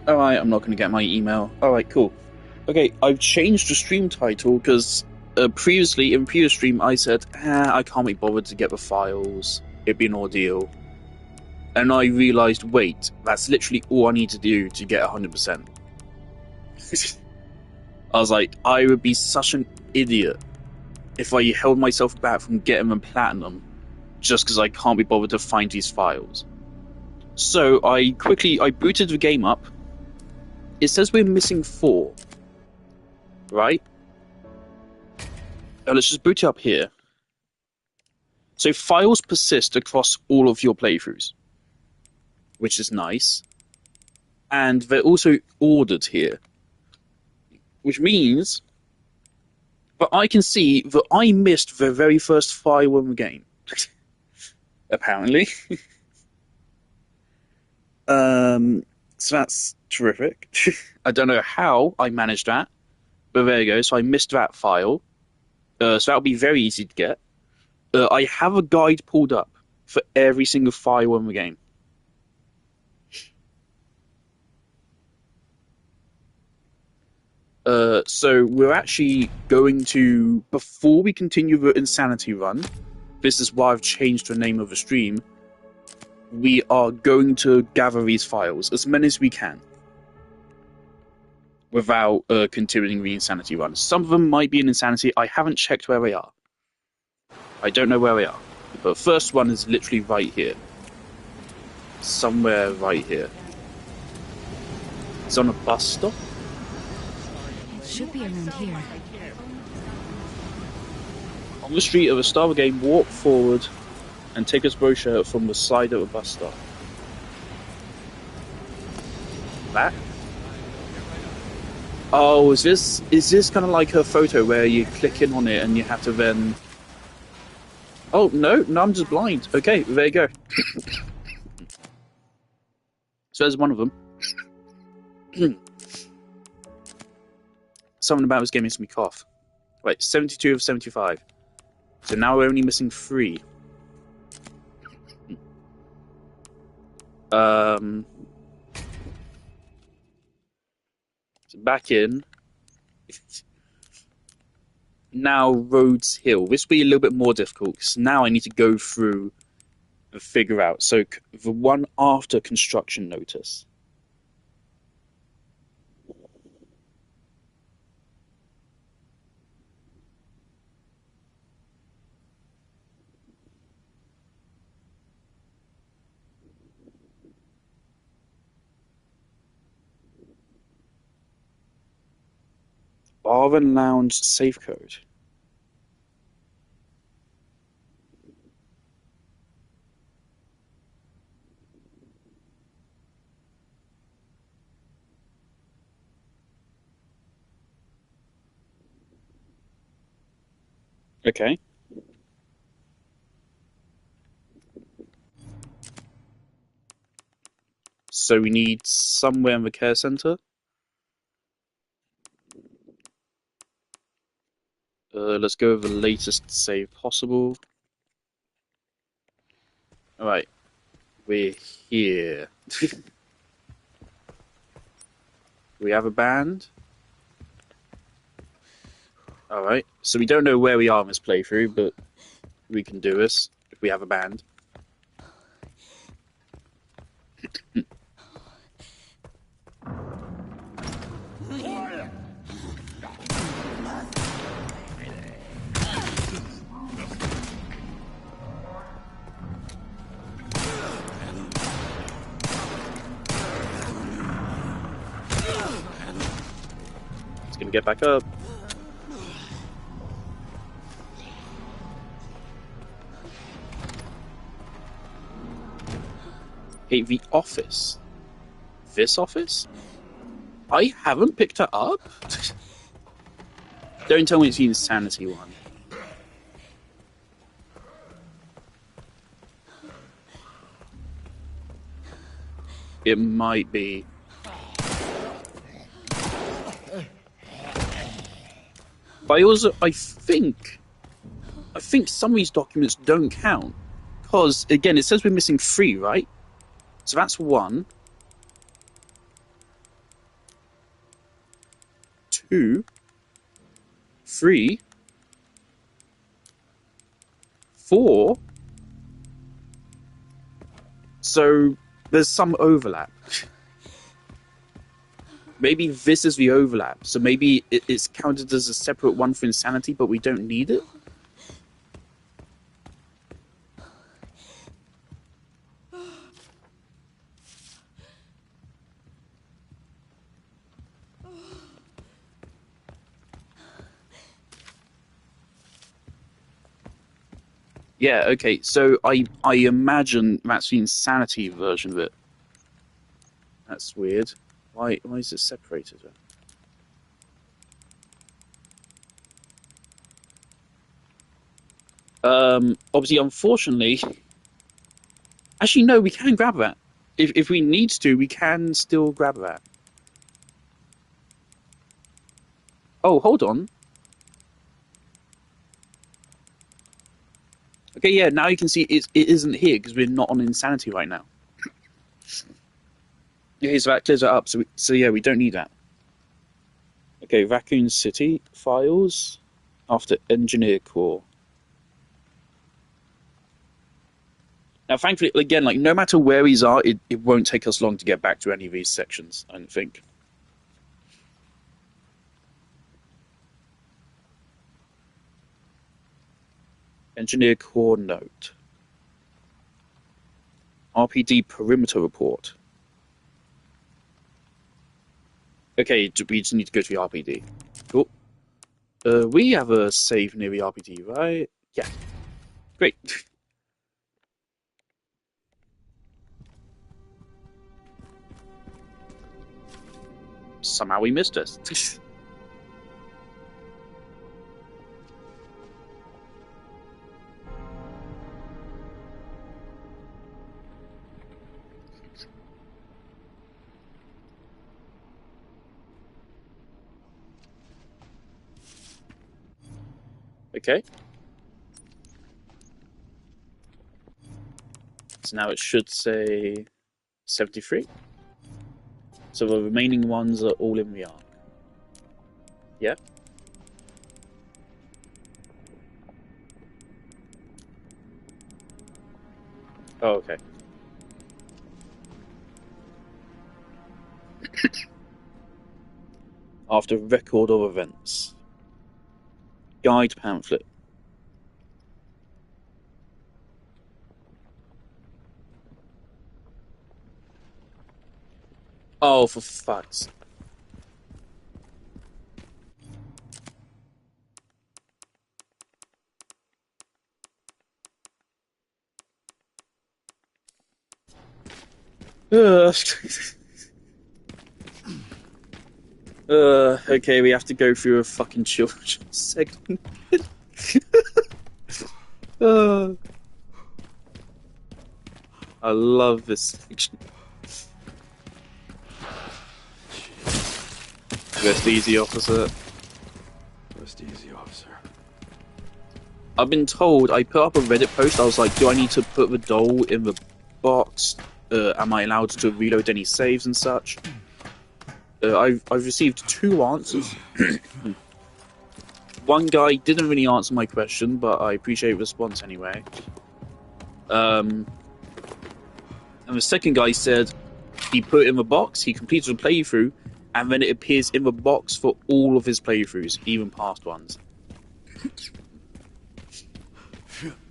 Alright, I'm not going to get my email. Alright, cool. Okay, I've changed the stream title because previously, in previous stream, I said, I can't be bothered to get the files. It'd be an ordeal. And I realised, wait, that's literally all I need to do to get 100%. I was like, I would be such an idiot if I held myself back from getting them platinum just because I can't be bothered to find these files. So I booted the game up. It says we're missing 4. Right? Let's just boot it up here. So files persist across all of your playthroughs, which is nice. And they're also ordered here, which means that I can see that I missed the very first file in the game. Apparently. So that's terrific. I don't know how I managed that, but there you go. So I missed that file. So that'll be very easy to get. I have a guide pulled up for every single file in the game. So we're actually going to, before we continue the Insanity run, this is why I've changed the name of the stream, we are going to gather these files, as many as we can, without continuing the Insanity run. Some of them might be in Insanity. I haven't checked where they are. I don't know where they are. The first one is literally right here. Somewhere right here. It's on a bus stop. It should be around here. On the street of the start of the game, walk forward and take a brochure from the side of a bus stop. That? Oh, is this kind of like a photo where you click in on it and you have to then... Oh, no, I'm just blind. Okay, there you go. So there's one of them. Something about this game makes me cough. Wait, 72 of 75. So now we're only missing 3. So back in. Now Rhodes Hill. This will be a little bit more difficult because now I need to go through and figure out. So the one after construction notice. Bar and Lounge safe code. Okay. So we need somewhere in the care center. Let's go with the latest save possible. Alright. We're here. We have a band. Alright. So we don't know where we are in this playthrough, but we can do this if we have a band. Gonna get back up. Hey, the office. This office? I haven't picked it up? Don't tell me it's the Insanity one. It might be. But I think some of these documents don't count. Because, again, it says we're missing 3, right? So that's 1. 2, 3, 4. So there's some overlap. Maybe this is the overlap. So maybe it's counted as a separate one for insanity, but we don't need it. Yeah, okay, so I imagine that's the insanity version of it. That's weird. Why is it separated? Obviously, unfortunately... Actually, no, we can grab that. If we need to, we can still grab that. Oh, hold on. Okay, yeah, now you can see it isn't here because we're not on insanity right now. Okay, so that clears it up. So yeah, we don't need that. Okay, Raccoon City files after Engineer Core. Now, thankfully, again, like no matter where these are, it won't take us long to get back to any of these sections, I don't think. Engineer Core note. RPD perimeter report. Okay, we just need to go to the RPD. Cool. We have a save near the RPD, right? Yeah. Great. Somehow we missed it. Okay. So now it should say 73. So the remaining ones are all in the arc. Yeah? Oh, okay. After record of events. Guide pamphlet. Oh, for fuck's sake. Okay, we have to go through a fucking children's segment. I love this section. Rest easy, officer. Rest easy, officer. I've been told, I put up a Reddit post, I was like, do I need to put the doll in the box? Am I allowed to reload any saves and such? I've received 2 answers. One guy didn't really answer my question, but I appreciate the response anyway. And the second guy said he put it in the box, he completed a playthrough, and then it appears in the box for all of his playthroughs, even past ones.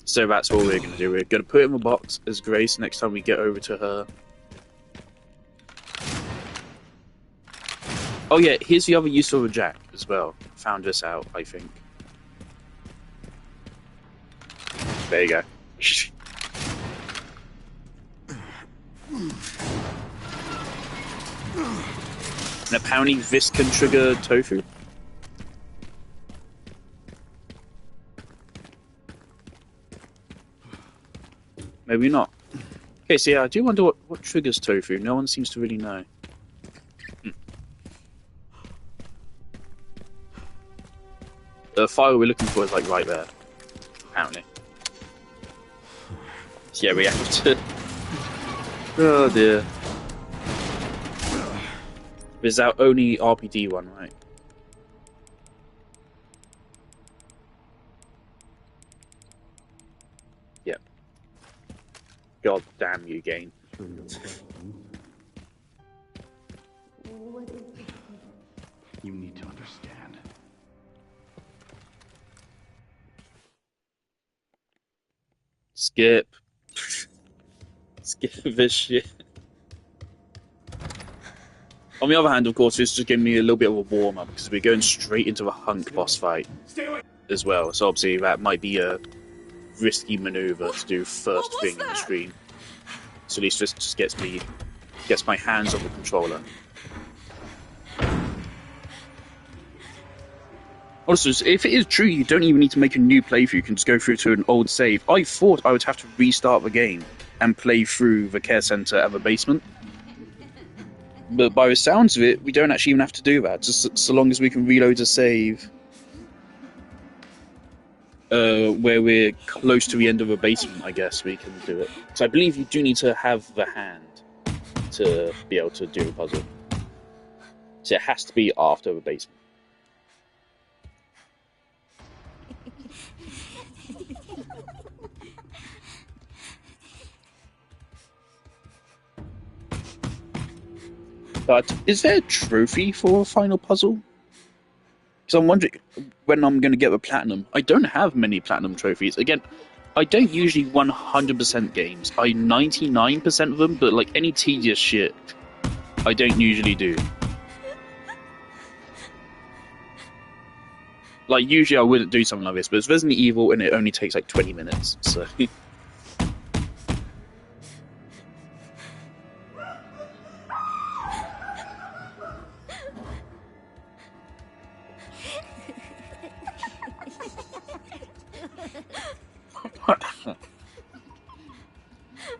So that's what we're going to do. We're going to put it in the box as Grace next time we get over to her. Oh yeah, here's the other use of a jack as well. Found this out, I think. There you go. And apparently this can trigger tofu. Maybe not. Okay, so yeah, I do wonder what triggers tofu. No one seems to really know. The file we're looking for is like right there, apparently. So yeah, we have to... Oh dear. This is our only RPD one, right? God damn you, game. Sure you don't question. You need to understand. Skip. Skip this shit. On the other hand, of course, it's just giving me a little bit of a warm-up because we're going straight into a hunk boss fight as well. So obviously that might be a risky maneuver to do first thing in the stream. So at least this just gets my hands on the controller. Also, if it is true, you don't even need to make a new playthrough. You can just go through to an old save. I thought I would have to restart the game and play through the care center and the basement. But by the sounds of it, we don't actually even have to do that. Just so long as we can reload a save where we're close to the end of the basement, I guess we can do it. So I believe you do need to have the hand to be able to do the puzzle. So it has to be after the basement. But is there a trophy for a final puzzle? Because I'm wondering when I'm going to get the platinum. I don't have many platinum trophies. Again, I don't usually 100% games. I 99% of them, but like any tedious shit, I don't usually do. Like usually I wouldn't do something like this, but it's Resident Evil and it only takes like 20 minutes, so...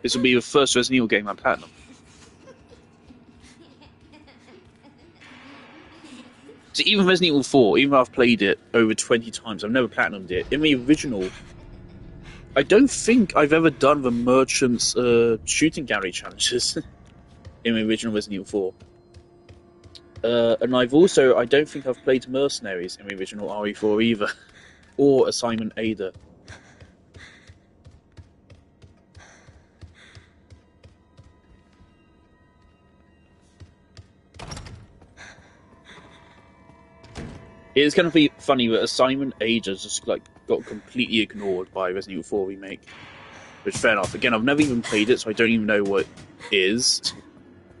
This will be the first Resident Evil game I platinum. So even Resident Evil 4, even though I've played it over 20 times, I've never platinumed it. In the original, I don't think I've ever done the Merchant's shooting gallery challenges in the original Resident Evil 4. And I don't think I've played Mercenaries in the original RE4 either. Or Assignment Ada. It's going to be funny that Assignment Ada just like got completely ignored by Resident Evil 4 Remake. Which, fair enough. Again, I've never even played it, so I don't even know what it is.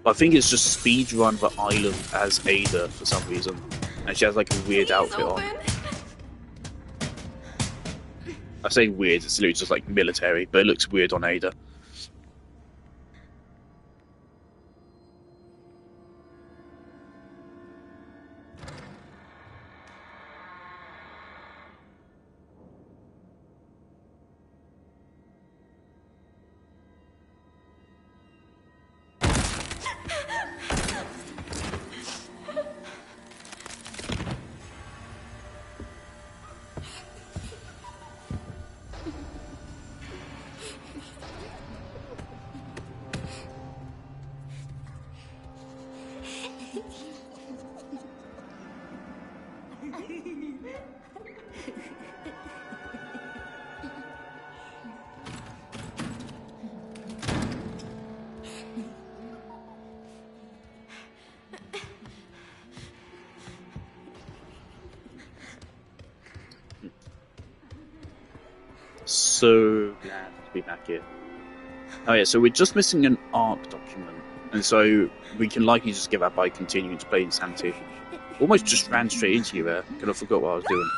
But I think it's just speedrun the island as Ada for some reason. And she has like a weird outfit on. I say weird, it's literally just like military, but it looks weird on Ada. So glad to be back here. Oh yeah, so we're just missing an ARC document, and so we can likely just get that by continuing to play Insanity. Almost just ran straight into you there, because I forgot what I was doing.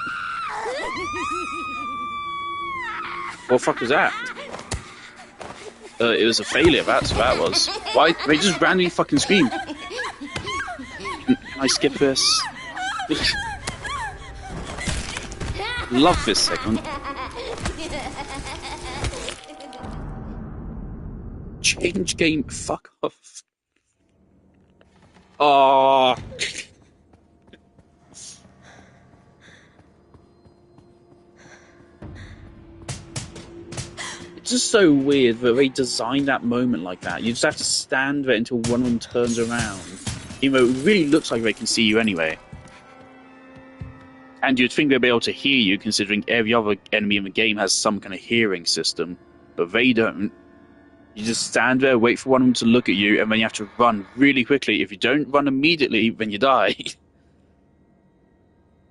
What the fuck was that? It was a failure, that's what that was. Why? They just randomly fucking screamed. Can I skip this? Love this segment. Change game, fuck off. Oh. It's just so weird that they designed that moment like that. You just have to stand there until one of them turns around. Even though it really looks like they can see you anyway. And you'd think they'd be able to hear you, considering every other enemy in the game has some kind of hearing system. But they don't. You just stand there, wait for one of them to look at you, and then you have to run really quickly. If you don't run immediately, then you die.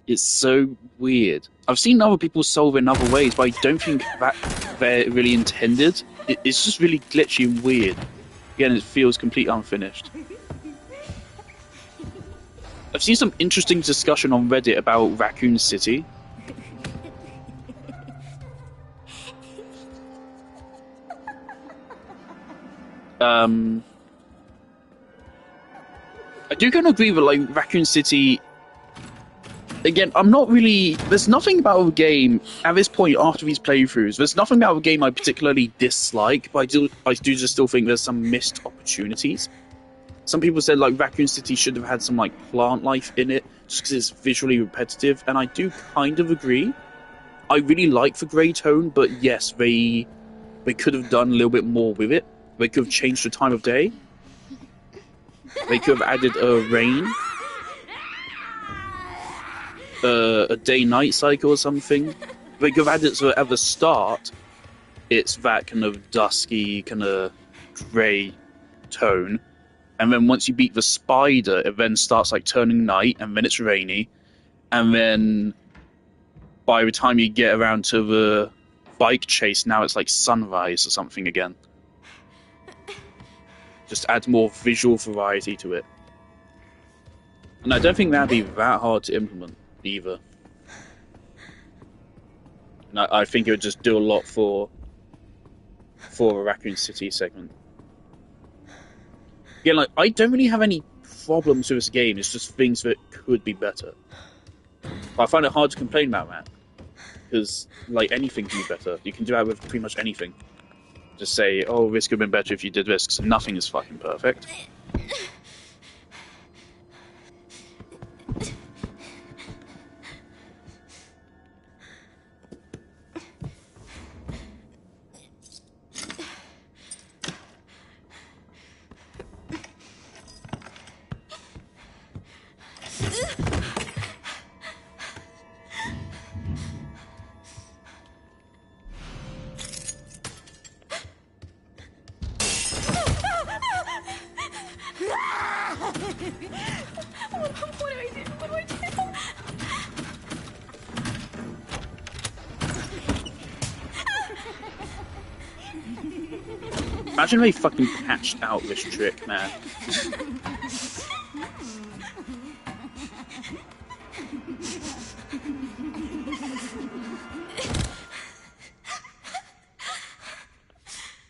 It's so weird. I've seen other people solve it in other ways, but I don't think that they're really intended. It's just really glitchy and weird. Again, it feels completely unfinished. I've seen some interesting discussion on Reddit about Raccoon City. I do kind of agree with like Raccoon City. Again, I'm not really. There's nothing about the game at this point after these playthroughs. There's nothing about the game I particularly dislike, but I do just still think there's some missed opportunities. Some people said like Raccoon City should have had some like plant life in it, just because it's visually repetitive, and I do kind of agree. I really like the grey tone, but yes, they could have done a little bit more with it. They could have changed the time of day. They could have added a rain. A day-night cycle or something. They could have added so at the start, it's that kind of dusky, kind of grey tone, and then once you beat the spider, it then starts like turning night, and then it's rainy, and then by the time you get around to the bike chase, now it's like sunrise or something again. Just adds more visual variety to it. And I don't think that'd be that hard to implement either. And I think it would just do a lot for a Raccoon City segment. Again, like I don't really have any problems with this game. It's just things that could be better. But I find it hard to complain about that because like anything can be better. You can do that with pretty much anything. Just say, "Oh, this could have been better if you did this." Because nothing is fucking perfect. What do I do? What do I do? Imagine they fucking patched out this trick, man.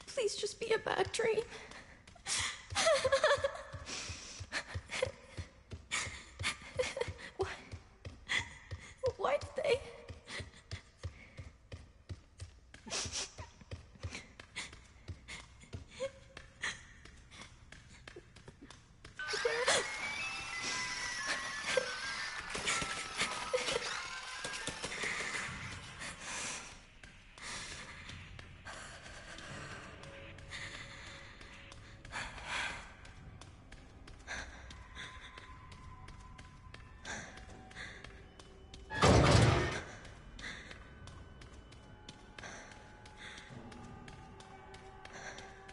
Please just be a bad dream. Why did they?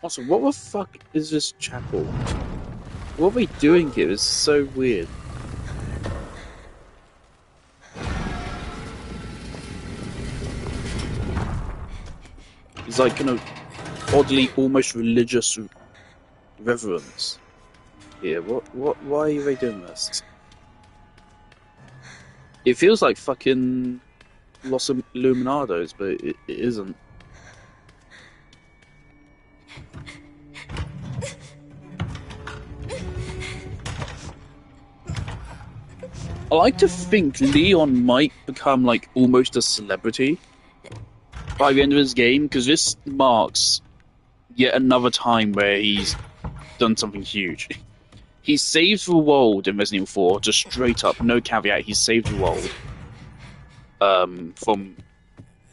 Also, what the fuck is this chapel? What are they doing here? It's so weird. It's like kind of oddly almost religious reverence here. Why are they doing this? It feels like fucking Los Illuminados, but it isn't. I like to think Leon might become like almost a celebrity by the end of his game, because this marks yet another time where he's done something huge. He saved the world in Resident Evil 4, just straight up, no caveat, he saved the world from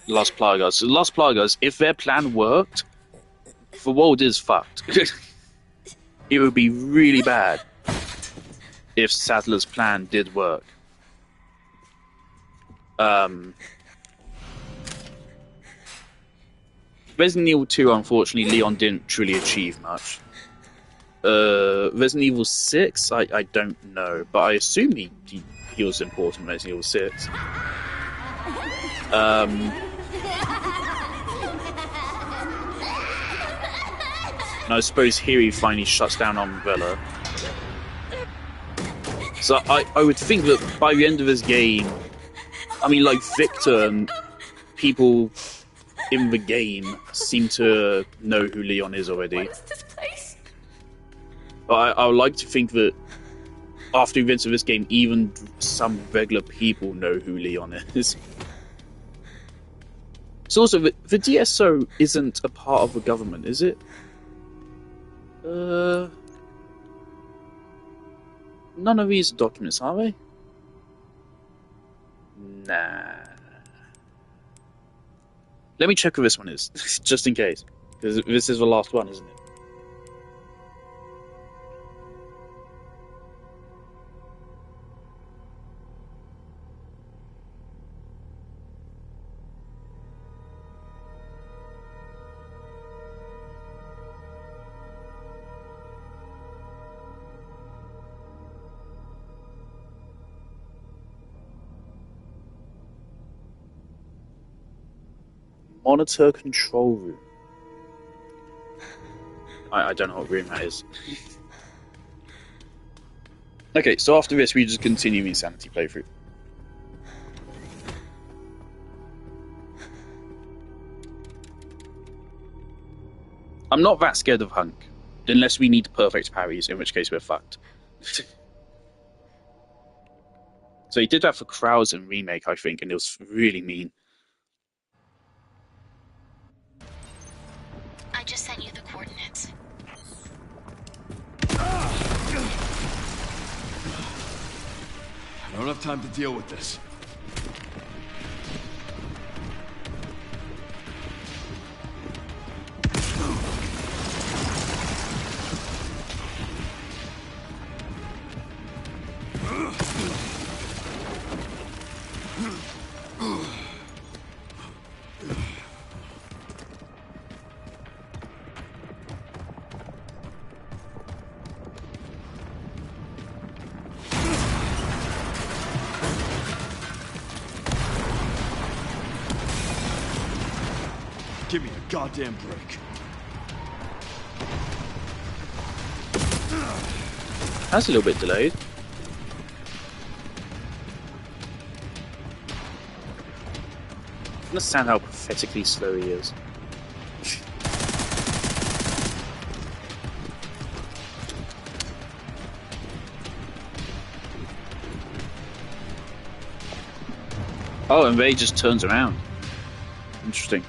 Las Plagas. So Las Plagas, if their plan worked, the world is fucked. It would be really bad if Sadler's plan did work. Resident Evil 2, unfortunately, Leon didn't truly achieve much. Resident Evil 6, I don't know, but I assume he was important in Resident Evil 6. And I suppose here he finally shuts down Umbrella. So I would think that by the end of this game, I mean, like, Victor and people in the game seem to know who Leon is already. What is this place? But I would like to think that after the events of this game, even some regular people know who Leon is. So also, the DSO isn't a part of the government, is it? None of these documents, are they? Nah. Let me check who this one is, just in case. Because this is the last one, isn't it? Monitor control room. I don't know what room that is. Okay, so after this, we just continue the Insanity playthrough. I'm not that scared of Hunk, unless we need perfect parries, in which case we're fucked. So he did that for Crowds and Remake, I think, and it was really mean. I just sent you the coordinates. I don't have time to deal with this. Give me a goddamn break. That's a little bit delayed. I understand how pathetically slow he is. Oh, and Ray just turns around. Interesting.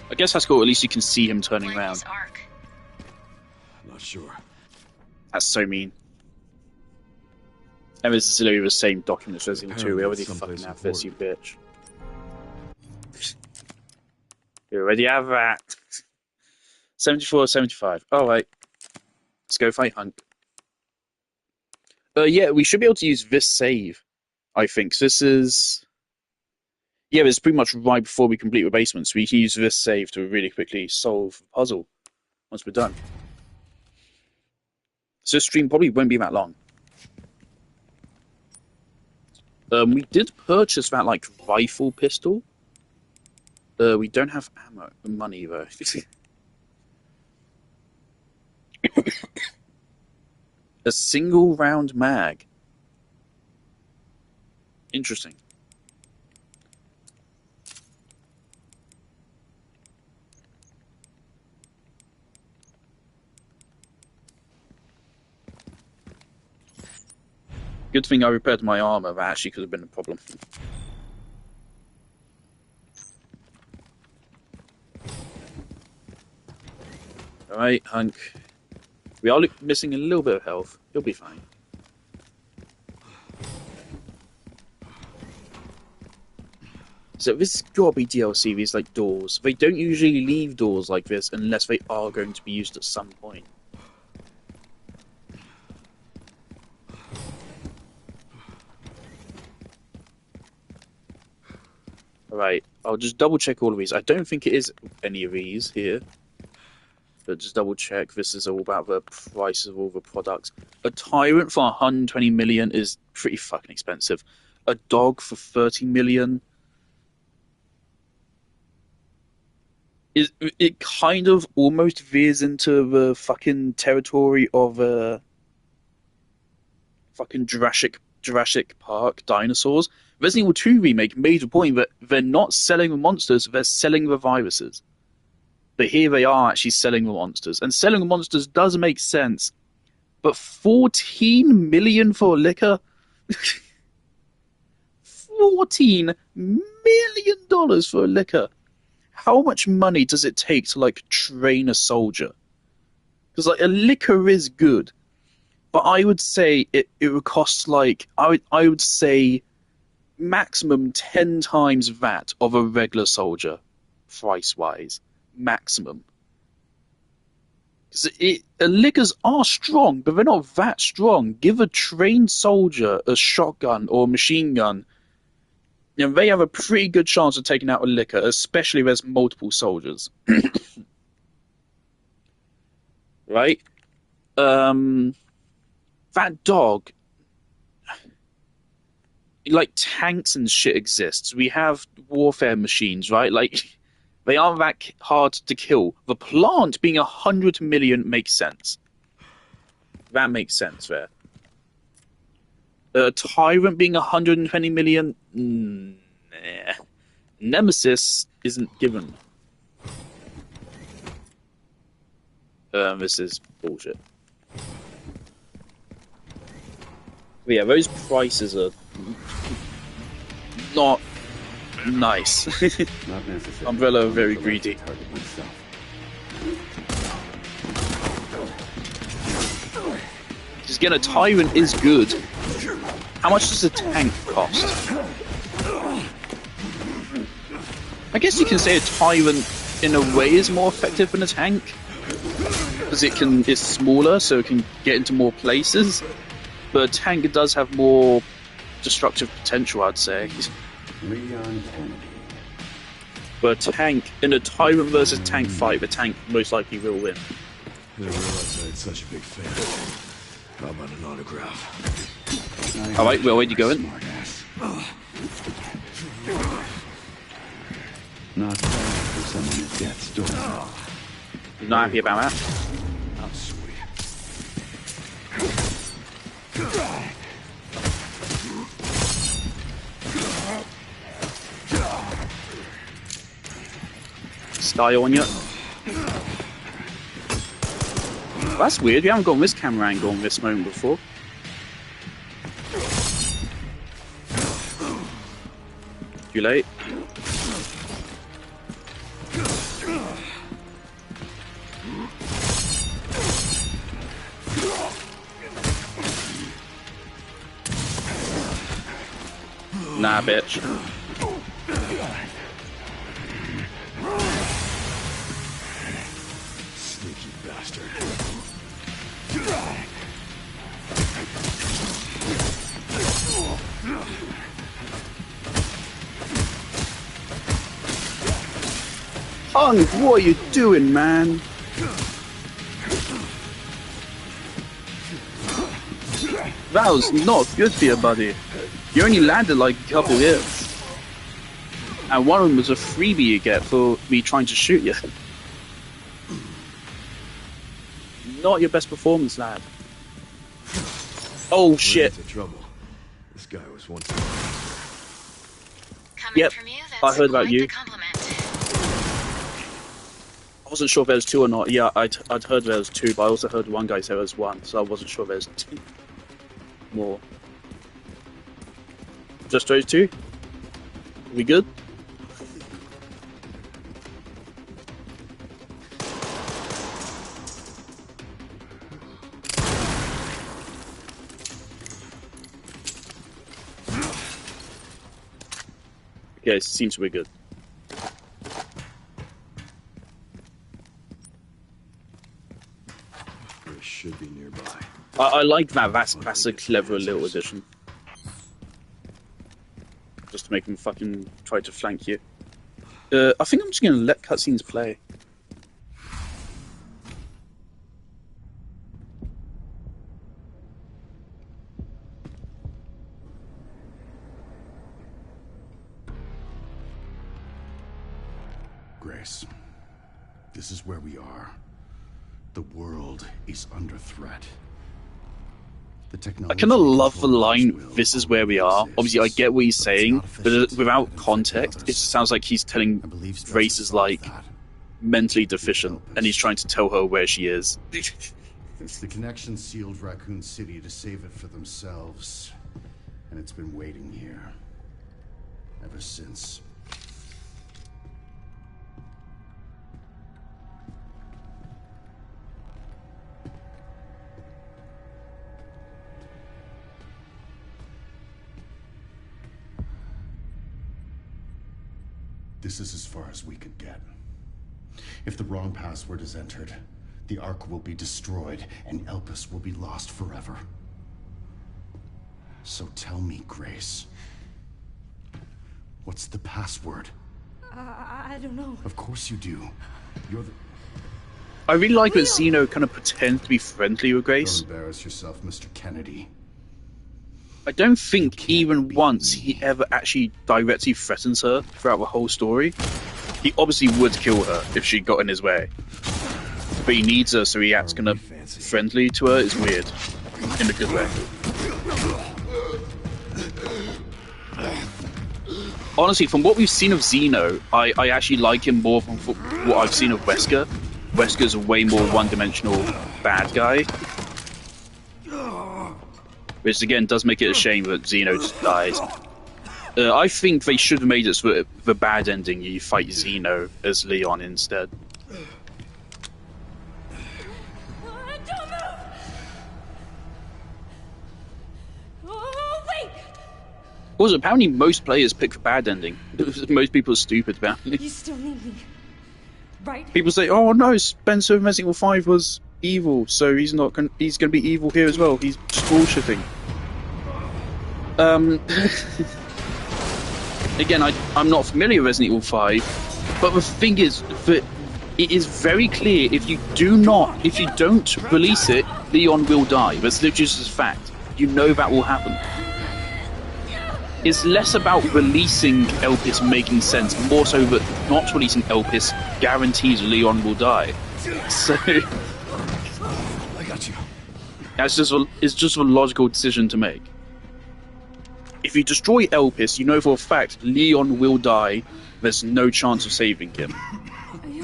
I guess that's cool. At least you can see him turning When around. is Ark? Not sure. That's so mean. And this is literally the same document as Resident Evil 2. We Apparently already it's fucking someplace have this, you important. bitch. You already have that. 74, 75. Alright. Let's go fight Hunk. Yeah, we should be able to use this save, I think. So this is... Yeah, it's pretty much right before we complete the basement, so we can use this save to really quickly solve the puzzle once we're done. So this stream probably won't be that long. We did purchase that, like, rifle pistol. We don't have money, though. A single round mag. Interesting. Good thing I repaired my armor. That actually could have been a problem. Alright, Hunk. We are missing a little bit of health. You'll be fine. So this has got to be DLC, these like doors. They don't usually leave doors like this unless they are going to be used at some point. Alright, I'll just double check all of these. I don't think it is any of these here. But just double check. This is all about the price of all the products. A Tyrant for 120 million is pretty fucking expensive. A dog for 30 million is it kind of almost veers into the fucking territory of fucking Jurassic Park dinosaurs. Resident Evil 2 remake made the point that they're not selling the monsters, they're selling the viruses. But here they are actually selling the monsters. And selling the monsters does make sense. But 14 million for a liquor? $14 million for a liquor. How much money does it take to like train a soldier? Because like a liquor is good. But I would say it would cost like I would say maximum 10 times that of a regular soldier, price wise. Maximum. Because liquors are strong, but they're not that strong. Give a trained soldier a shotgun or a machine gun, and they have a pretty good chance of taking out a liquor, especially if there's multiple soldiers. Right? That dog, like tanks and shit exists. We have warfare machines, right? Like they aren't that hard to kill. The plant being 100 million makes sense. That makes sense there. A Tyrant being 120 million, nah. Nemesis isn't given. This is bullshit. But yeah, those prices are not nice. Not necessary. Umbrella are very greedy. Target myself. Just getting a Tyrant is good. How much does a tank cost? I guess you can say a Tyrant in a way is more effective than a tank. Because it's smaller, so it can get into more places. But a tank does have more destructive potential, I'd say. Leon Kennedy. But a tank, in a Tyrant versus tank fight, the tank most likely will win. I didn't realize I had such a big fan. How about an autograph? Alright, well, where you going? Smartass. Not bad for someone at death's door. Not happy about that. How sweet. Style on you. That's weird, we haven't gone this camera angle on this moment before. Too late. Nah, bitch. Sneaky bastard. Hunk, what are you doing, man? That was not good for you, buddy. You only landed like a couple hits. And one of them was a freebie you get for me trying to shoot you. Not your best performance, lad. Oh shit. Into trouble. This guy was once. Coming Yep, from you, I that's heard about quite you. the compliment. I wasn't sure if there was two or not. Yeah, I'd heard there was two, but I also heard one guy say there was one, so I wasn't sure there was two more. Just those two? We good? Okay, seems to be good. They should be nearby. I like that. That's a clever little addition. Just to make them fucking try to flank you. I think I'm just going to let cutscenes play. Grace, this is where we are. The world is under threat. The I technology kind of love the controls line, will "This is where we are." exists, Obviously, I get what he's but it's saying, not but official to without infect context, it others. sounds like he's telling I believe steps Grace to is solve like that. mentally deficient, and he's trying to tell her where she is. The connection sealed Raccoon City to save it for themselves, and it's been waiting here ever since. This is as far as we could get. If the wrong password is entered, the Ark will be destroyed, and Elpis will be lost forever. So tell me, Grace, what's the password? I don't know. Of course you do. You're the... I really like that Zeno kind of pretends to be friendly with Grace. Don't embarrass yourself, Mr. Kennedy. I don't think can't even beat once me. he ever actually directly threatens her throughout the whole story. He obviously would kill her if she got in his way. But he needs her, so he acts kind of friendly to her. It's weird. In a good way. Honestly, from what we've seen of Zeno, I actually like him more from what I've seen of Wesker. Wesker's a way more one-dimensional bad guy. Which again does make it a shame that Zeno just dies. I think they should have made it so that the bad ending, you fight Zeno as Leon instead. Don't move! Oh, wait! Also, apparently most players pick the bad ending. Most people are stupid about it. You still need me, right? People say, "Oh no, Spencer of Resident Evil 5 was evil, so he's not. He's going to be evil here as well. He's just bullshitting." Again, I'm not familiar with Resident Evil 5, but the thing is that it is very clear if you don't release it, Leon will die. That's literally just a fact. You know that will happen. It's less about releasing Elpis making sense, more so that not releasing Elpis guarantees Leon will die. So I got you. it's just a logical decision to make. If you destroy Elpis, you know for a fact Leon will die. There's no chance of saving him.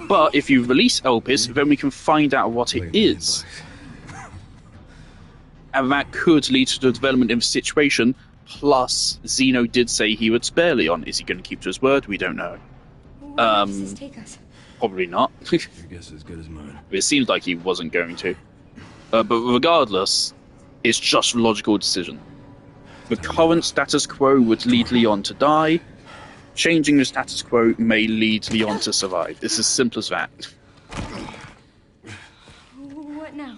But if you release Elpis, then we can find out what it is. And that could lead to the development of the situation. Plus, Zeno did say he would spare Leon. Is he going to keep to his word? We don't know. Where does this take us? Probably not. Your guess is as good as mine. It seems like he wasn't going to. But regardless, it's just a logical decision. The current status quo would lead Leon to die. Changing the status quo may lead Leon to survive. It's as simple as that. What now?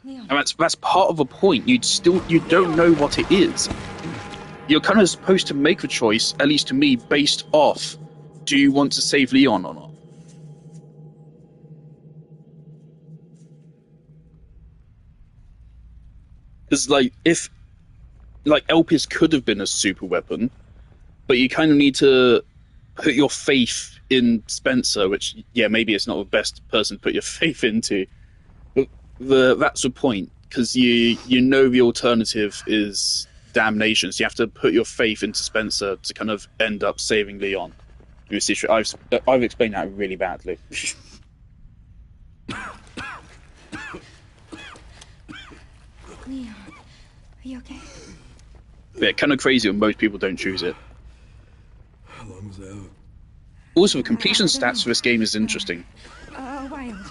Leon. And that's part of the point. You don't know what it is. You're kind of supposed to make the choice, at least to me, based off, do you want to save Leon or not? Because if Elpis could have been a super weapon, but you kind of need to put your faith in Spencer, which, yeah, maybe it's not the best person to put your faith into. But that's the point, because you know the alternative is damnation, so you have to put your faith into Spencer to kind of end up saving Leon. I've explained that really badly. Leon, are you okay? Yeah, kind of crazy when most people don't choose it. How long was that? Also, the completion stats for this game is interesting. A while.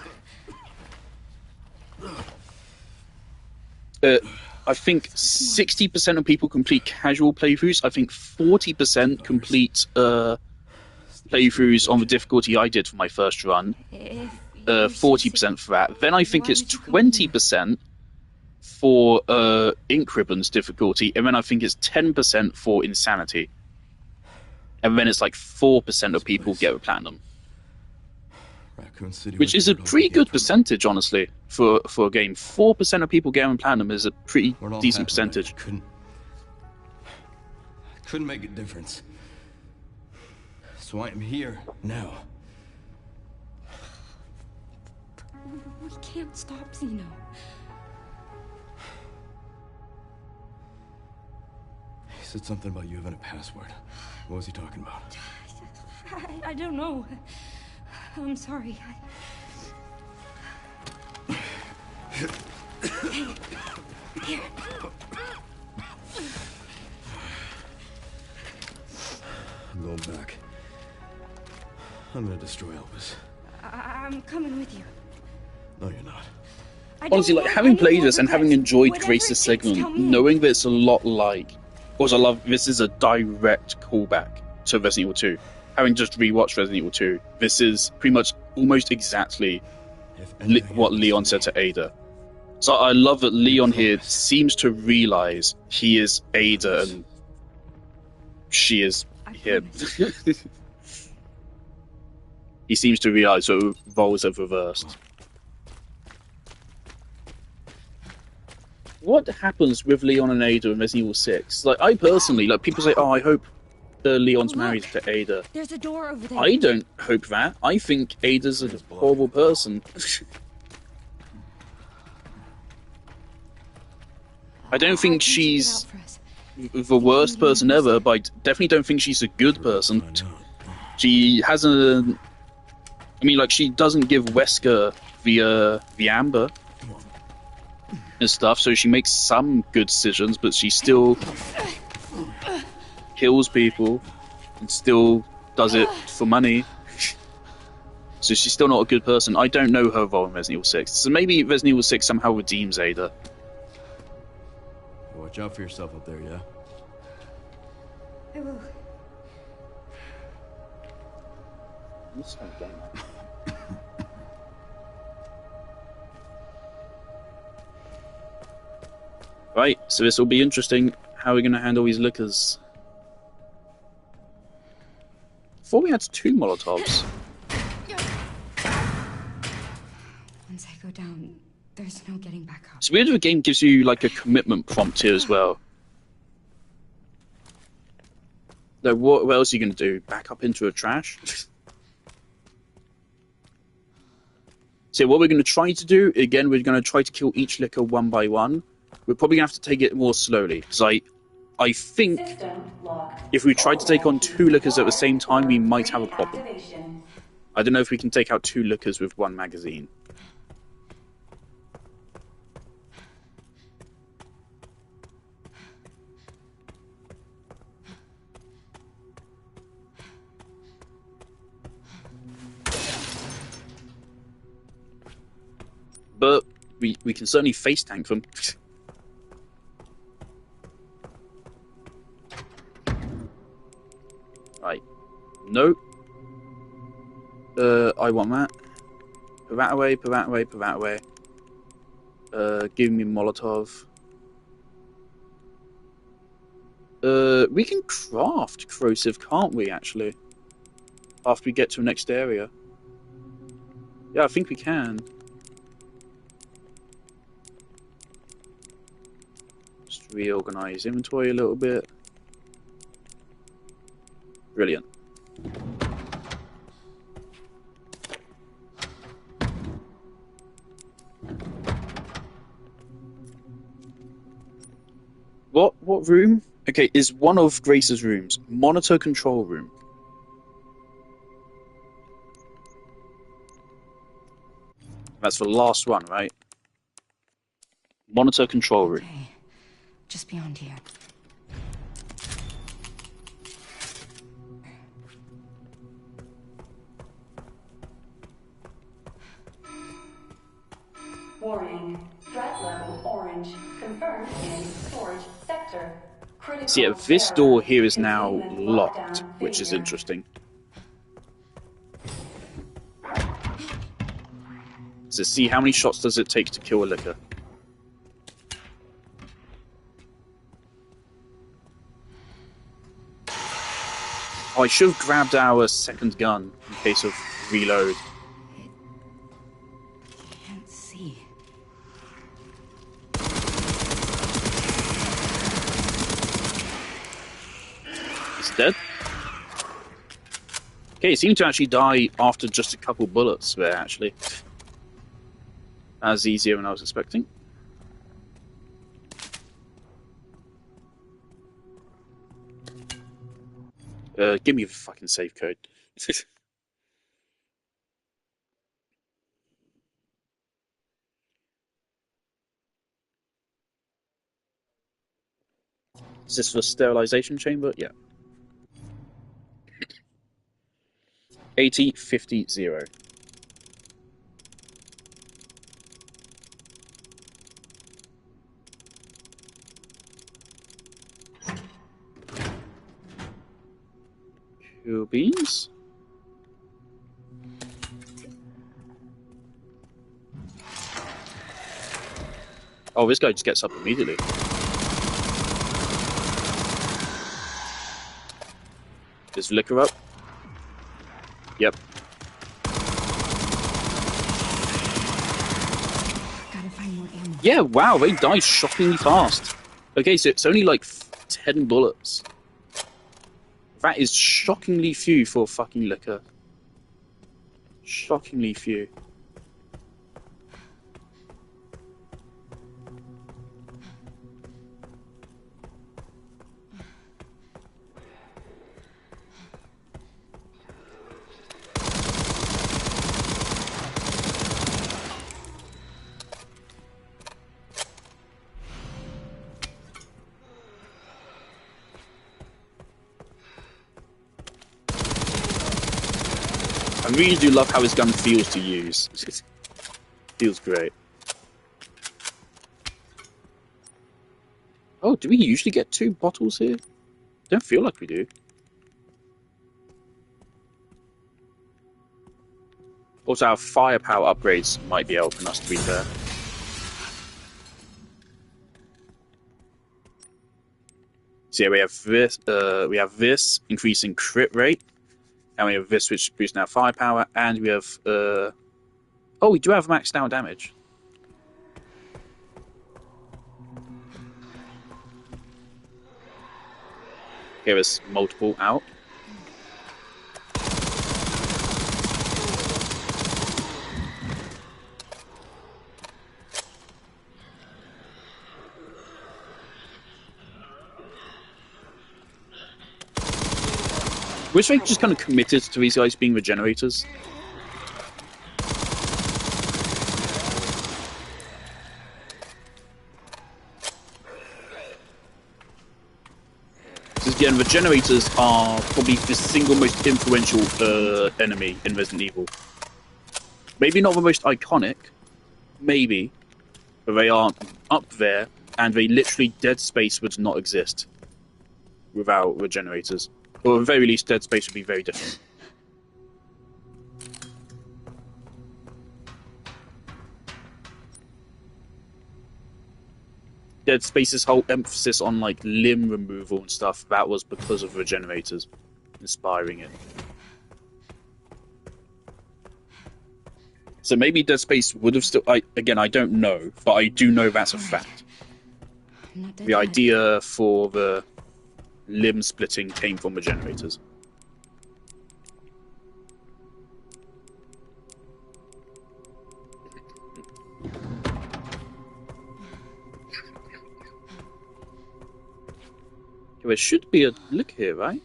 I think 60% of people complete casual playthroughs. I think 40% complete playthroughs on the difficulty I did for my first run. 40% for that. Then I think it's 20% for Ink Ribbon's difficulty, and then I think it's 10% for Insanity. and then it's like 4% of people get with platinum, Raccoon City, which is a pretty good percentage, honestly, for a game. 4% of people getting platinum is a pretty decent percentage. Couldn't make a difference. So I am here now. We can't stop Zeno. He said something about you having a password. What was he talking about? I don't know. I'm sorry. Here. I'm going back. I'm gonna destroy Elvis. I'm coming with you. No, you're not. Honestly, like, having played this and having enjoyed Grace's segment, knowing that it's a lot like... Also, I love this is a direct callback to Resident Evil 2. Having just rewatched Resident Evil 2, this is pretty much almost exactly what Leon said to Ada. So I love that Leon here seems to realize he is Ada and she is him. He seems to realize so roles have reversed. What happens with Leon and Ada in Resident Evil 6? Like, I personally, like, people say, oh, I hope Leon's married to Ada. There's a door over there. I don't hope that. I think Ada's a horrible person. I don't think she's the worst person ever, but I definitely don't think she's a good person. She has a... I mean, like, she doesn't give Wesker the amber and stuff, so she makes some good decisions, but she still kills people and still does it for money. So she's still not a good person. I don't know her role in Resident Evil 6. So maybe Resident Evil 6 somehow redeems Ada. Watch out for yourself up there, yeah? I will. Right, so this will be interesting. How are we going to handle these liquors? Before we had 2 Molotovs. Once I go down, there's no getting back up. It's weird that the game gives you like a commitment prompt here as well. Like, what else are you going to do? Back up into a trash? So what we're going to try to do, again, we're going to try to kill each liquor one by one. We're probably going to have to take it more slowly. Because I think if we try to take on 2 liquors at the same time, we might have a problem. I don't know if we can take out 2 liquors with 1 magazine. But we can certainly face tank them. Right. No. I want that. Put that away, put that away, put that away. Give me Molotov. We can craft corrosive, can't we, actually? After we get to the next area. Yeah, I think we can. Just reorganize inventory a little bit. Brilliant. What room? Okay, is one of Grace's rooms. Monitor control room. That's the last one, right? Monitor control room. Okay, just beyond here. Warning. Threat level orange. Confirmed in storage sector. So yeah, this door here is now locked, which is interesting. So see, how many shots does it take to kill a liquor? Oh, I should have grabbed our second gun in case of reload. Can't see. It's dead. Okay, it seemed to actually die after just a couple bullets there, actually. As easier than I was expecting. Give me the fucking save code. Is this for sterilization chamber? Yeah. 8050. Cool beans. Oh, this guy just gets up immediately. Is liquor up? Yep. Gotta find more ammo. Yeah, wow, they die shockingly fast. Okay, so it's only like 10 bullets. That is shockingly few for fucking liquor. Shockingly few. I really do love how his gun feels to use. It feels great. Oh, do we usually get 2 bottles here? Don't feel like we do. Also, our firepower upgrades might be helping us, to be fair. So yeah, we have this increasing crit rate, and we have this which boosts our firepower, and we have oh, we do have maxed out damage. Okay, there's multiple out. Wish they just kind of committed to these guys being regenerators. Because again, regenerators are probably the single most influential enemy in Resident Evil. Maybe not the most iconic, maybe, but they are up there, and they literally Dead Space would not exist without regenerators. Or at the very least, Dead Space would be very different. Dead Space's whole emphasis on like limb removal and stuff, that was because of regenerators inspiring it. So maybe Dead Space would have still... again, I don't know, but I do know that's a fact. The idea for the limb splitting came from regenerators. There should be a look here, right?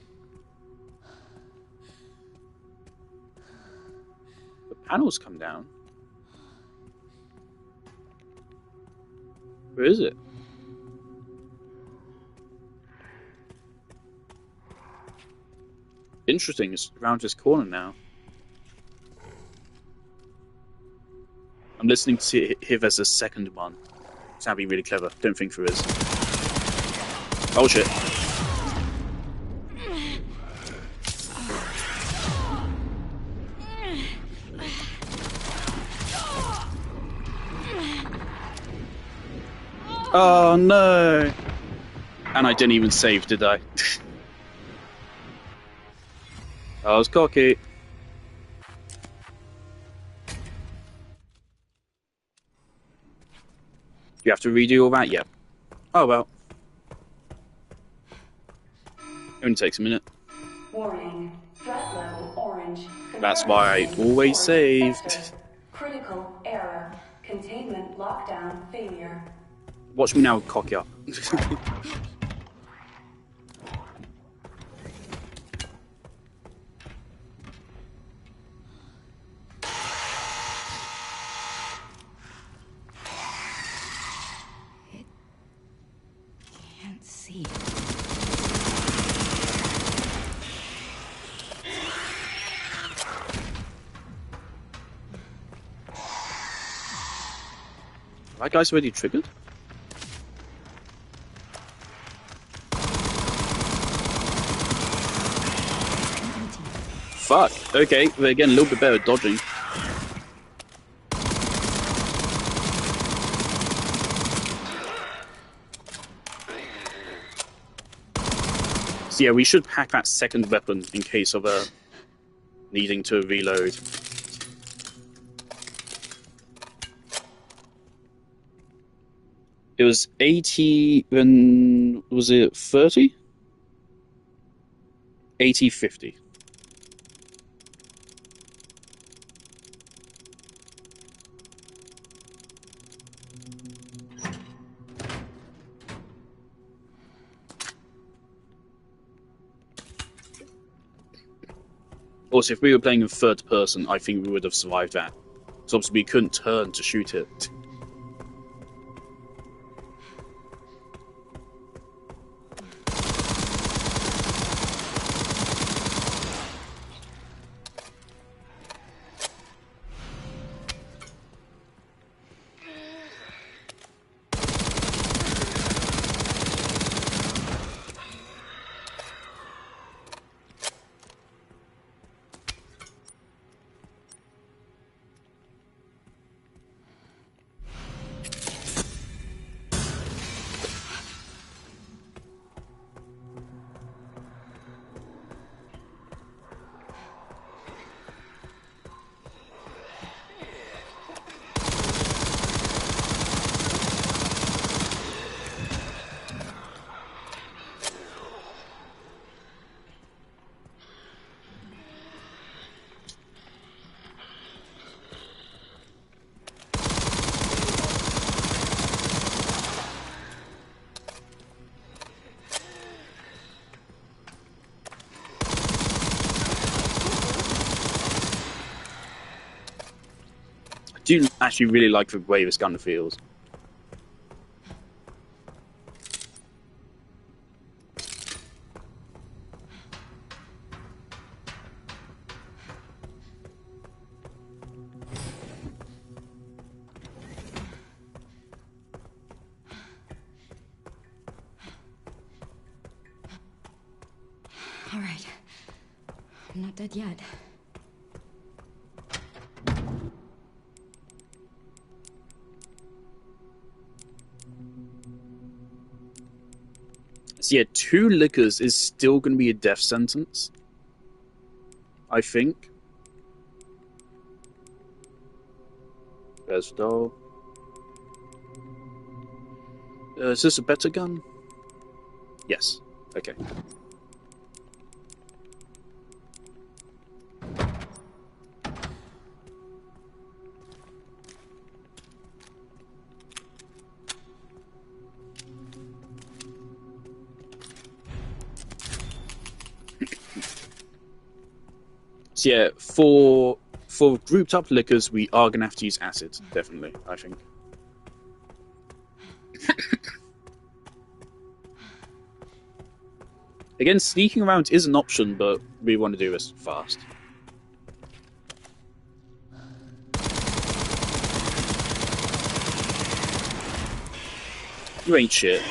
The panels come down. Where is it? Interesting, it's around this corner now. I'm listening to see if there's a second one. That'd be really clever. Don't think there is. Oh shit. Oh no! And I didn't even save, did I? I was cocky. You have to redo all that? Yeah. Oh well. Only takes a minute. Warning. Threat level orange. That's Confirmed why I in always storage save. sector. Critical error. Containment lockdown failure. Watch me now cock up. Can't see. That guy's already triggered? Fuck. Okay, we're getting a little bit better at dodging. So yeah, we should pack that second weapon in case of needing to reload. It was 80, then was it 30? 80, 50. Also, if we were playing in third person, I think we would have survived that. Because obviously we couldn't turn to shoot it. I do actually really like the way this gun feels. All right. I'm not dead yet. So yeah, 2 liquors is still going to be a death sentence. I think. There's the doll. Is this a better gun? Yes. Okay. So yeah, for grouped up liquors, we are going to have to use acid, definitely, I think. Again, sneaking around is an option, but we want to do this fast. You ain't shit.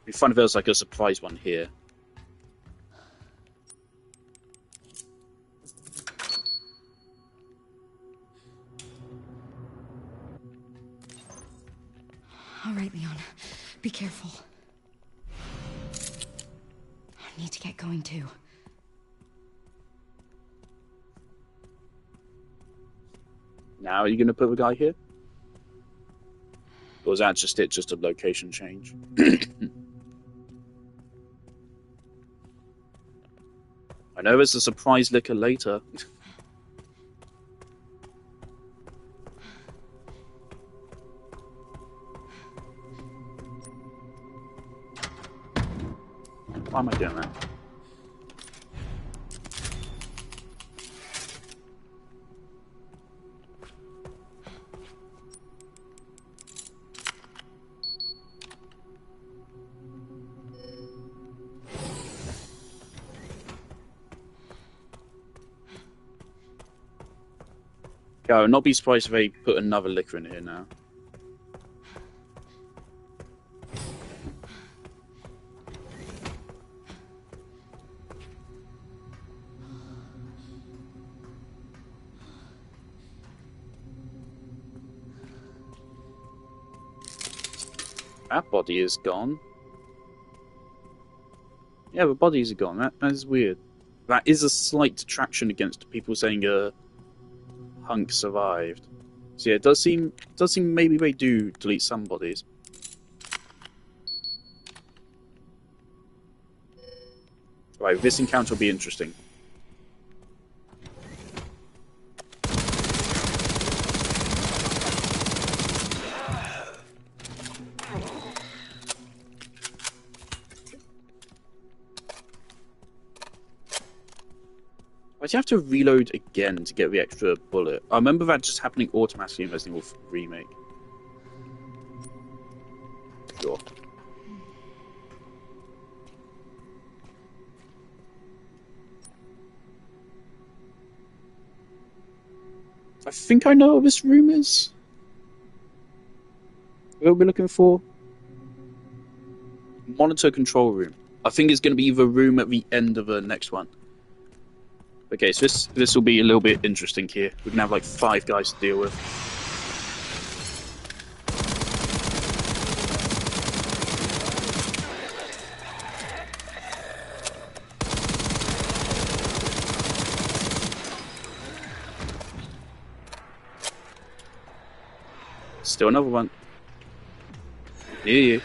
It'd be fun if there was like a surprise one here. All right, Leon. Be careful. need to get going too. Now are you going to put the guy here? Or was that just it, just a location change? I know there's a surprise liquor later. Why am I doing that? Yeah, I would not be surprised if they put another liquor in here now. That body is gone. Yeah, the bodies are gone. That is weird. That is a slight detraction against people saying Hunk survived. So yeah, it does seem maybe they do delete some bodies. Right, this encounter will be interesting. Why do you have to reload again to get the extra bullet? I remember that just happening automatically in Resident Evil Remake. Sure. I think I know what this room is. What we're looking for? Monitor control room. I think it's going to be the room at the end of the next one. Okay, so this will be a little bit interesting here. We're going to have like 5 guys to deal with. Still another one. Near you.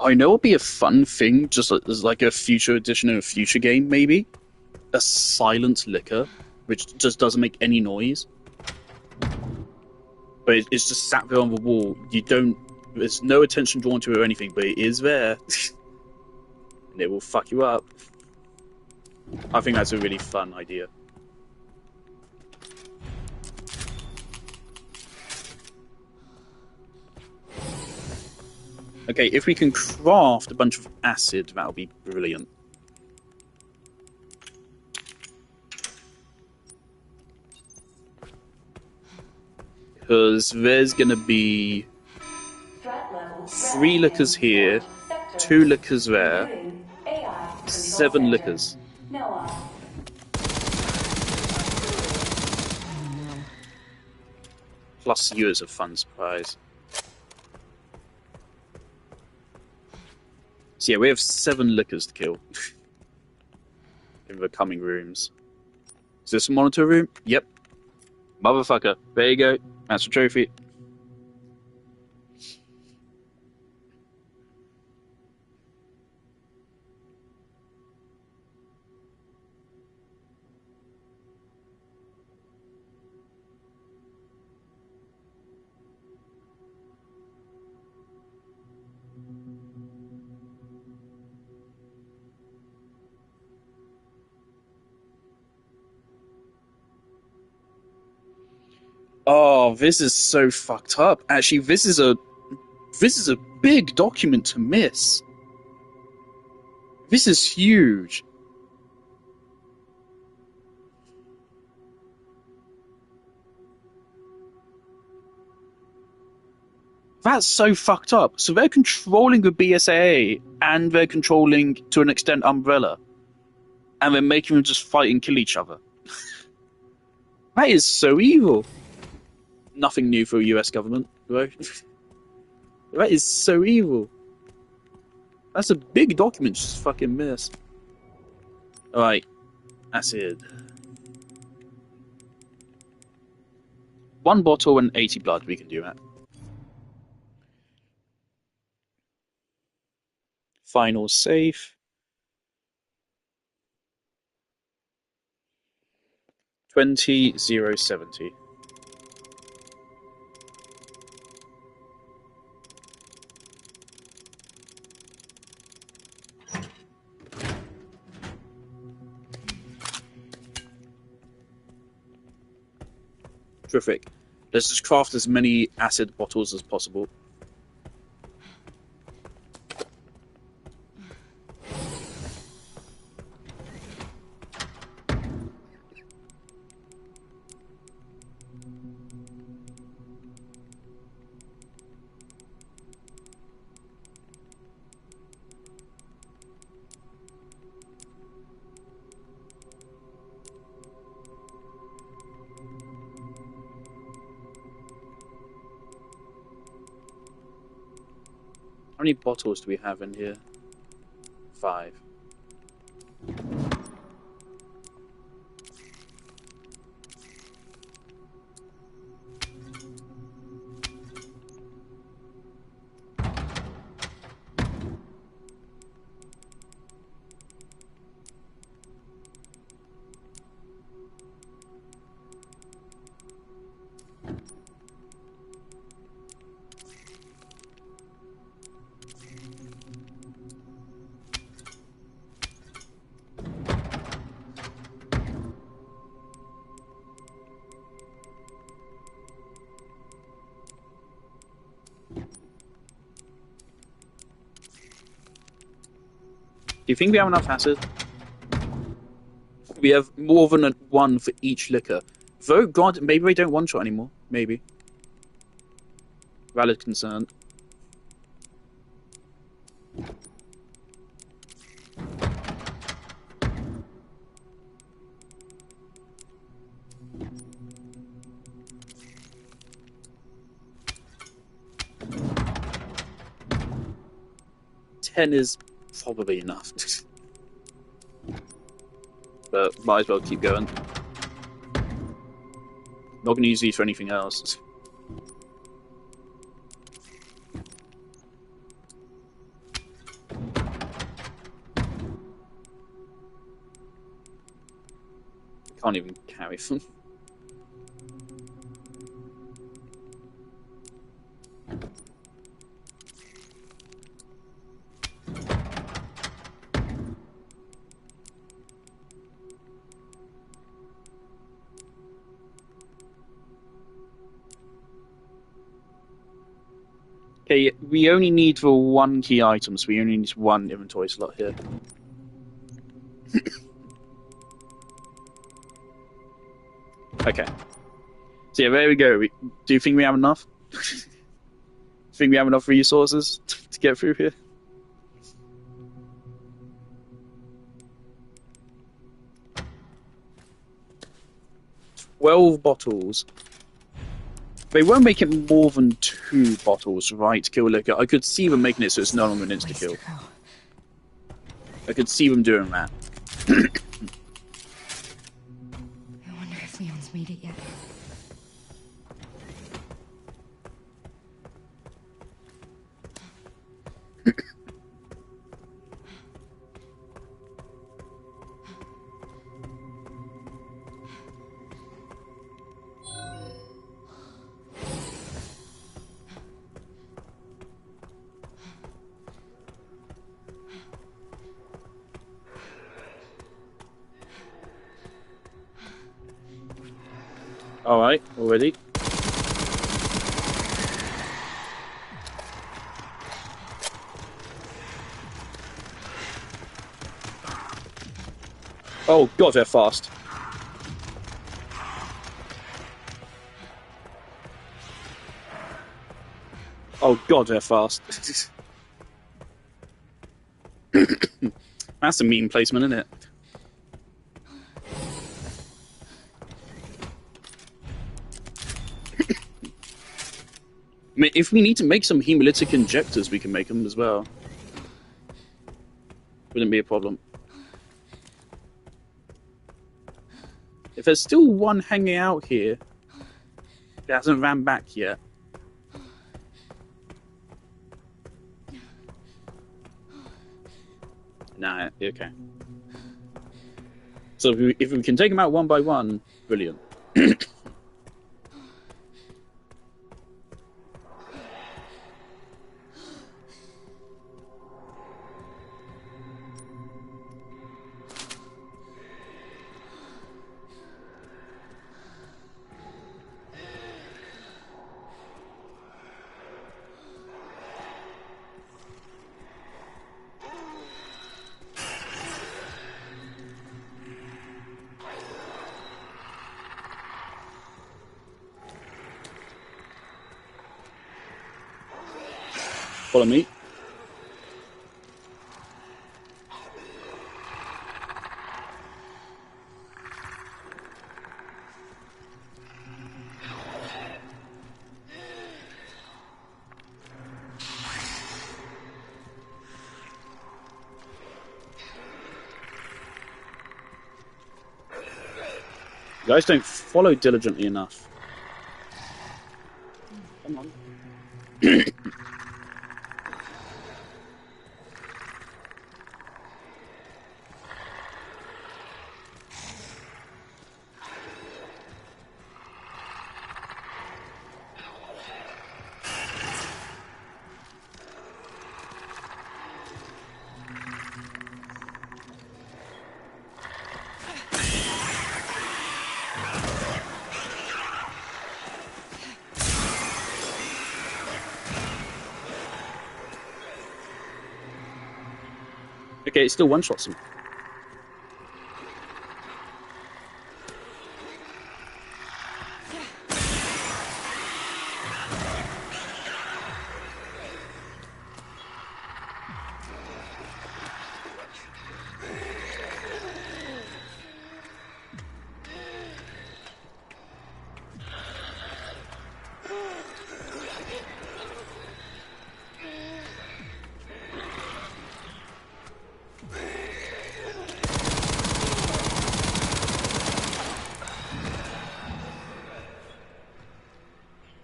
I know it'll be a fun thing, just as like a future edition of a future game, maybe. A silent liquor, which just doesn't make any noise. But it's just sat there on the wall. There's no attention drawn to it or anything, but it is there. And it will fuck you up. I think that's a really fun idea. Okay, if we can craft a bunch of acid, that'll be brilliant. Because there's gonna be 3 liquors here, 2 liquors there, 7 liquors. Plus you as a fun surprise. So yeah, we have 7 liquors to kill. In the coming rooms. Is this a monitor room? Yep. Motherfucker. There you go. That's a trophy. Oh, this is so fucked up. Actually, this is a big document to miss. This is huge. That's so fucked up. So they're controlling the BSAA and they're controlling, to an extent, Umbrella. And they're making them just fight and kill each other. That is so evil. Nothing new for the US government, right? That is so evil. That's a big document to just fucking miss. Alright. That's it. 1 bottle and 80 blood, we can do that. Final save. 20,070. Terrific. Let's just craft as many acid bottles as possible. How many bottles do we have in here? 5. Do you think we have enough acid? We have more than one for each liquor. Though, God, maybe we don't one-shot anymore. Maybe. Valid concern. Ten is probably enough. But might as well keep going. Not going to use these for anything else. Can't even carry them. Okay, we only need for one key item, so we only need one inventory slot here. Okay. So yeah, there we go. Do you think we have enough? Do you think we have enough resources to get through here? "12 bottles. They won't make it more than 2 bottles, right, to kill liquor. I could see them making it so it's no longer an insta-kill. I could see them doing that. I wonder if Leon's made it yet. Alright, already. Oh god, they're fast. Oh god, they're fast. That's a meme placement, isn't it? I mean, if we need to make some hemolytic injectors, we can make them as well. Wouldn't be a problem. If there's still one hanging out here that hasn't ran back yet. Nah, okay. So if we can take them out one by one, brilliant. Follow me. You guys don't follow diligently enough. Come on. Okay, it still one-shots him.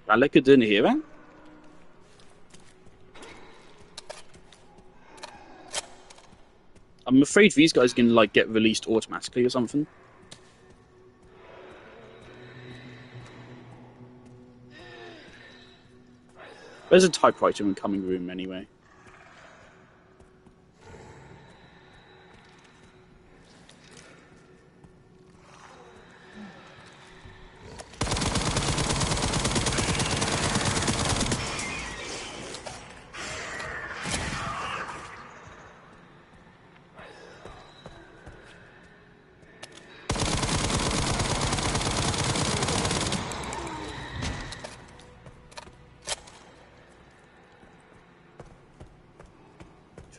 Wel lekker dun hier, hè? I'm afraid these guys can like get released automatically or something. There's a typewriter in the coming room anyway.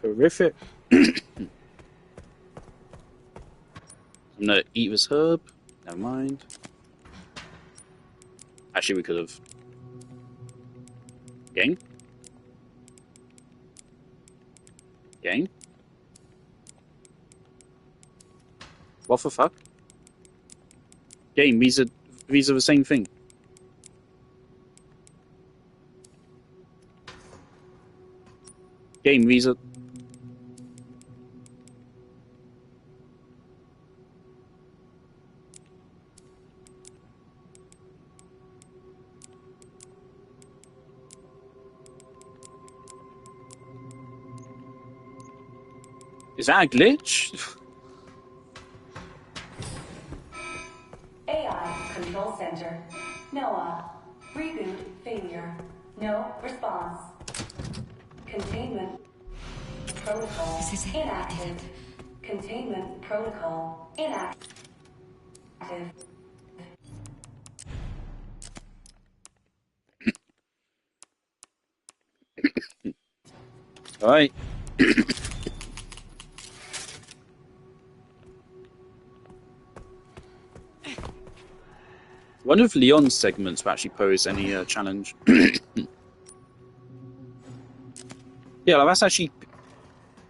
Terrific. I'm gonna eat this herb. Never mind. Actually, we could have. Game? Game? What the fuck? Game, these are the same thing. Game, these are. Is that a glitch? AI Control Center. Noah. Reboot failure. No response. Containment protocol This is it. inactive. Containment protocol inactive. All right. I wonder if Leon's segments will actually pose any challenge. Yeah, like,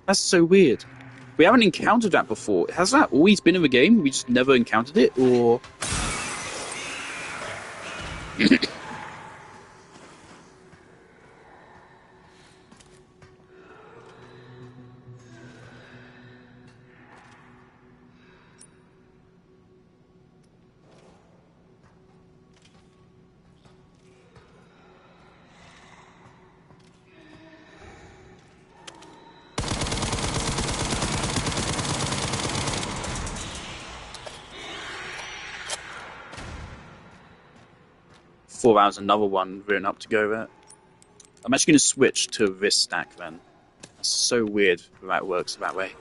that's so weird. We haven't encountered that before. Has that always been in the game? We just never encountered it, or? 4 hours, another one written up to go there. I'm actually going to switch to this stack then. It's so weird that it works that way.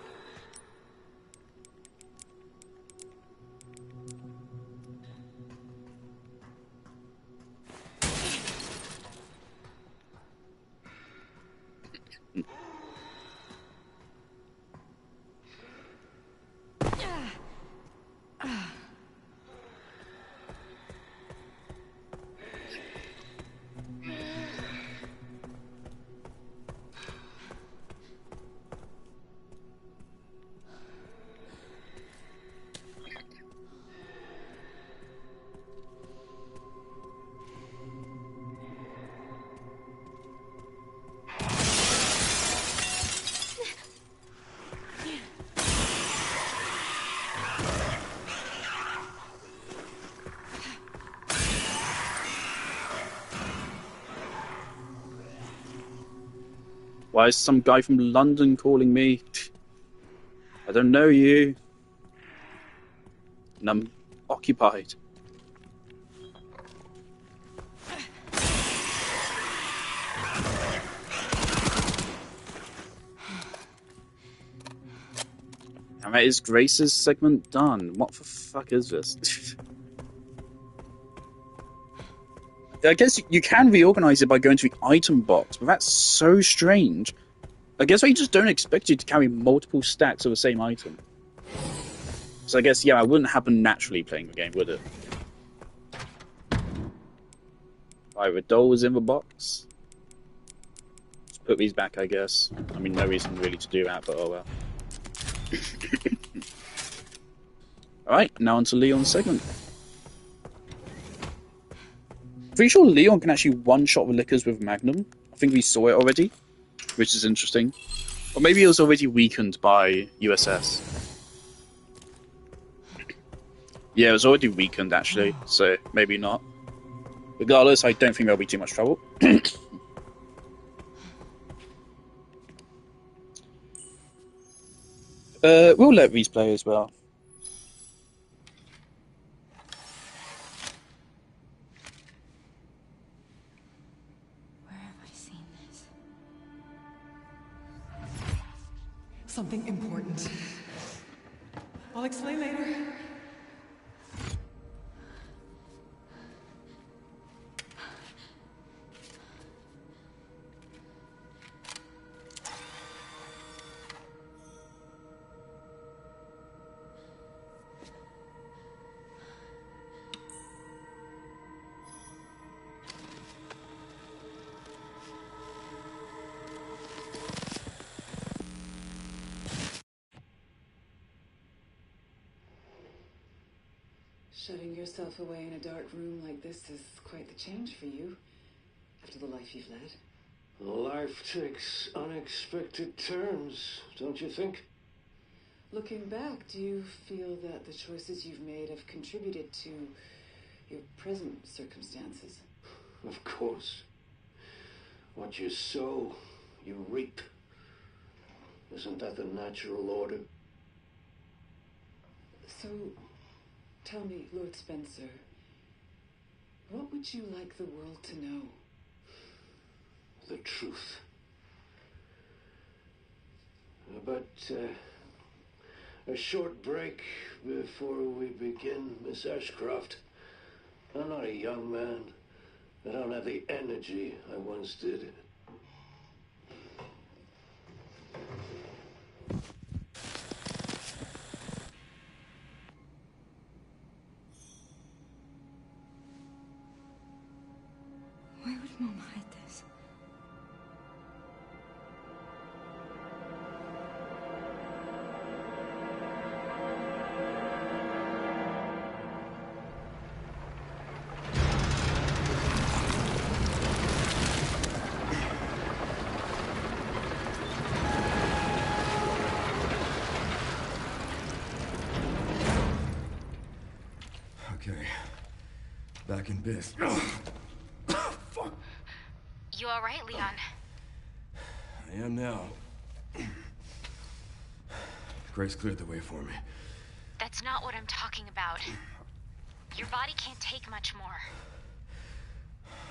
Why is some guy from London calling me? I don't know you. And I'm occupied. And that is Grace's segment done. What the fuck is this? I guess you can reorganize it by going to the item box, but that's so strange. I guess I just don't expect you to carry multiple stacks of the same item. So I guess, yeah, it wouldn't happen naturally playing the game, would it? Right, the doll was in the box. Let's put these back, I guess. I mean, no reason really to do that, but oh well. Alright, now on to Leon's segment. Pretty sure Leon can actually one-shot the Lickers with Magnum. I think we saw it already, which is interesting. Or maybe it was already weakened by USS. Yeah, it was already weakened, actually, so maybe not. Regardless, I don't think there'll be too much trouble. We'll let these play as well. Where have I seen this? Something important. I'll explain later. Shutting yourself away in a dark room like this is quite the change for you, after the life you've led. Life takes unexpected turns, don't you think? Looking back, do you feel that the choices you've made have contributed to your present circumstances? Of course. What you sow, you reap. Isn't that the natural order? So, tell me, Lord Spencer, what would you like the world to know? The truth. But A short break before we begin, Miss Ashcroft. I'm not a young man. I don't have the energy I once did. Why would Mom hide this? Okay. Back in biz. Fuck. You alright, Leon? I am now. Grace cleared the way for me. That's not what I'm talking about. Your body can't take much more.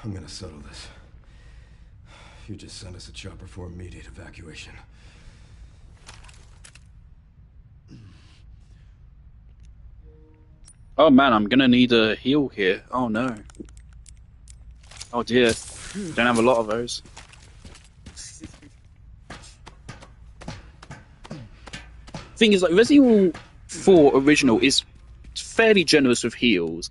I'm gonna settle this. You just send us a chopper for immediate evacuation. Oh man, I'm gonna need a heal here. Oh no. Oh dear. Don't have a lot of those. Thing is, like, Resident Evil 4 Original is fairly generous with heals.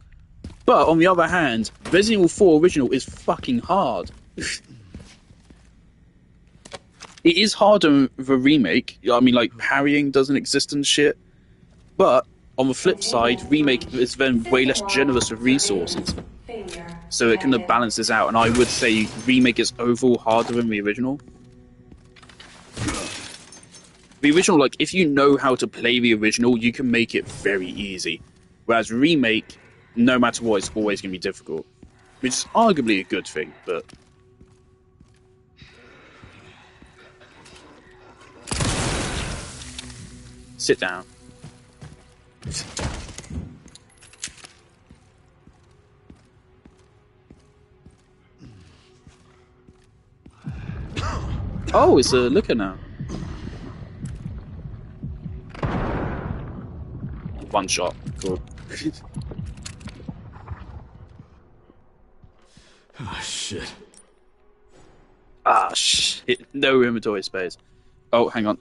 But on the other hand, Resident Evil 4 Original is fucking hard. It is harder in the remake. I mean, like, parrying doesn't exist and shit. But on the flip side, remake is then way less generous with resources. So it kind of balances out, and I would say remake is overall harder than the original. The original, like, if you know how to play the original, you can make it very easy. Whereas remake, no matter what, it's always going to be difficult. Which is arguably a good thing, but... Sit down. Oh, it's a looker now. One shot. Cool. Ah, shit. Ah, shit. No inventory space. Oh, hang on.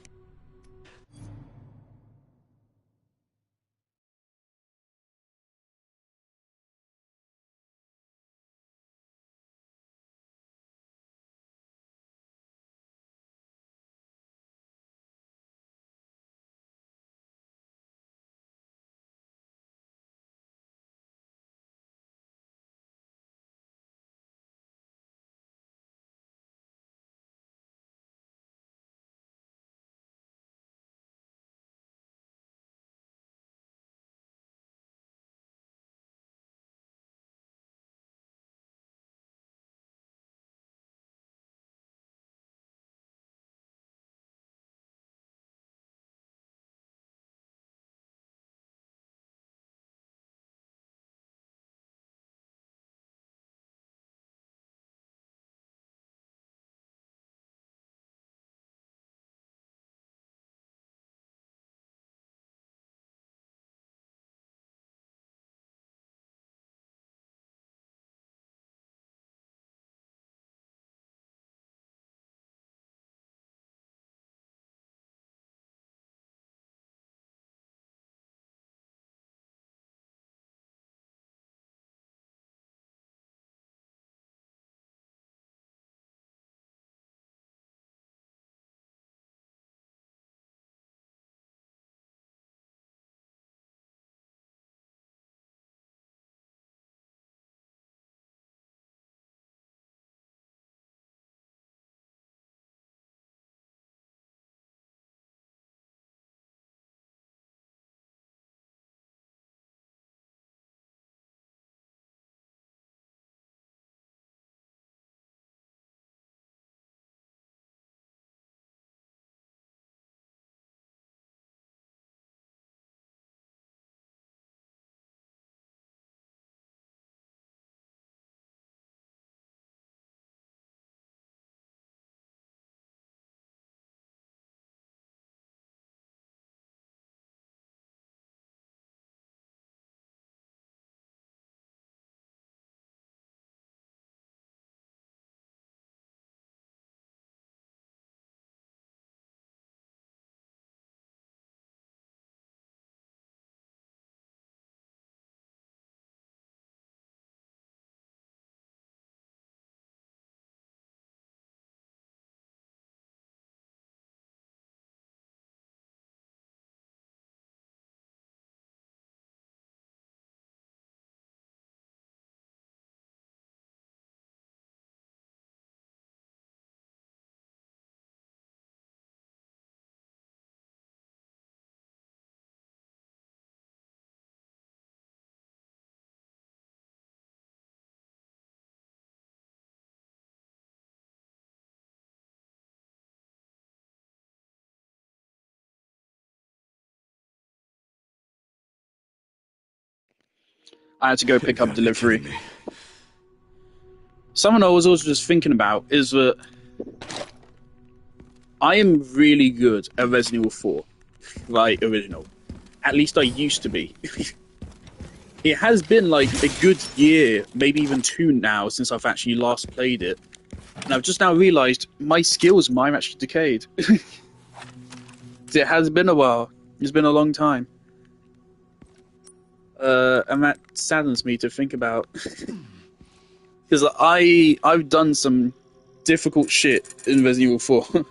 I had to go pick up gotta be delivery. kidding me. Something I was also just thinking about is that I am really good at Resident Evil 4, like original. At least I used to be. It has been like a good year, maybe even 2 now, since I've actually last played it. And I've just now realised my skills might have actually decayed. It has been a while. It's been a long time. And that saddens me to think about. Because I've done some difficult shit in Resident Evil 4.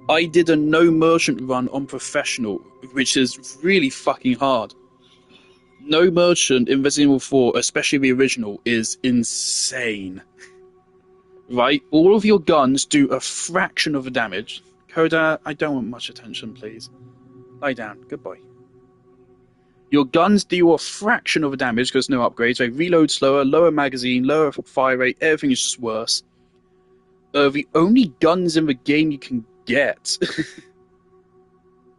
I did a no merchant run on professional, which is really fucking hard. No merchant in Resident Evil 4, especially the original, is insane. Right? All of your guns do a fraction of the damage. Coda, I don't want much attention, please. Lie down. Goodbye. Your guns do a fraction of the damage because no upgrades. They reload slower, lower magazine, lower fire rate. Everything is just worse. The only guns in the game you can get,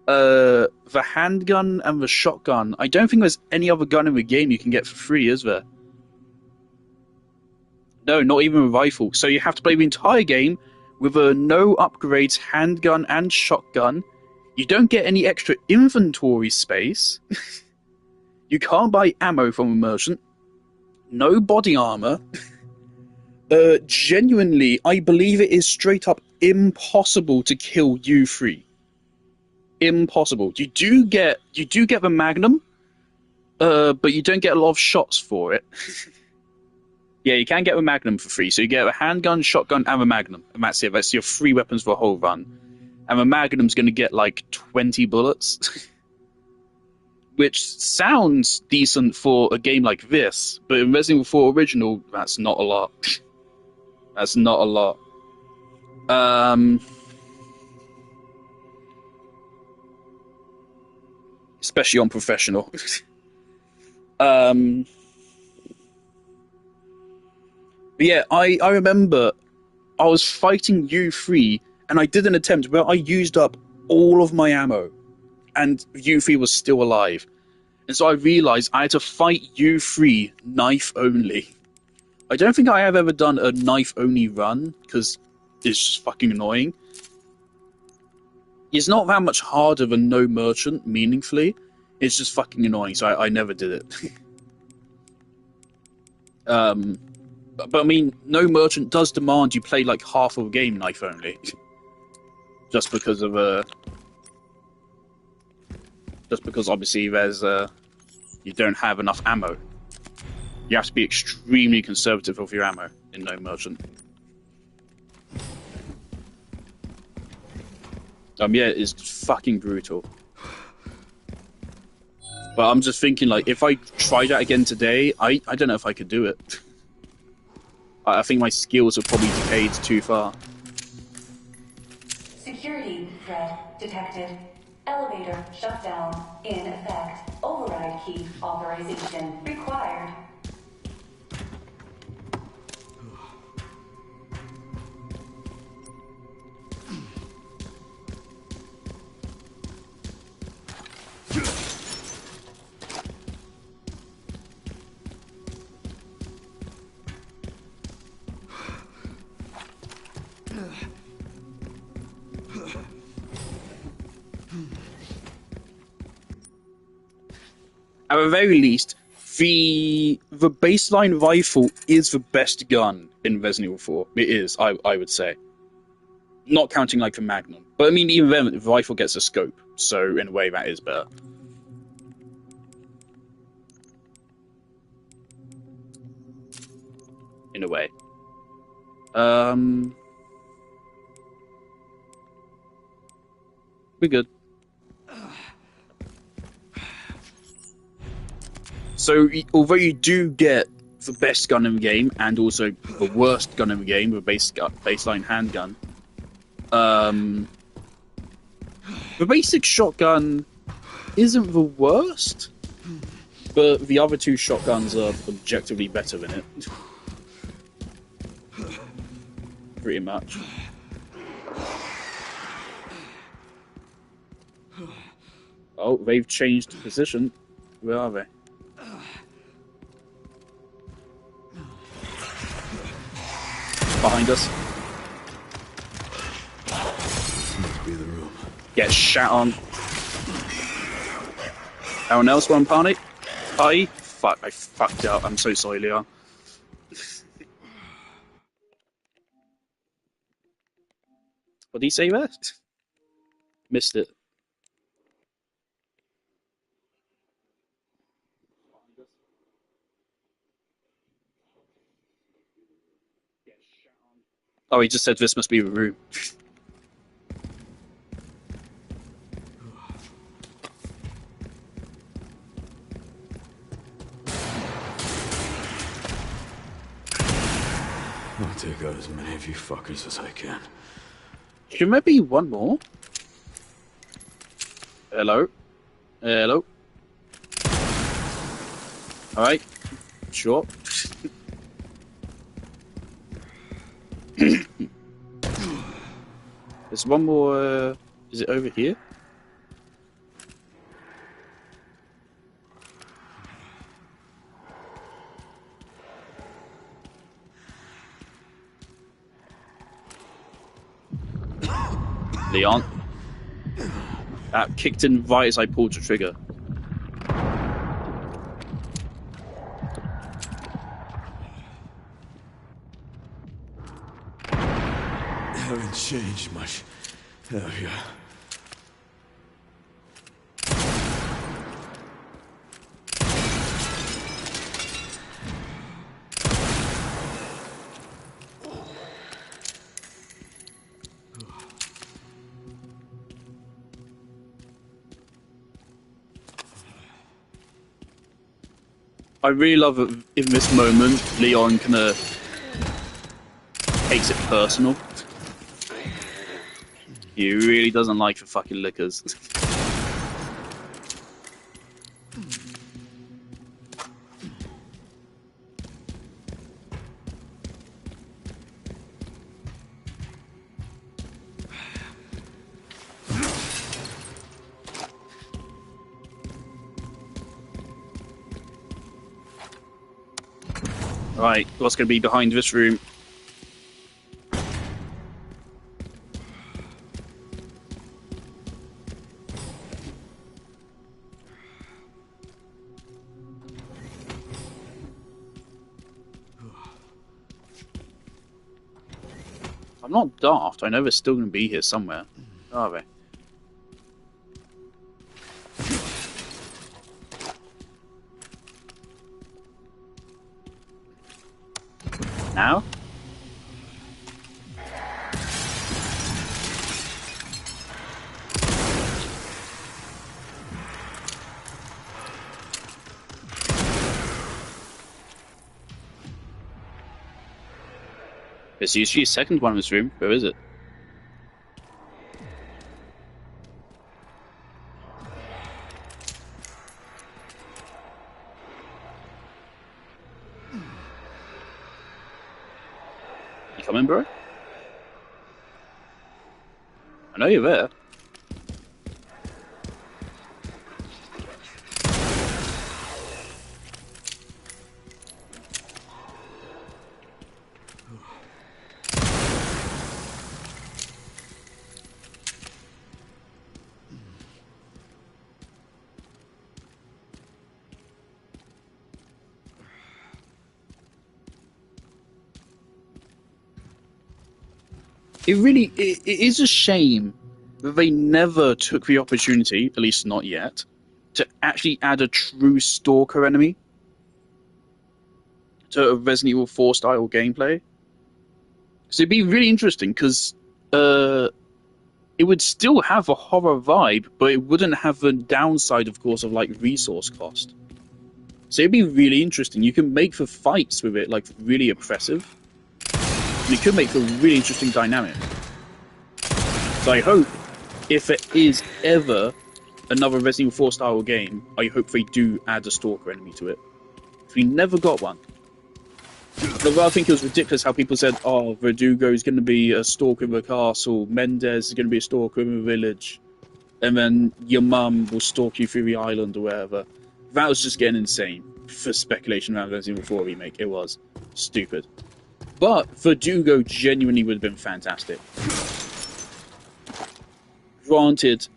the handgun and the shotgun. I don't think there's any other gun in the game you can get for free, is there? No, not even a rifle. So you have to play the entire game with a no upgrades handgun and shotgun. You don't get any extra inventory space. You can't buy ammo from a merchant. No body armor. Genuinely, I believe it is straight up impossible to kill U3. Impossible. You do get the Magnum, but you don't get a lot of shots for it. Yeah, you can get the Magnum for free. So you get a handgun, shotgun, and the Magnum, and that's it. That's your 3 weapons for the whole run. And the Magnum's going to get like 20 bullets. Which sounds decent for a game like this, but in Resident Evil 4 Original, that's not a lot. That's not a lot. Especially on professional. But yeah, I remember I was fighting U3, and I did an attempt where I used up all of my ammo, and U3 was still alive. And so I realized I had to fight U3 knife only. I don't think I have ever done a knife only run, because it's just fucking annoying. It's not that much harder than no merchant, meaningfully. It's just fucking annoying, so I never did it. But I mean, no merchant does demand you play like half of a game knife only. Just because of just because obviously there's you don't have enough ammo. You have to be extremely conservative with your ammo in no merchant. Yeah, it's fucking brutal. But I'm just thinking, like, if I tried that again today, I don't know if I could do it. I think my skills have probably decayed too far. Security threat detected. Elevator shutdown in effect. Override key authorization required. At the very least, the baseline rifle is the best gun in Resident Evil 4. It is, I would say. Not counting like the Magnum. But I mean, even then, the rifle gets a scope, so in a way that is better. In a way. We're good. So, although you do get the best gun in the game, and also the worst gun in the game, with baseline handgun, the basic shotgun isn't the worst, but the other 2 shotguns are objectively better than it. Pretty much. Oh, they've changed position. Where are they? behind us. This must be the room. Get shat on. Anyone else want to party? Party? Fuck, I fucked up. I'm so sorry, Leon. What did he say there? Missed it. Oh, he just said this must be the room. I'll take out as many of you fuckers as I can. Should there be one more? Hello? Hello? Alright. Sure. There's one more, is it over here? Leon. That kicked in right as I pulled the trigger. Haven't changed much, have you? I really love it in this moment, Leon kind of takes it personal. He really doesn't like the fucking lickers. Right, what's going to be behind this room? I'm not daft. I know they're still going to be here somewhere. Are they? Now? There's usually a second one in this room. Where is it? You coming, bro? I know you're there. It is a shame that they never took the opportunity, at least not yet, to actually add a true stalker enemy to a Resident Evil 4 style gameplay. So it'd be really interesting because it would still have a horror vibe, but it wouldn't have the downside, of course, of like resource cost. So it'd be really interesting. You can make the fights with it like really oppressive. And it could make for a really interesting dynamic. So I hope, if it is ever another Resident Evil 4 style game, I hope they do add a stalker enemy to it. If we never got one. But I think it was ridiculous how people said, oh, Verdugo is going to be a stalker in the castle, Mendez is going to be a stalker in the village, and then your mum will stalk you through the island or wherever. That was just getting insane for speculation around Resident Evil 4 remake. It was stupid. But Verdugo genuinely would have been fantastic. Granted,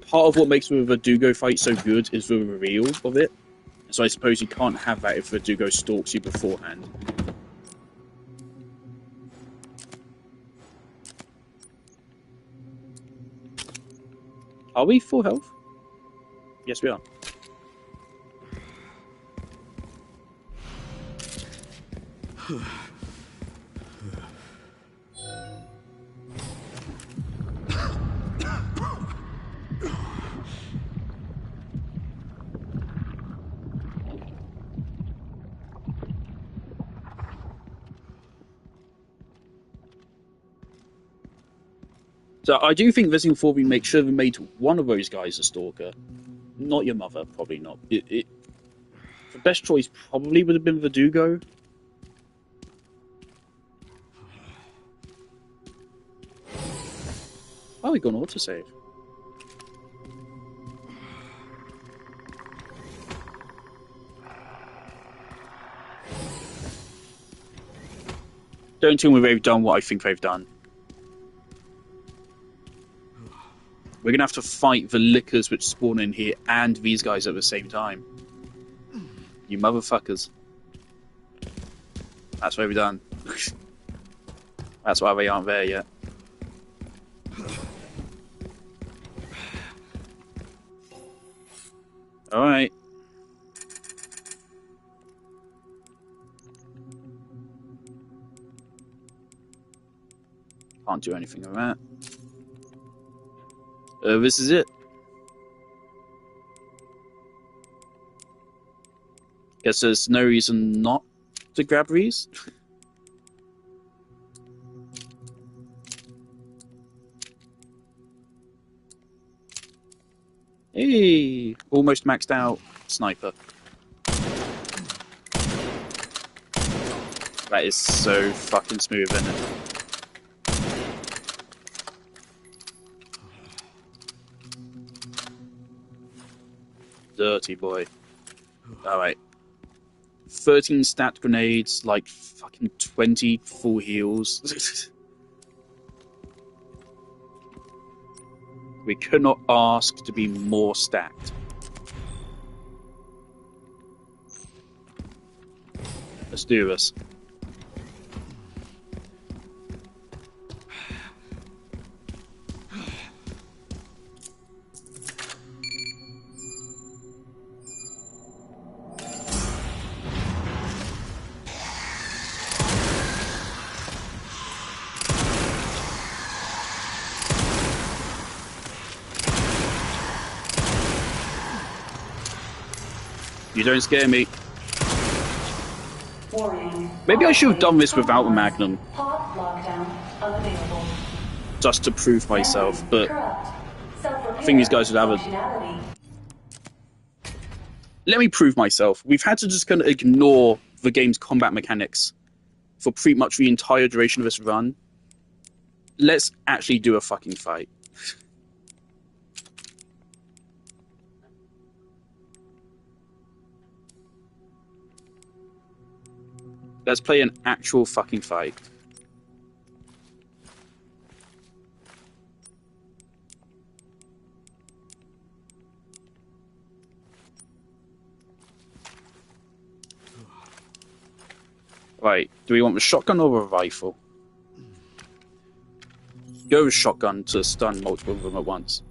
part of what makes the Verdugo fight so good is the reveal of it. So I suppose you can't have that if Verdugo stalks you beforehand. Are we full health? Yes, we are. So I do think Resident Evil 4 remake should have made one of those guys a stalker. Not your mother, probably not. The best choice probably would have been Verdugo. Oh, we got an autosave. Don't tell me they've done what I think they've done. We're gonna have to fight the lickers which spawn in here and these guys at the same time. You motherfuckers. That's what we've done. That's why they aren't there yet. Alright. Can't do anything with that. This is it. Guess there's no reason not to grab these. Hey, almost maxed out sniper. That is so fucking smooth, isn't it? Dirty boy. Alright. 13 stat grenades, like fucking 20 full heals. We could not ask to be more stacked. Let's do this. You don't scare me. Maybe I should have done this without a Magnum. Just to prove myself, but I think these guys would have a... Let me prove myself. We've had to just kind of ignore the game's combat mechanics for pretty much the entire duration of this run. Let's actually do a fucking fight. Let's play an actual fucking fight. Right, do we want the shotgun or a rifle? Go with shotgun to stun multiple of them at once.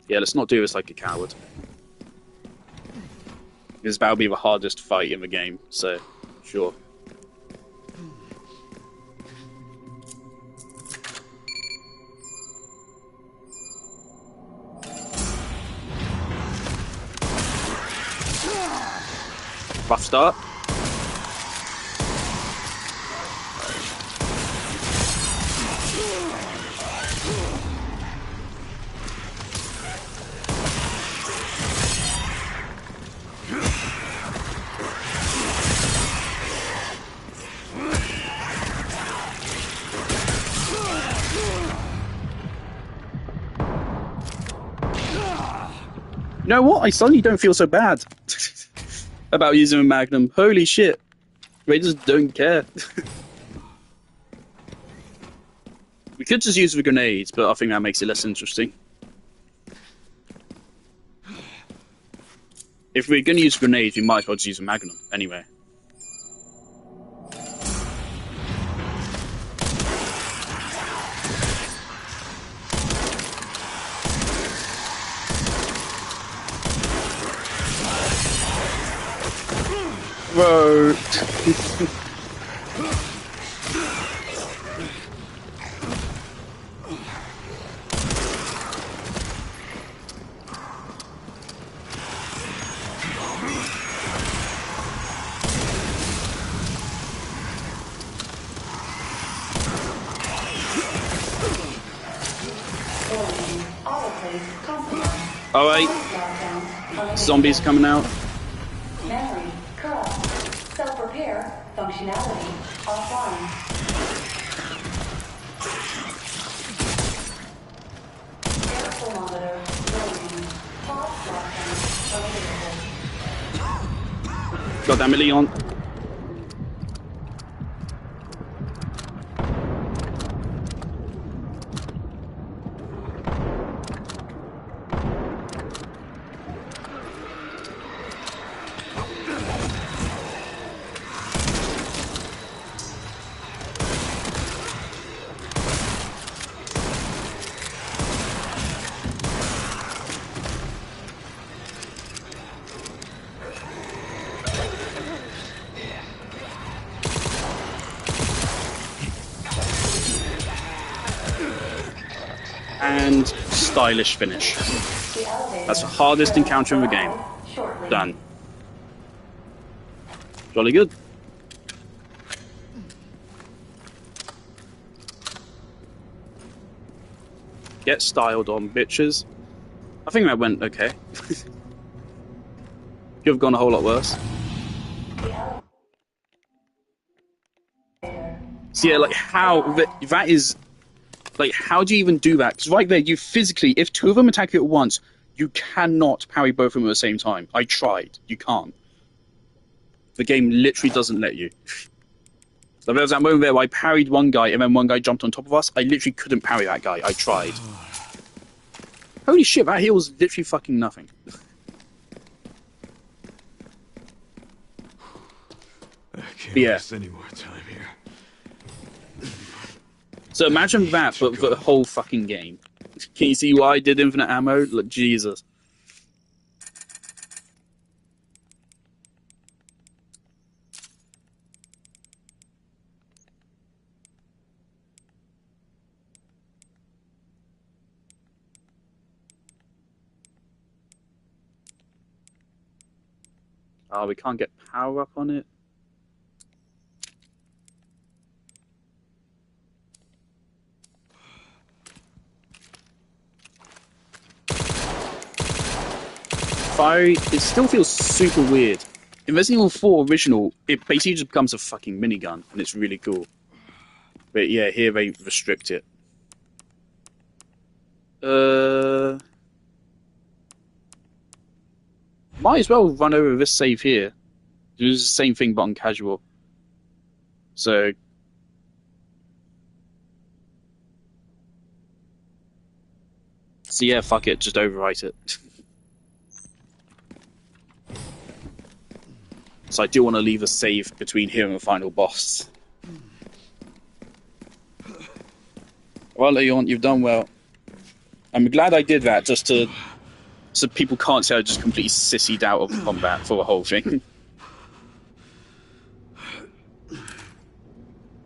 Yeah, let's not do this like a coward. This is about to be the hardest fight in the game, so sure. Rough start. You know what? I suddenly don't feel so bad about using a Magnum. Holy shit. They just don't care. We could just use the grenades, but I think that makes it less interesting. If we're going to use grenades, we might as well just use a magnum anyway. Whoa! Alright. Zombies coming out. Memory corrupt. Self-repair functionality offline. Air thermometer loading. Pop lockdown available. Got that Leon. And stylish finish. That's the hardest encounter in the game. Done. Jolly good. Get styled on, bitches. I think that went okay. Could have gone a whole lot worse. So yeah, like how that is. Like, how do you even do that? Because right there, you physically, if two of them attack you at once, you cannot parry both of them at the same time. I tried. You can't. The game literally doesn't let you. So there was that moment where I parried one guy, and then one guy jumped on top of us. I literally couldn't parry that guy. I tried. Holy shit, that heals literally fucking nothing. I can't Yeah. waste any more time here. So imagine that, but for the whole fucking game. Can you see why I did infinite ammo? Like, Jesus. Oh, we can't get power up on it. Fiery, it still feels super weird. In Resident Evil 4 original, it basically just becomes a fucking minigun, and it's really cool. But yeah, here they restrict it. Might as well run over this save here. Do the same thing but on casual. So yeah, fuck it, just overwrite it. So I do want to leave a save between here and the final boss. Well, Leon, you've done well. I'm glad I did that, just to so people can't say I just completely sissied out of combat for the whole thing.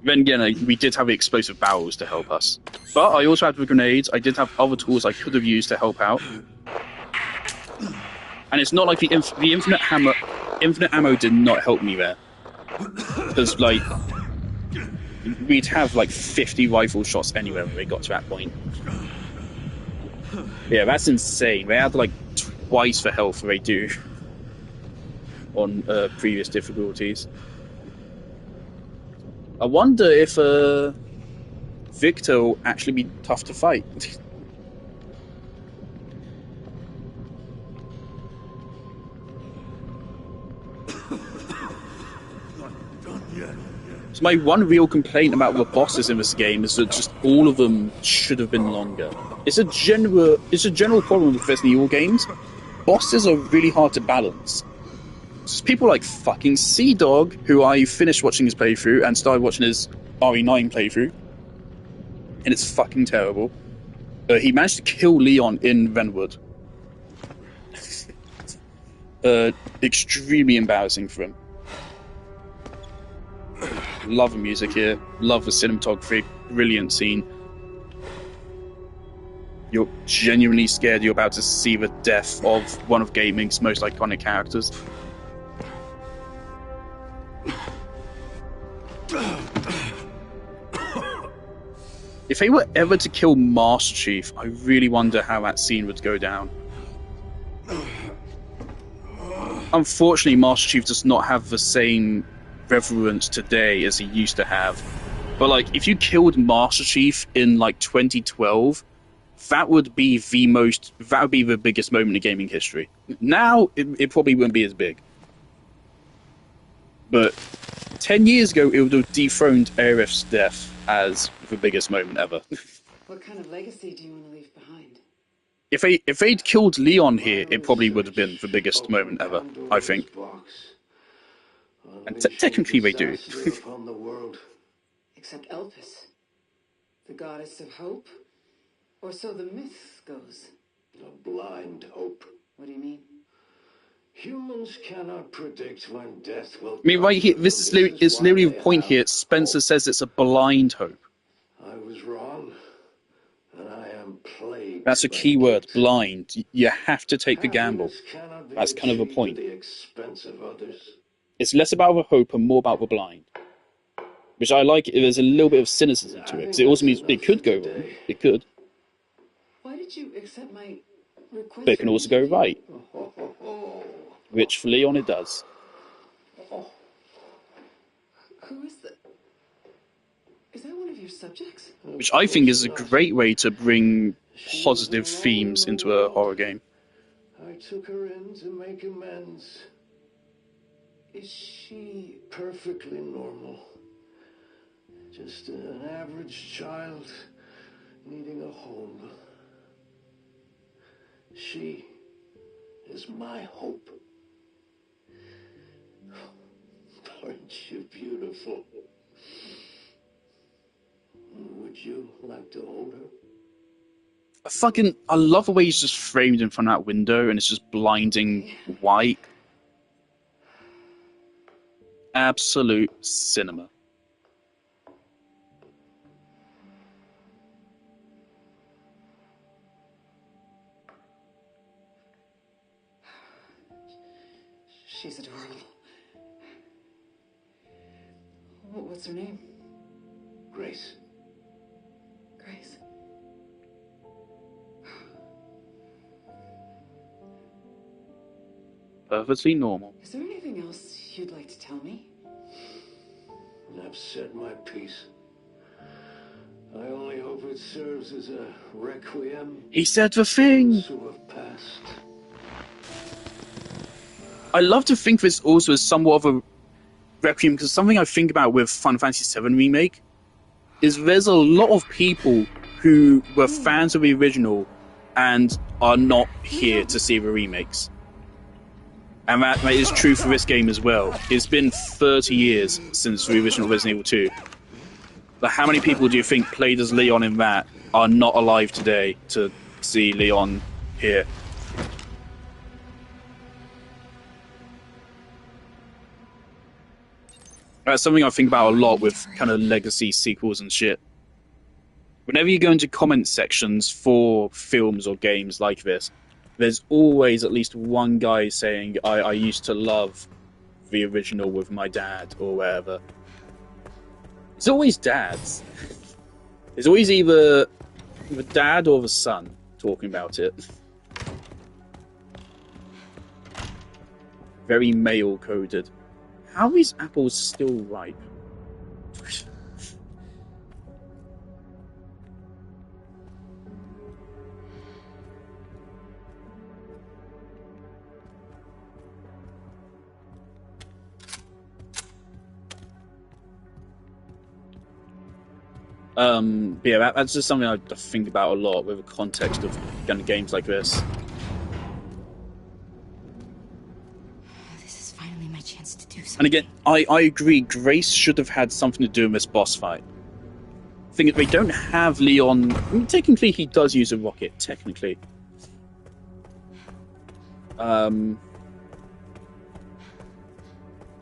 Then again, we did have the explosive barrels to help us. But I also had the grenades. I did have other tools I could have used to help out. And it's not like the infinite ammo did not help me there. Because, like, we'd have, like, 50 rifle shots anywhere when we got to that point. Yeah, that's insane. They had, like, twice the health they do on previous difficulties. I wonder if Victor will actually be tough to fight. So my one real complaint about the bosses in this game is that just all of them should have been longer. It's a general problem with Resident Evil games. Bosses are really hard to balance. Just people like fucking Sea-Dog, who I finished watching his playthrough and started watching his RE9 playthrough, and it's fucking terrible. He managed to kill Leon in Venwood. Extremely embarrassing for him. Love the music here. Love the cinematography. Brilliant scene. You're genuinely scared you're about to see the death of one of gaming's most iconic characters. If they were ever to kill Master Chief, I really wonder how that scene would go down. Unfortunately, Master Chief does not have the same reverence today as he used to have. But like, if you killed Master Chief in like 2012, that would be the biggest moment in gaming history. Now, it probably wouldn't be as big. But 10 years ago, it would have dethroned Arif's death as the biggest moment ever. What kind of legacy do you want to leave behind? If they'd killed Leon here, it probably would have been the biggest moment ever, I think. And technically they do. Except Elpis, the goddess of hope? Or so the myth goes. A blind hope. What do you mean? Humans cannot predict when death will come. I mean, right here, this is literally the point here. Spencer says it's a blind hope. I was wrong, and I am plagued. That's a key word, blind. You have to take the gamble. That's kind of the point. The expense of others. It's less about the hope and more about the blind. Which I like. There's a little bit of cynicism to it, because it also means it could go wrong. It could. Why did you accept my request? But it can also go right. Which for Leon it does. Who is that? Is that one of your subjects? Which I think is a great way to bring positive themes into a horror game. I took her in to make amends. Is she perfectly normal? Just an average child needing a home. She is my hope. Aren't you beautiful? Would you like to hold her? I love the way he's just framed in front of that window and it's just blinding white. Absolute cinema. She's adorable. What's her name? Grace. Grace. Perfectly normal. Is there anything else you'd like to tell me? I've said my piece. I only hope it serves as a requiem. He said the thing! To have passed. I love to think this also is somewhat of a Requiem, because something I think about with Final Fantasy VII Remake is there's a lot of people who were fans of the original and are not here to see the remakes. And that is true for this game as well. It's been 30 years since the original Resident Evil 2. But how many people do you think played as Leon in that are not alive today to see Leon here? That's something I think about a lot with kind of legacy sequels and shit. Whenever you go into comment sections for films or games like this, there's always at least one guy saying, I used to love the original with my dad, or wherever. It's always dads. It's always either the dad or the son talking about it. Very male-coded. How are these apples still ripe? Yeah, that's just something I think about a lot with the context of kind of games like this. This is finally my chance to do something. And again, I agree, Grace should have had something to do in this boss fight. The thing is, they don't have Leon... I mean, technically, he does use a rocket, technically. But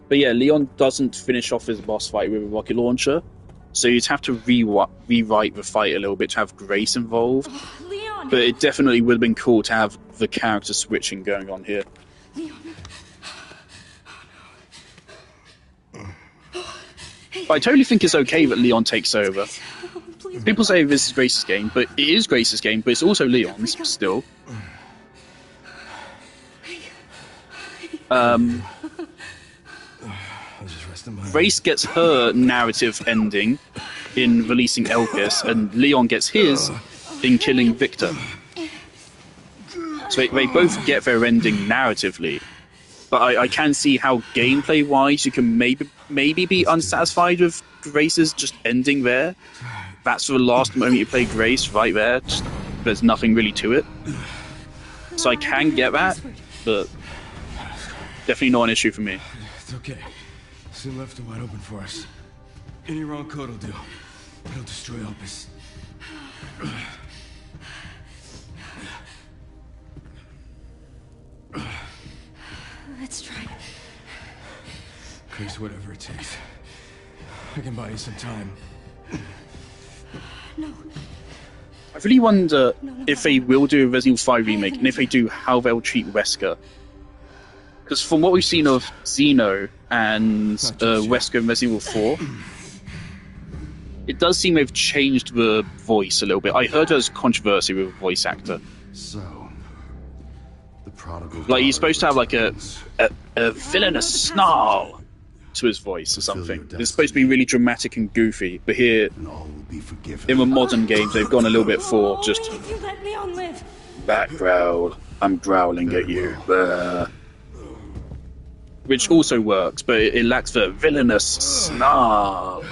yeah, Leon doesn't finish off his boss fight with a rocket launcher, so you'd have to rewrite the fight a little bit to have Grace involved. Leon! But it definitely would have been cool to have the character switching going on here. Leon. But I totally think it's okay that Leon takes over. People say this is Grace's game, but it is Grace's game, but it's also Leon's still. Grace gets her narrative ending in releasing Elpis, and Leon gets his in killing Victor. So they both get their ending narratively. But I can see how gameplay-wise you can maybe be unsatisfied with Grace's just ending there. That's the last moment you play Grace, right there. Just, there's nothing really to it. So I can get that, but definitely not an issue for me. It's okay. Sin left it wide open for us. Any wrong code will do. It'll destroy Opus. Let's try. Grace, whatever it takes. I can buy you some time. No. I really wonder if they will do a Resident Evil 5 remake, and if they do, how they'll treat Wesker. Because from what we've seen of Xeno and Wesker in Resident Evil 4, it does seem they've changed the voice a little bit. I heard there's controversy with the voice actor. So, the prodigal... Like, he's supposed to have like a villainous snarl to his voice or something. It's supposed to be really dramatic and goofy, but here, in the modern games, they've gone a little bit for just... If you let Leon live. That growl, I'm growling at you. Which also works, but it lacks the villainous snarl.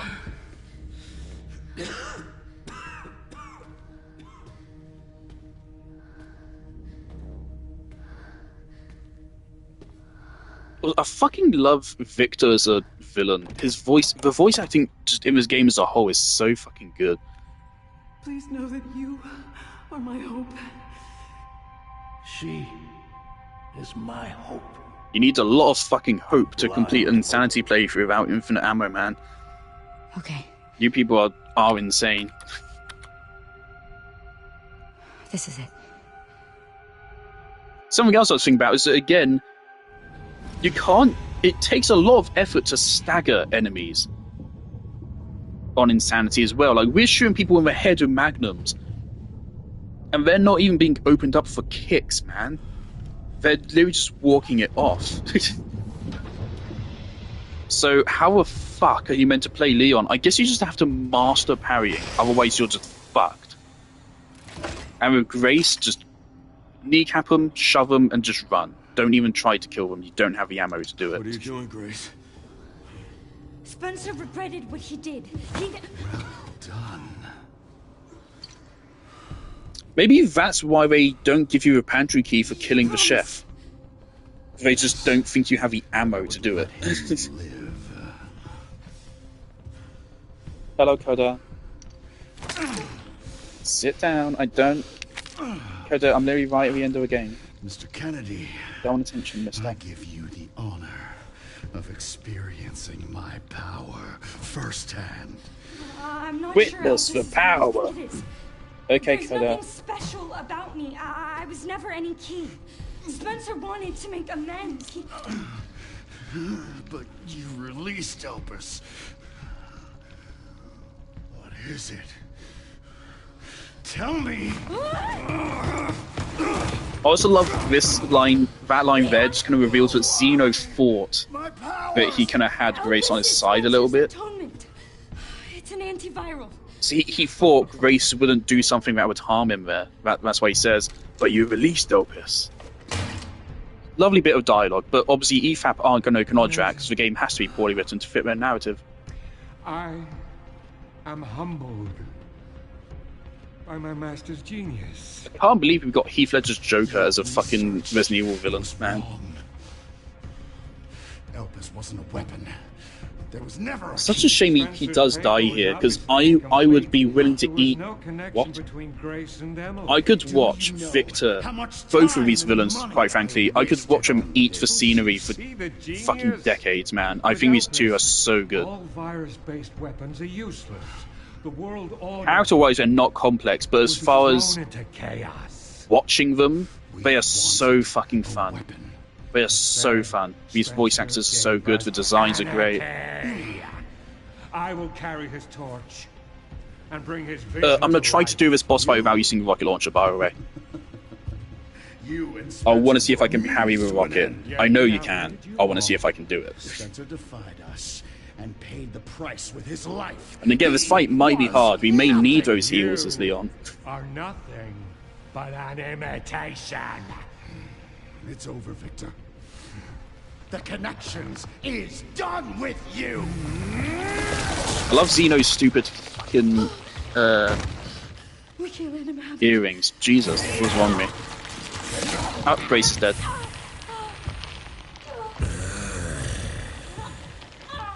I fucking love Victor as a villain. His voice, the voice acting just in this game as a whole is so fucking good. Please know that you are my hope. She is my hope. You need a lot of fucking hope to complete an Insanity playthrough without infinite ammo, man. Okay. You people are insane. This is it. Something else I was thinking about is that, again, you can't... It takes a lot of effort to stagger enemies on Insanity as well. Like, we're shooting people in the head with magnums, and they're not even being opened up for kicks, man. They're literally just walking it off. So how the fuck are you meant to play Leon? I guess you just have to master parrying, otherwise you're just fucked. And with Grace, just kneecap them, shove them, and just run. Don't even try to kill them. You don't have the ammo to do it. What are you doing, Grace? Spencer regretted what he did. Well done. Maybe that's why they don't give you a pantry key for killing the chef. They just don't think you have the ammo to do it. Hello, Coda. Sit down. I don't... Coda, I'm literally right at the end of the game. Mr. Kennedy, Don't want attention, mister. I give you the honor of experiencing my power firsthand. I'm not Witness sure the power. Okay, There's Coda. nothing special about me. I was never any key. Spencer wanted to make amends. But you released Elpis. What is it? Tell me! I also love this line, that line there just kind of reveals that Xeno thought that he kind of had Grace on his side a little bit. Atonement. It's an antiviral. So he thought Grace wouldn't do something that would harm him there. That's why he says, but you released Opus. Lovely bit of dialogue, but obviously EFAP aren't going to acknowledge that because the game has to be poorly written to fit their narrative. I am humbled by my master's genius. I can't believe we've got Heath Ledger's Joker as a fucking Resident Evil villain, man. Elpis wasn't a weapon. There was never a Such a shame he does die here, because I would be willing to eat... What? I could watch Victor, both of these villains, quite frankly, I could watch them eat for scenery for fucking decades, man. I think these two are so good. All virus-based weapons are useless. The world order Character-wise, they're not complex, but as far as thrown into chaos. watching them, they are so fucking fun. They are so fun. These voice actors are so good, the designs are great. I will carry his torch and bring his I'm gonna try to do this boss fight without using the rocket launcher, by the way. I want to see if I can parry the rocket. I know you can. I want to see if I can do it. Spencer defied us and paid the price with his life. And again, this fight might be hard. We may need those heals as Leon. Are nothing but an imitation. It's over, Victor. The Connections is done with you. I love Xeno's stupid fucking We can't let him have it. earrings. Jesus, what's wrong with me? Oh, Grace is dead.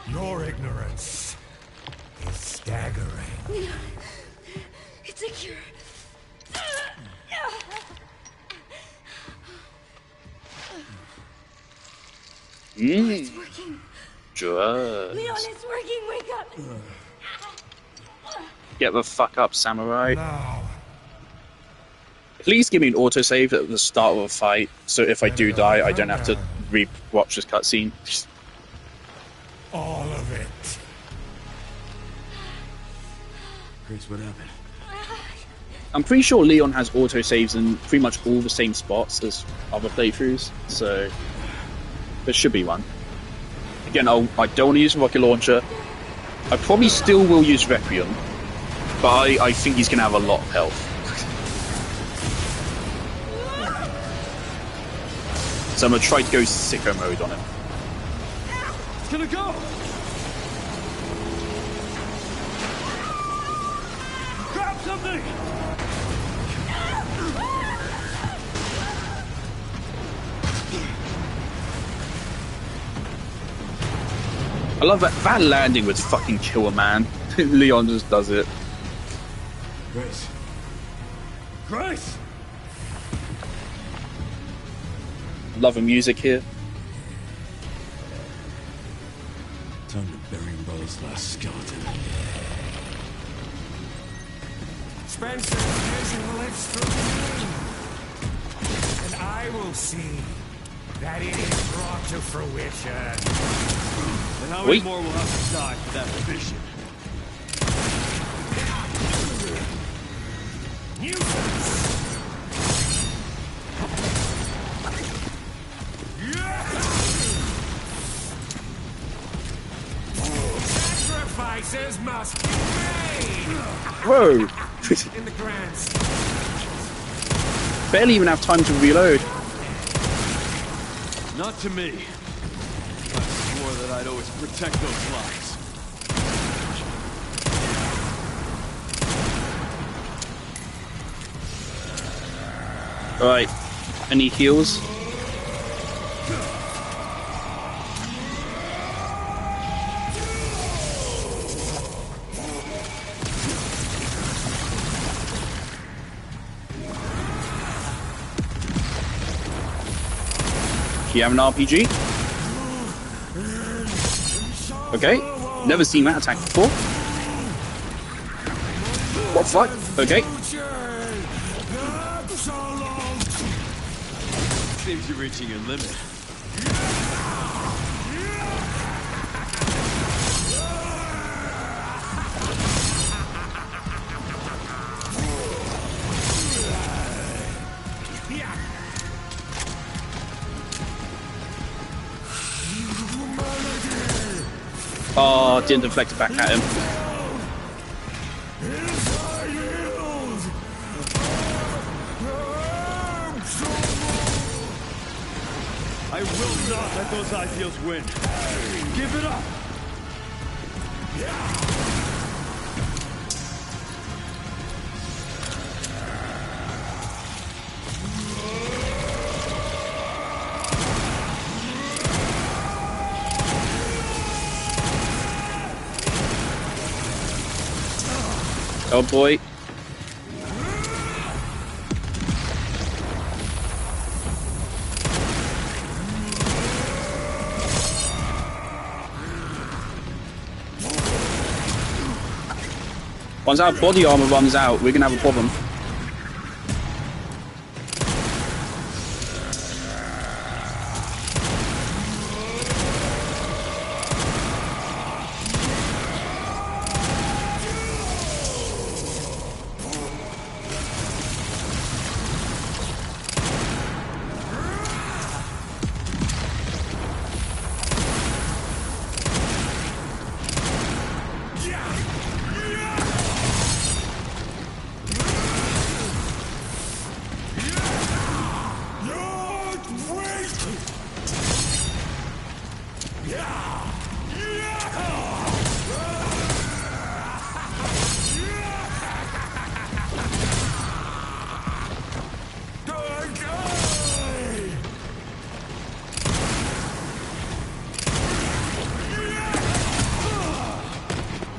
Your ignorance is staggering. It's a cure. It's working. Drugs. Leon, it's working. Wake up. Get the fuck up, samurai. Now, Please give me an autosave at the start of a fight, so if I do die, I don't have to re-watch this cutscene. all of it. Grace, what happened? I'm pretty sure Leon has autosaves in pretty much all the same spots as other playthroughs, so there should be one. Again, I don't want to use the rocket launcher. I probably still will use Requiem, but I think he's going to have a lot of health. So I'm going to try to go sicko mode on him. It's gonna go. Grab something. I love that landing would fucking kill a man. Leon just does it. Grace. Grace. Love the music here. Time to bury Umbrella's last skeleton. Spencer's vision lives through me, and I will see that it is brought to fruition. And how many more will have to die for that vision? Nuisance! Sacrifices must be made! Whoa! In the grand Barely even have time to reload. Not to me. I swore that I'd always protect those lives. Alright. Any heals? Do you have an RPG? Okay. Never seen that attack before. What the fuck? Okay. Seems you're reaching your limit. Oh, didn't deflect it back at him. I will not let those ideals win. Give it up! Oh boy. Once our body armor runs out, we're gonna have a problem.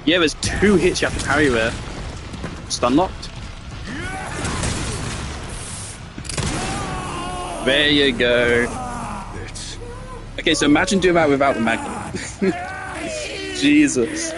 Yeah, there's 2 hits you have to parry there. Stun locked. There you go. Okay, so imagine doing that without the Magnum. Jesus.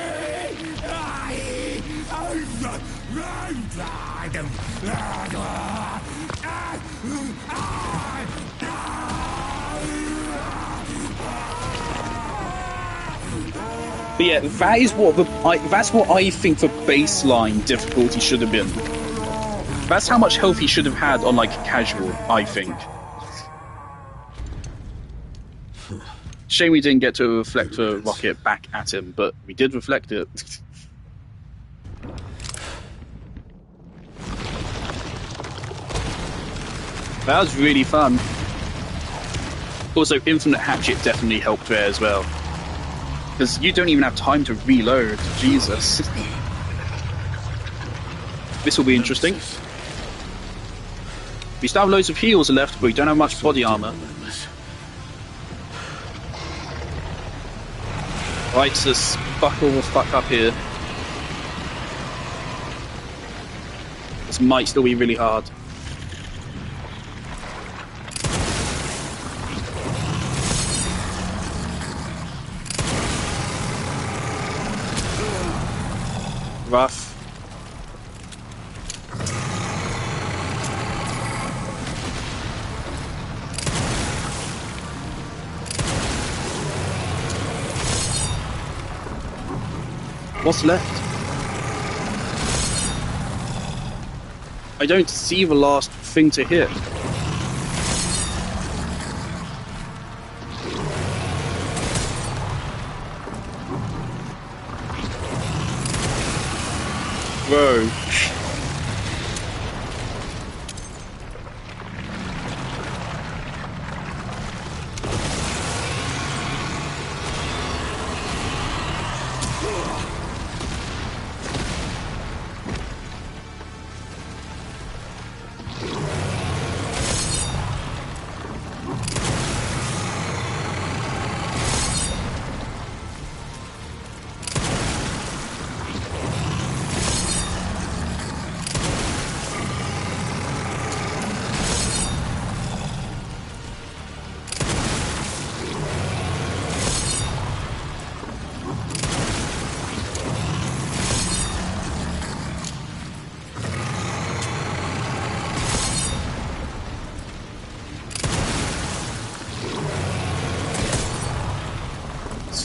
But yeah, that's what I think the baseline difficulty should have been. That's how much health he should have had on like casual, I think. Shame we didn't get to reflect a rocket back at him, but we did reflect it. That was really fun. Also, Infinite Hatchet definitely helped there as well. Because you don't even have time to reload. Jesus. This will be interesting. We still have loads of heals left, but we don't have much body armor. Right, so let's buckle the fuck up here. This might still be really hard. Rough. What's left? I don't see the last thing to hit. Whoa.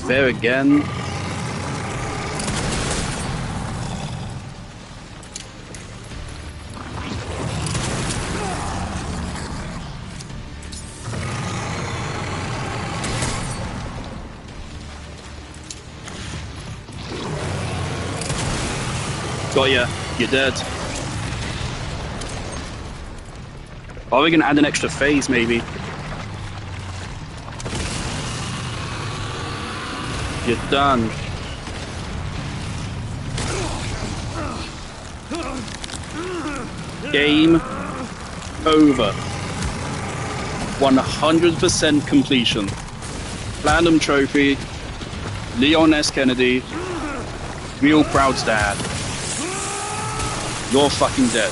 There again. Got ya. You're dead. Are we gonna add an extra phase, maybe? You're done. Game over. 100% completion. Platinum trophy. Leon S. Kennedy. Real proud dad. You're fucking dead.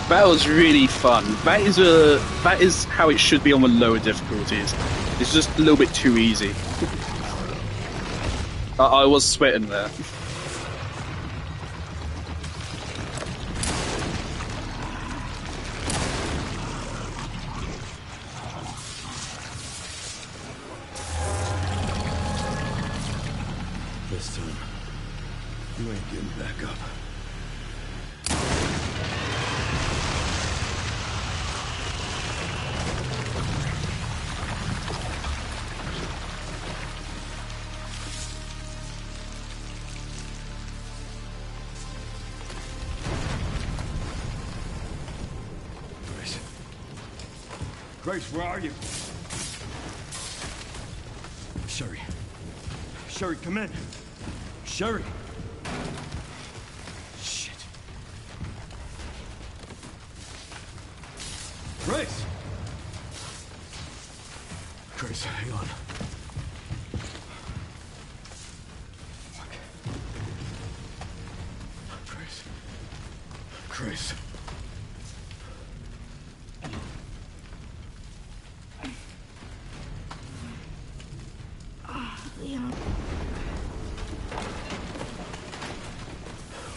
That was really fun. That is how it should be on the lower difficulties. It's just a little bit too easy. I was sweating there. This time, you ain't getting back up. Grace, where are you? Sherry. Sherry, come in. Sherry. Shit. Grace! Grace, hang on. Fuck. Grace. Grace. Leon.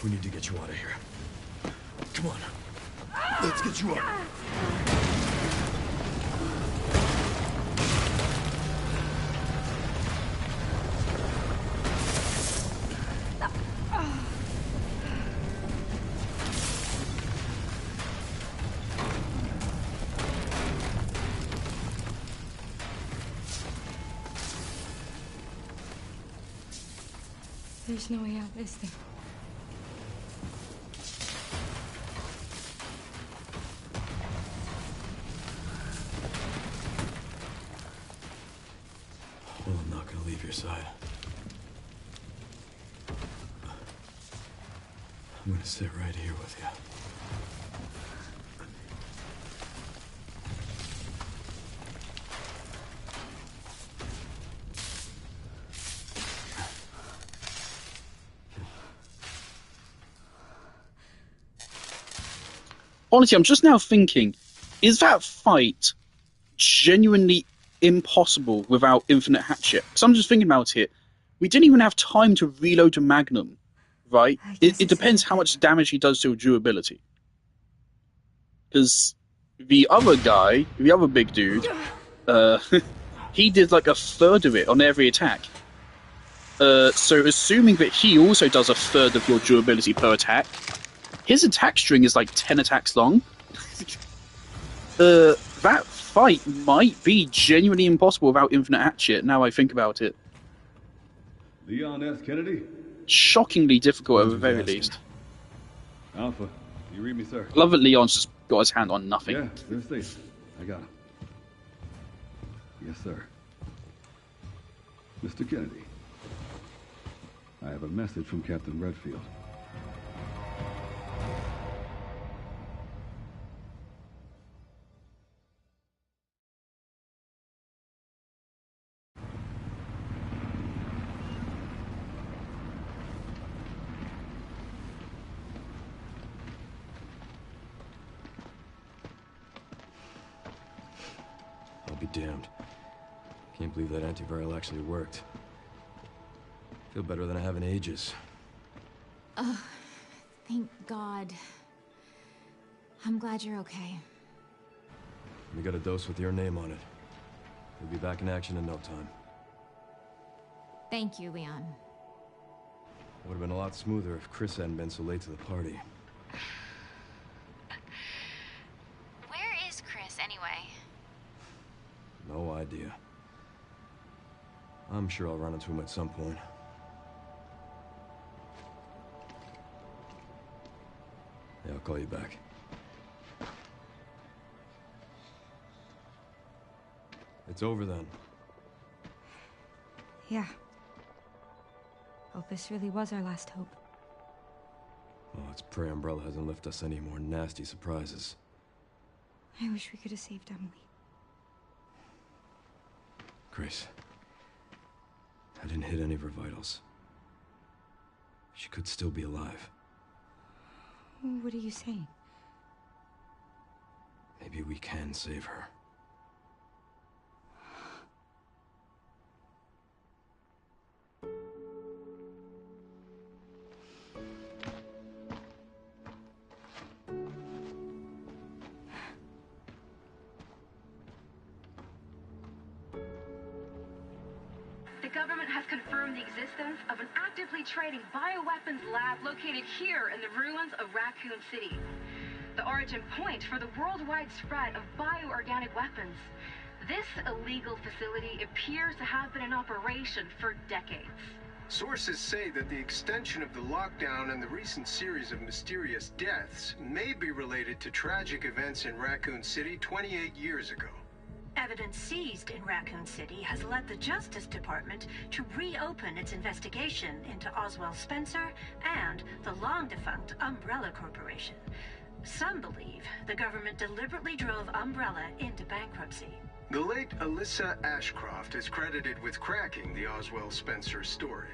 We need to get you out of here. Come on. Let's get you up. There's no way out, is there? Well, I'm not gonna leave your side. I'm gonna sit right here with you. Honestly, I'm just now thinking, is that fight genuinely impossible without infinite hatchet? Because I'm just thinking about it. We didn't even have time to reload a magnum, right? It depends how much damage he does to your durability. Because the other guy, the other big dude, he did like a third of it on every attack. So assuming that he also does a third of your durability per attack, his attack string is like 10 attacks long. That fight might be genuinely impossible without infinite hatchet, now I think about it. Leon S. Kennedy? Shockingly difficult at the very least. Alpha, you read me, sir? I love that Leon's just got his hand on nothing. Yeah, they're safe. I got him. Yes, sir. Mr. Kennedy, I have a message from Captain Redfield. I'll be damned. Can't believe that antiviral actually worked. Feel better than I have in ages. Oh, thank God. I'm glad you're okay. We got a dose with your name on it. We'll be back in action in no time. Thank you, Leon. Would have been a lot smoother if Chris hadn't been so late to the party. Where is Chris, anyway? No idea. I'm sure I'll run into him at some point. Yeah, I'll call you back. It's over then. Yeah. Hope this really was our last hope. Well, let's pray Umbrella hasn't left us any more nasty surprises. I wish we could have saved Emily. Grace, I didn't hit any of her vitals. She could still be alive. What are you saying? Maybe we can save her. The government has confirmed the existence of an actively trading bioweapons lab located here in the ruins of Raccoon City. The origin point for the worldwide spread of bioorganic weapons. This illegal facility appears to have been in operation for decades. Sources say that the extension of the lockdown and the recent series of mysterious deaths may be related to tragic events in Raccoon City 28 years ago. Evidence seized in Raccoon City has led the Justice Department to reopen its investigation into Oswald Spencer and the long-defunct Umbrella Corporation. Some believe the government deliberately drove Umbrella into bankruptcy. The late Alyssa Ashcroft is credited with cracking the Oswald Spencer story.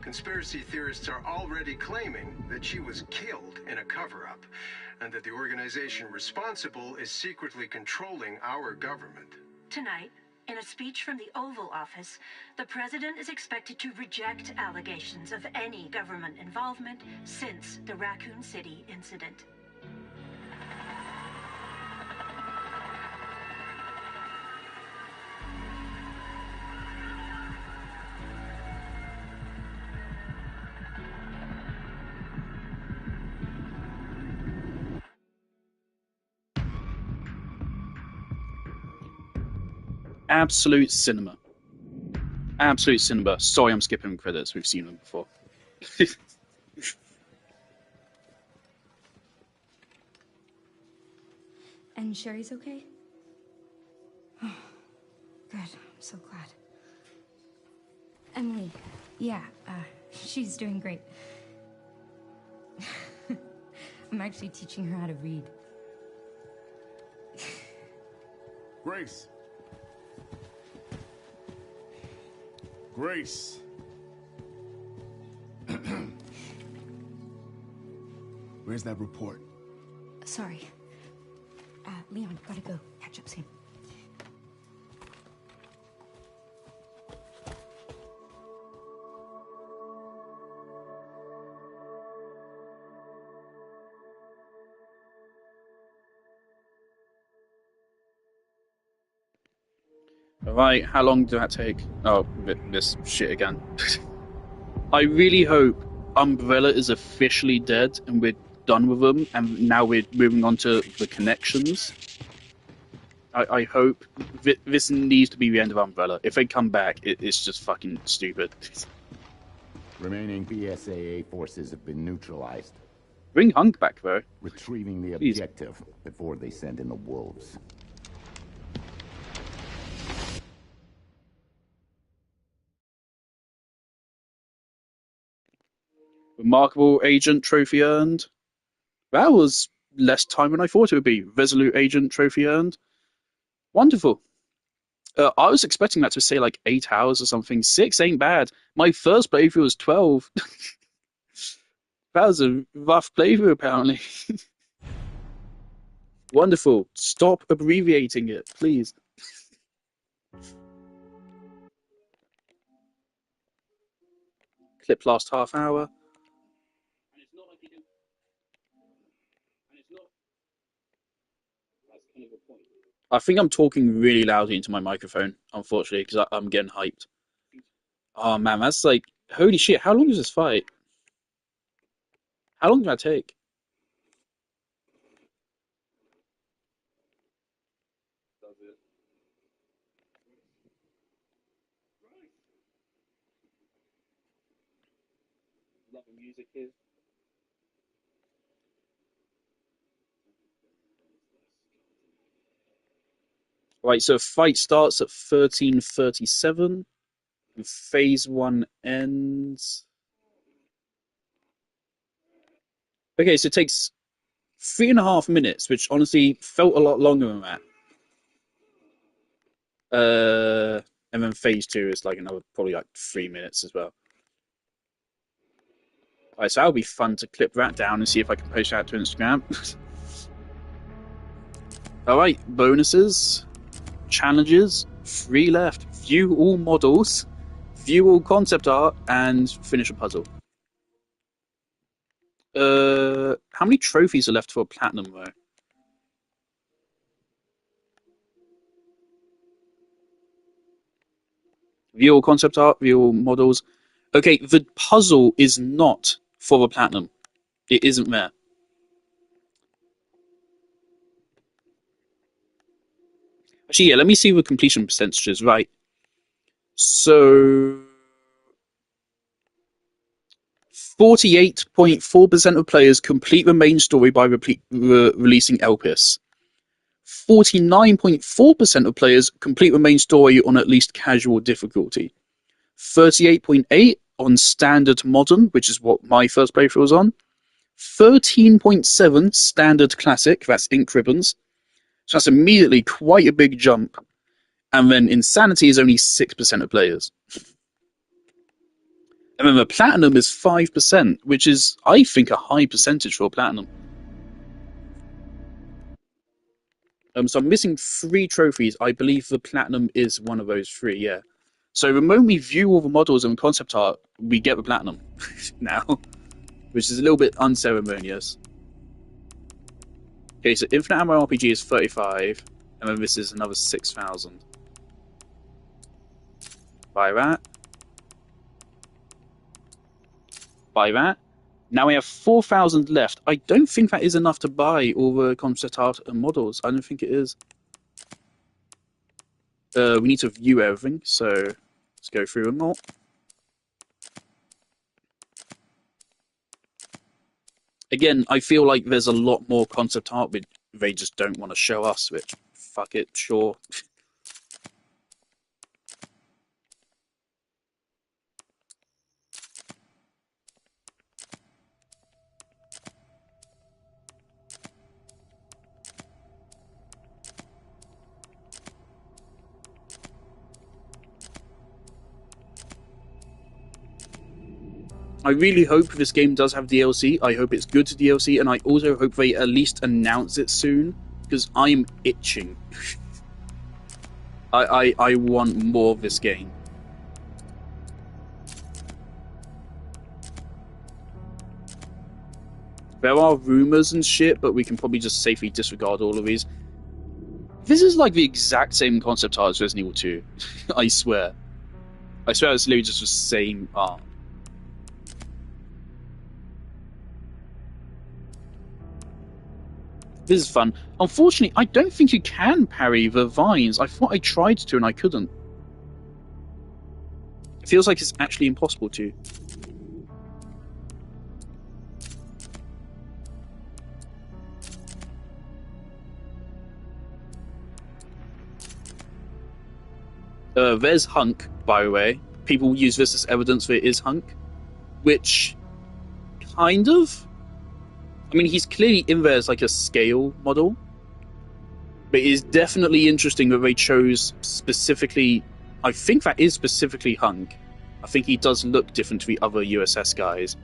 Conspiracy theorists are already claiming that she was killed in a cover-up, and that the organization responsible is secretly controlling our government. Tonight, in a speech from the Oval Office, the president is expected to reject allegations of any government involvement since the Raccoon City incident. Absolute cinema. Absolute cinema. Sorry, I'm skipping credits. We've seen them before. And Sherry's okay? Oh, good. I'm so glad. Emily, yeah, she's doing great. I'm actually teaching her how to read. Grace. Grace. Where's that report? Sorry. Leon, gotta go. Catch up soon. Alright, how long did that take? Oh, this shit again. I really hope Umbrella is officially dead and we're done with them, and now we're moving on to the connections. I hope this needs to be the end of Umbrella. If they come back, it's just fucking stupid. Remaining BSAA forces have been neutralized. Bring Hunk back, though. Retrieving the Please. objective before they send in the wolves. Remarkable Agent trophy earned. That was less time than I thought it would be. Resolute Agent trophy earned. Wonderful. I was expecting that to say like 8 hours or something. 6 ain't bad. My first playthrough was 12. That was a rough playthrough, apparently. Wonderful. Stop abbreviating it, please. Clip last half hour. I think I'm talking really loudly into my microphone, unfortunately, because I'm getting hyped. Oh man, that's like, holy shit, how long is this fight? How long did that take? Love the music here. Right, so fight starts at 13:37. And phase 1 ends. Okay, so it takes 3.5 minutes, which honestly felt a lot longer than that. And then phase 2 is like another probably like 3 minutes as well. Alright, so that'll be fun to clip that down and see if I can post that to Instagram. Alright, bonuses, challenges, 3 left. View all models, view all concept art, and finish a puzzle. How many trophies are left for platinum though? View all concept art, view all models. Okay, the puzzle is not for the platinum. It isn't there. Actually, yeah, let me see the completion percentages, right? So 48.4% of players complete the main story by releasing Elpis. 49.4% of players complete the main story on at least casual difficulty. 38.8% on standard modern, which is what my first playthrough was on. 13.7% standard classic, that's ink ribbons. So that's immediately quite a big jump. And then insanity is only 6% of players. And then the platinum is 5%, which is, I think, a high percentage for platinum. So I'm missing 3 trophies. I believe the platinum is one of those 3, yeah. So the moment we view all the models and concept art, we get the platinum now, which is a little bit unceremonious. Okay, so Infinite Ammo RPG is 35, and then this is another 6,000. Buy that. Buy that. Now we have 4,000 left. I don't think that is enough to buy all the concept art and models. I don't think it is. We need to view everything, so let's go through them all. Again, I feel like there's a lot more concept art, but they just don't want to show us, which, fuck it, sure. I really hope this game does have DLC. I hope it's good to DLC, and I also hope they at least announce it soon, because I'm itching. I want more of this game. There are rumors and shit, but we can probably just safely disregard all of these. This is like the exact same concept art as Resident Evil 2. I swear. I swear it's literally just the same art. This is fun. Unfortunately, I don't think you can parry the vines. I thought I tried to and I couldn't. It feels like it's actually impossible to. There's Hunk, by the way. People use this as evidence that it is Hunk. Which, kind of? I mean, he's clearly in there as like a scale model. But it is definitely interesting that they chose specifically... I think that is specifically Hunk. I think he does look different to the other USS guys.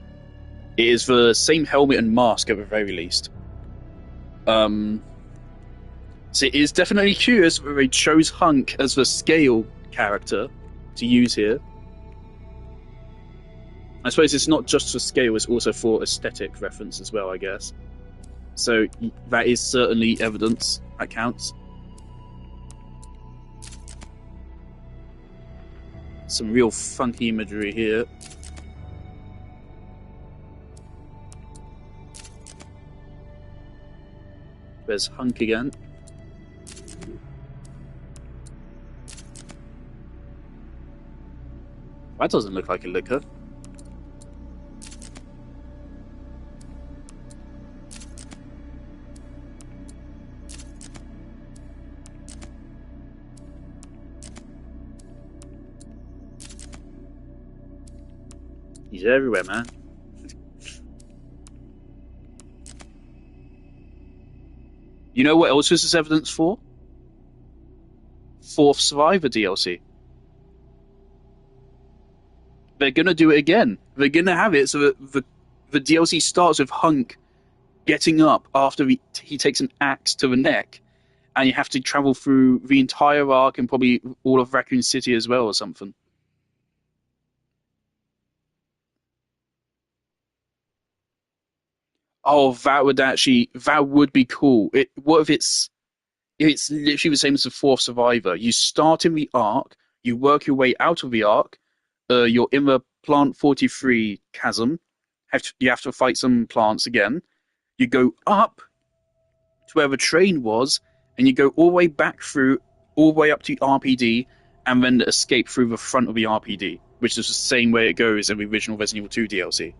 It is the same helmet and mask at the very least. So it is definitely curious that they chose Hunk as the scale character to use here. I suppose it's not just for scale, it's also for aesthetic reference as well, I guess. So that is certainly evidence. That counts. Some real funky imagery here. There's Hunk again. That doesn't look like a liquor. He's everywhere, man. You know what else this is evidence for? Fourth Survivor DLC. They're gonna do it again. They're gonna have it so that the DLC starts with Hunk getting up after he takes an axe to the neck, and you have to travel through the entire arc and probably all of Raccoon City as well or something. Oh, that would be cool. What if it's literally the same as the fourth Survivor? You start in the arc, you work your way out of the arc, you're in the Plant 43 chasm, you have to fight some plants again. You go up to where the train was, and you go all the way back through, all the way up to RPD, and then escape through the front of the RPD, which is the same way it goes in the original Resident Evil 2 DLC.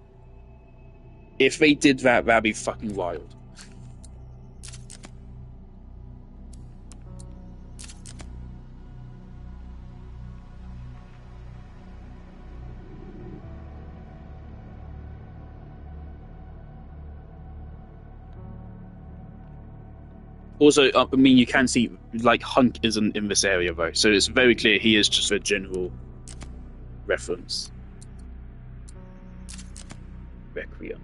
If they did that, that'd be fucking wild. Also, I mean, you can see, like, Hunk isn't in this area, though, so it's very clear he is just a general reference. Requiem.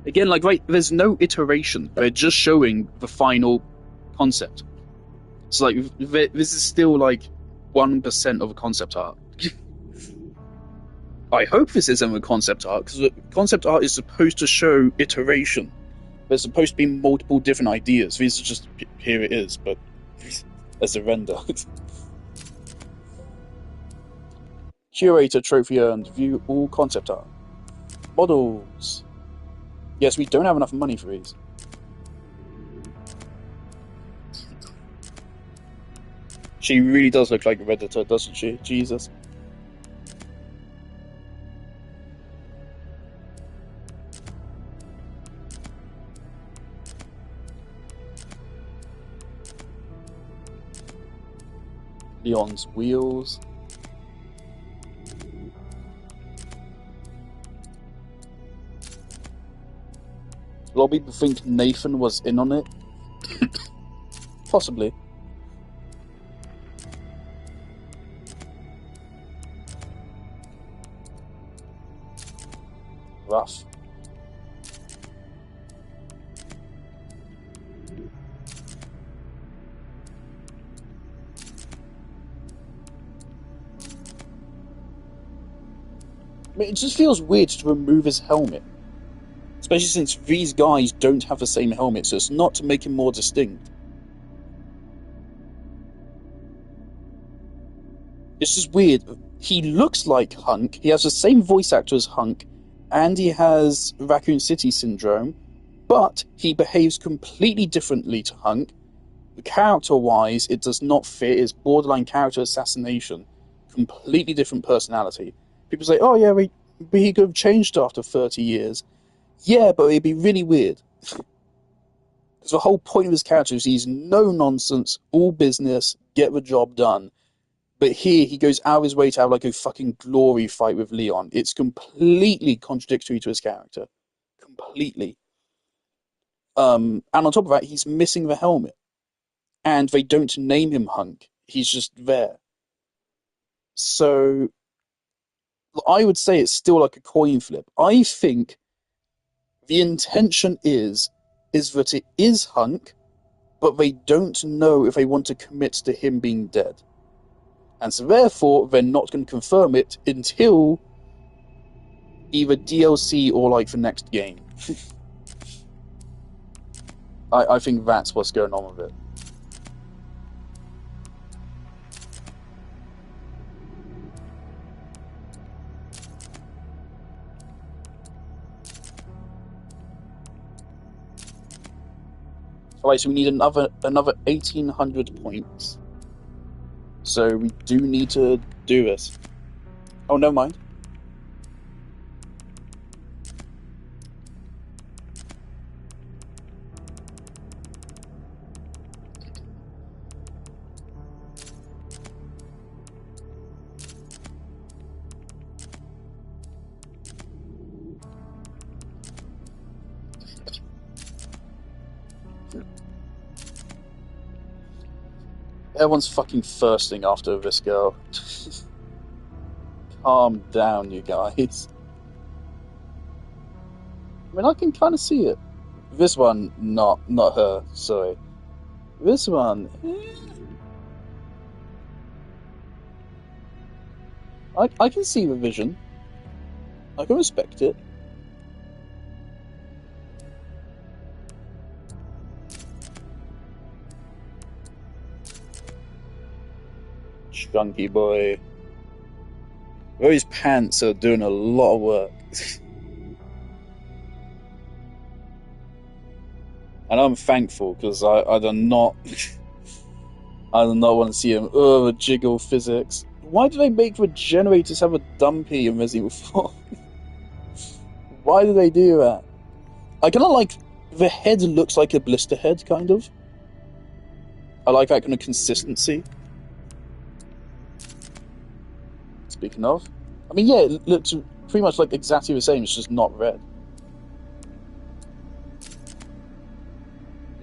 Again, like, right, there's no iteration. They're just showing the final concept. So, like, this is still, like, 1% of a concept art. I hope this isn't a concept art, because concept art is supposed to show iteration. There's supposed to be multiple different ideas. These are just, here it is, but as a render. Curator trophy earned. View all concept art. Models. Yes, we don't have enough money for these. She really does look like a Redditor, doesn't she? Jesus. Leon's wheels. A lot of people think Nathan was in on it. Possibly. Rough. I mean, it just feels weird to remove his helmet. Especially since these guys don't have the same helmet, so it's not to make him more distinct. It's just weird. He looks like Hunk, he has the same voice actor as Hunk, and he has Raccoon City syndrome, but he behaves completely differently to Hunk. Character-wise, it does not fit. It's borderline character assassination. Completely different personality. People say, oh yeah, but he could have changed after 30 years. Yeah, but it'd be really weird. Because the whole point of his character is he's no nonsense, all business, get the job done. But here he goes out of his way to have like a fucking glory fight with Leon. It's completely contradictory to his character. Completely. And on top of that, he's missing the helmet. And they don't name him Hunk. He's just there. So I would say it's still like a coin flip. I think the intention is that it is Hunk, but they don't know if they want to commit to him being dead. And so therefore, they're not going to confirm it until either DLC or like the next game. I think that's what's going on with it. Alright, so we need another 1,800 points. So we do need to do this. Oh, never mind. Everyone's fucking thirsting after this girl. Calm down, you guys. I mean, I can kind of see it. This one, not her. Sorry. This one, I can see the vision. I can respect it. Chunky boy. Those pants are doing a lot of work. And I'm thankful, because I do not I do not want to see him. The jiggle physics. Why do they make the generators have a dumpy in Resident Evil 4? Why do they do that? I kind of like the head looks like a blister head, kind of. I like that kind of consistency. Speaking of, I mean, yeah, it looks pretty much like exactly the same. It's just not red.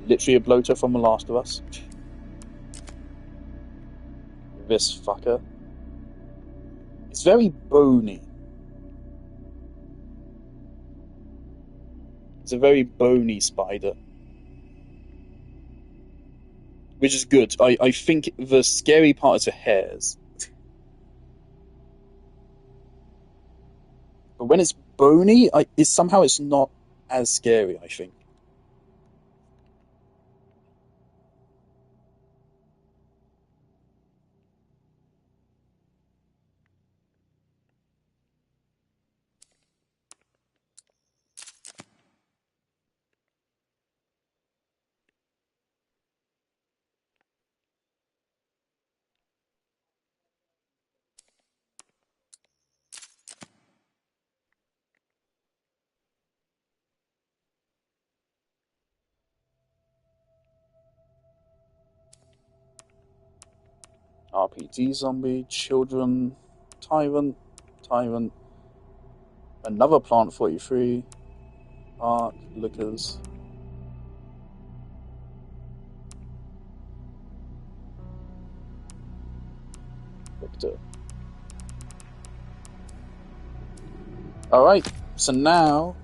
Literally a bloater from The Last of Us. This fucker. It's very bony. It's a very bony spider. Which is good. I think the scary part is the hairs. But when it's bony, somehow it's not as scary, I think. RPG zombie, children, tyrant, another plant 43, arc, liquors. Victor. Alright, so now,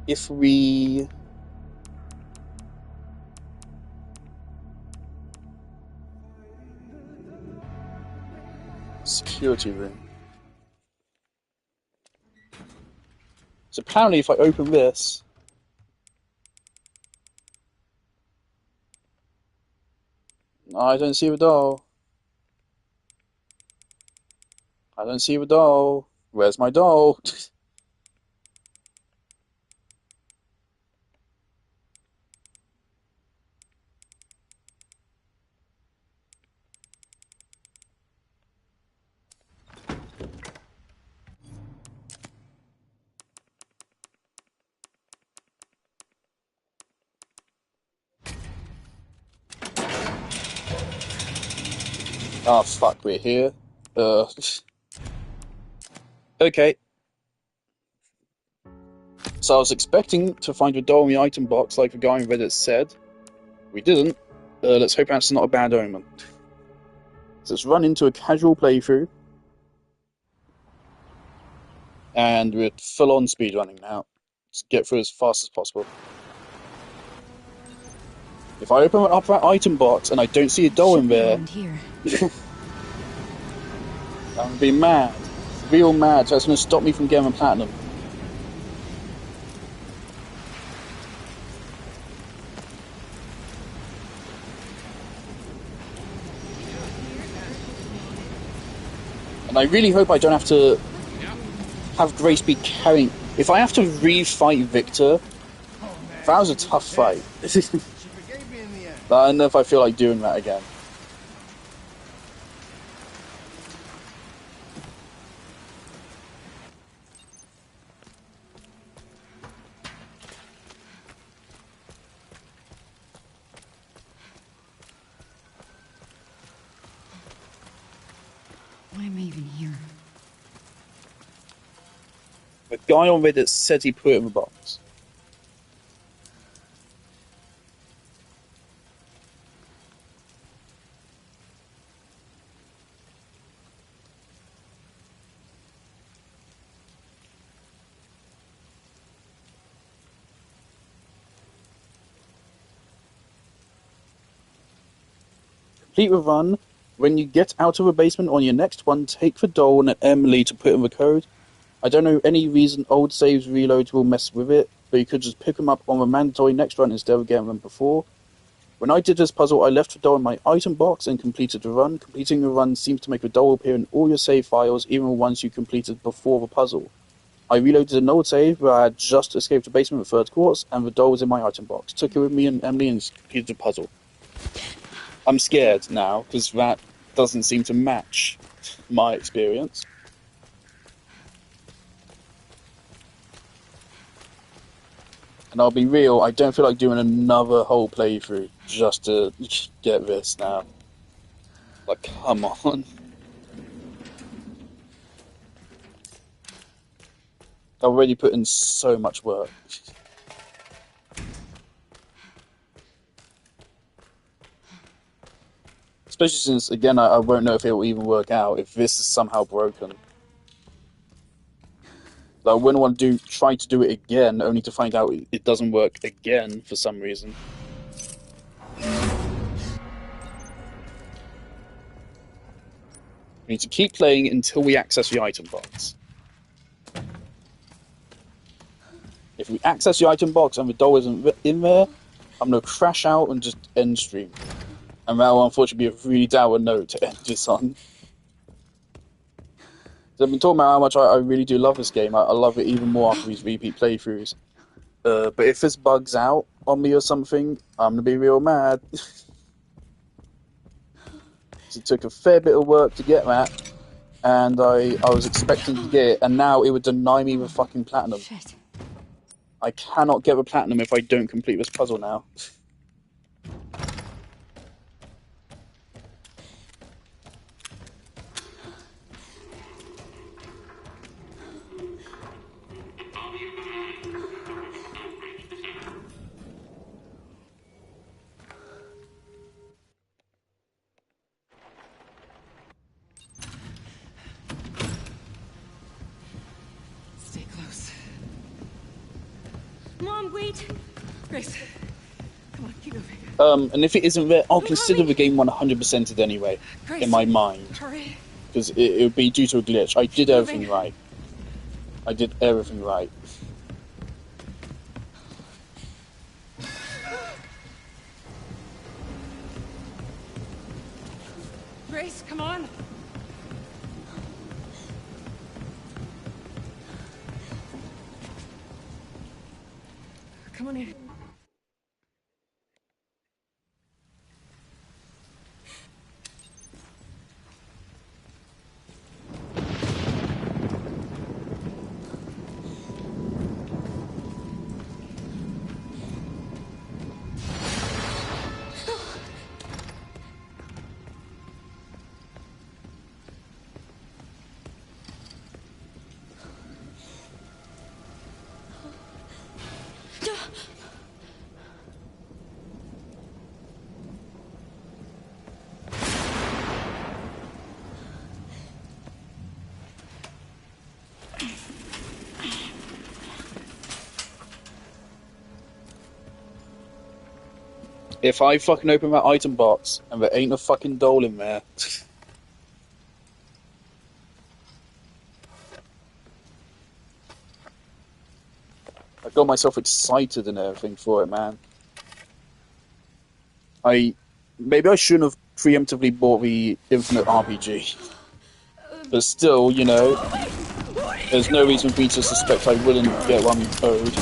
if we... Security room. So apparently if I open this... I don't see the doll. I don't see the doll. Where's my doll? Oh fuck, we're here. Okay. So I was expecting to find a doll in the item box like the guy on Reddit said. We didn't. Let's hope that's not a bad omen. So let's run into a casual playthrough. And we're full-on speedrunning now. Let's get through as fast as possible. If I open up that item box and I don't see a doll in there... I'm gonna be mad. Real mad, so that's gonna stop me from getting a platinum. And I really hope I don't have to have Grace be carrying... If I have to re-fight Victor, that was a tough fight. I don't know if I feel like doing that again. Why am I even here? The guy on Reddit said he put it in the box. complete the run. When you get out of the basement on your next one, take the doll and Emily to put in the code. I don't know any reason old saves reloads will mess with it, but you could just pick them up on the mandatory next run instead of getting them before. When I did this puzzle, I left the doll in my item box and completed the run. Completing the run seems to make the doll appear in all your save files, even the ones you completed before the puzzle. I reloaded an old save where I had just escaped the basement with third quarters, and the doll was in my item box. Took it with me and Emily and completed the puzzle. I'm scared now, because that doesn't seem to match my experience. And I'll be real, I don't feel like doing another whole playthrough just to get this now. Like, come on. I've already put in so much work. Especially since, again, I won't know if it will even work out if this is somehow broken. I wouldn't want to try to do it again, only to find out it doesn't work again for some reason. We need to keep playing until we access the item box. If we access the item box and the doll isn't in there, I'm going to crash out and just end stream. And that will unfortunately be a really dour note to end this on. So I've been talking about how much I really do love this game. I love it even more after these repeat playthroughs. But if this bugs out on me or something, I'm going to be real mad. It took a fair bit of work to get that, and I was expecting to get it, and now it would deny me the fucking platinum. Shit. I cannot get the platinum if I don't complete this puzzle now. Stay close. Mom, wait! Grace, come on, keep moving. And if it isn't there, I'll consider the game 100%ed anyway, Grace, in my mind. Hurry. Because it would be due to a glitch. I did everything right. I did everything right. Grace, come on. Come on in. If I fucking open that item box and there ain't a fucking doll in there... I got myself excited and everything for it, man. Maybe I shouldn't have preemptively bought the Infinite RPG. But still, you know, there's no reason for me to suspect I wouldn't get one owed.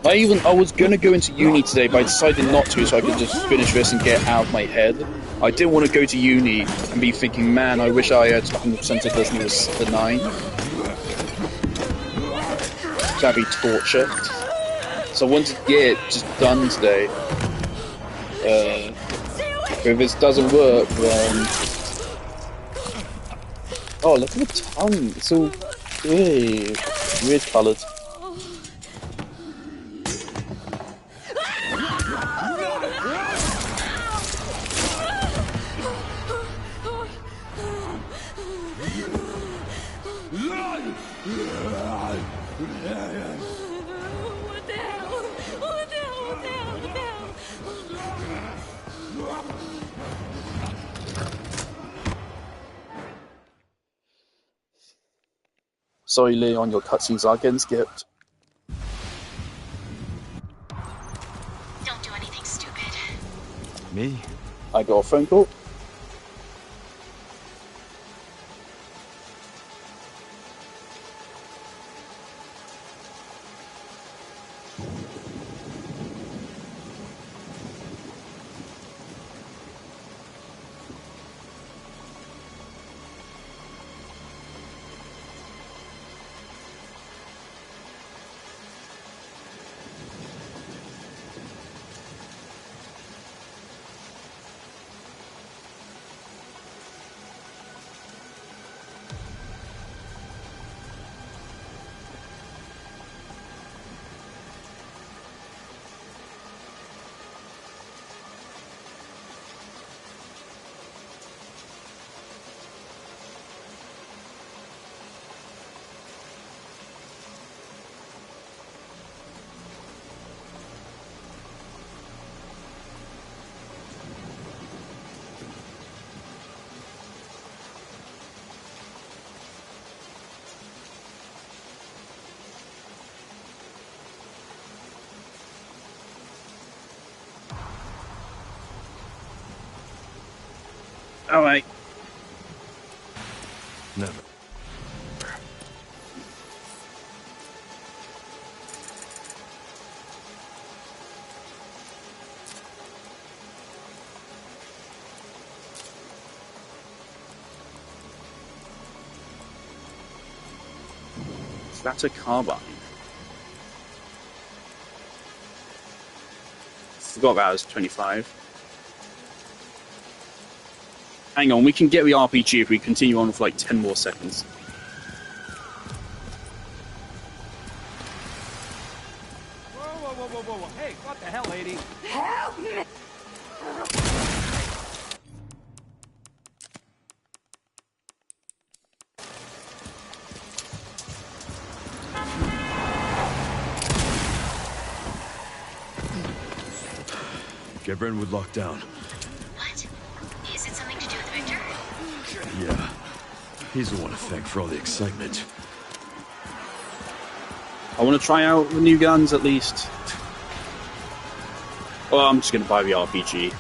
I was gonna go into uni today, but I decided not to, so I could just finish this and get it out of my head. I didn't want to go to uni and be thinking, man, I wish I had 100% of this and it was the 9. That'd be torture. So I wanted to get it just done today. If this doesn't work, then... Oh, look at the tongue. It's all weird coloured. Sorry, Leon, your cutscenes are getting skipped. Don't do anything stupid. Me? I got a phone call. All right. Never. Is that a carbine? Forgot that was 25. Hang on, we can get the RPG if we continue on for like 10 more seconds. Whoa. Hey, what the hell, lady? Help me! Get Brentwood locked down. What? Is it something to do with Victor? Yeah. He's the one to thank for all the excitement. I want to try out the new guns at least. Well, I'm just going to buy the RPG.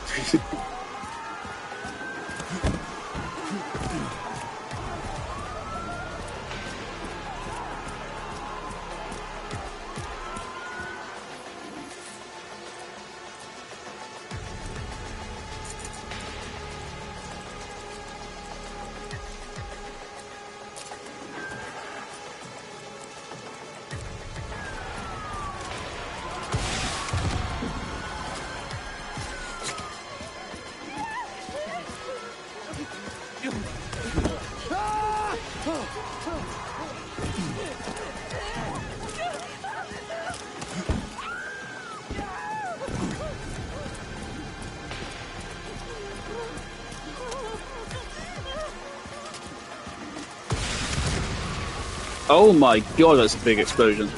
Oh my god, that's a big explosion.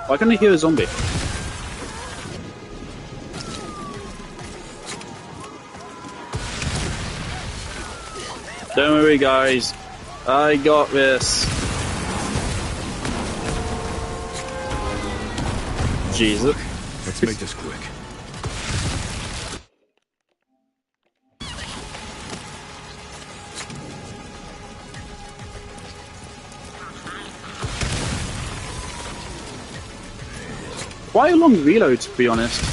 Why can't I hear a zombie? Don't worry, guys. I got this. Jesus. Let's make this quick. Quite a long reload, to be honest.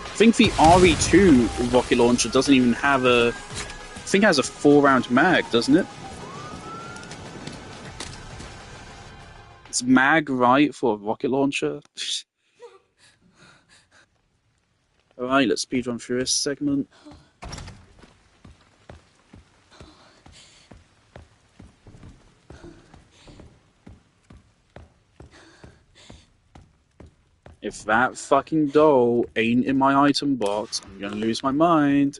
I think the RE2 rocket launcher doesn't even have a... I think it has a 4-round mag, doesn't it? It's mag, right, for a rocket launcher? Alright, let's speedrun through this segment. If that fucking doll ain't in my item box, I'm gonna lose my mind.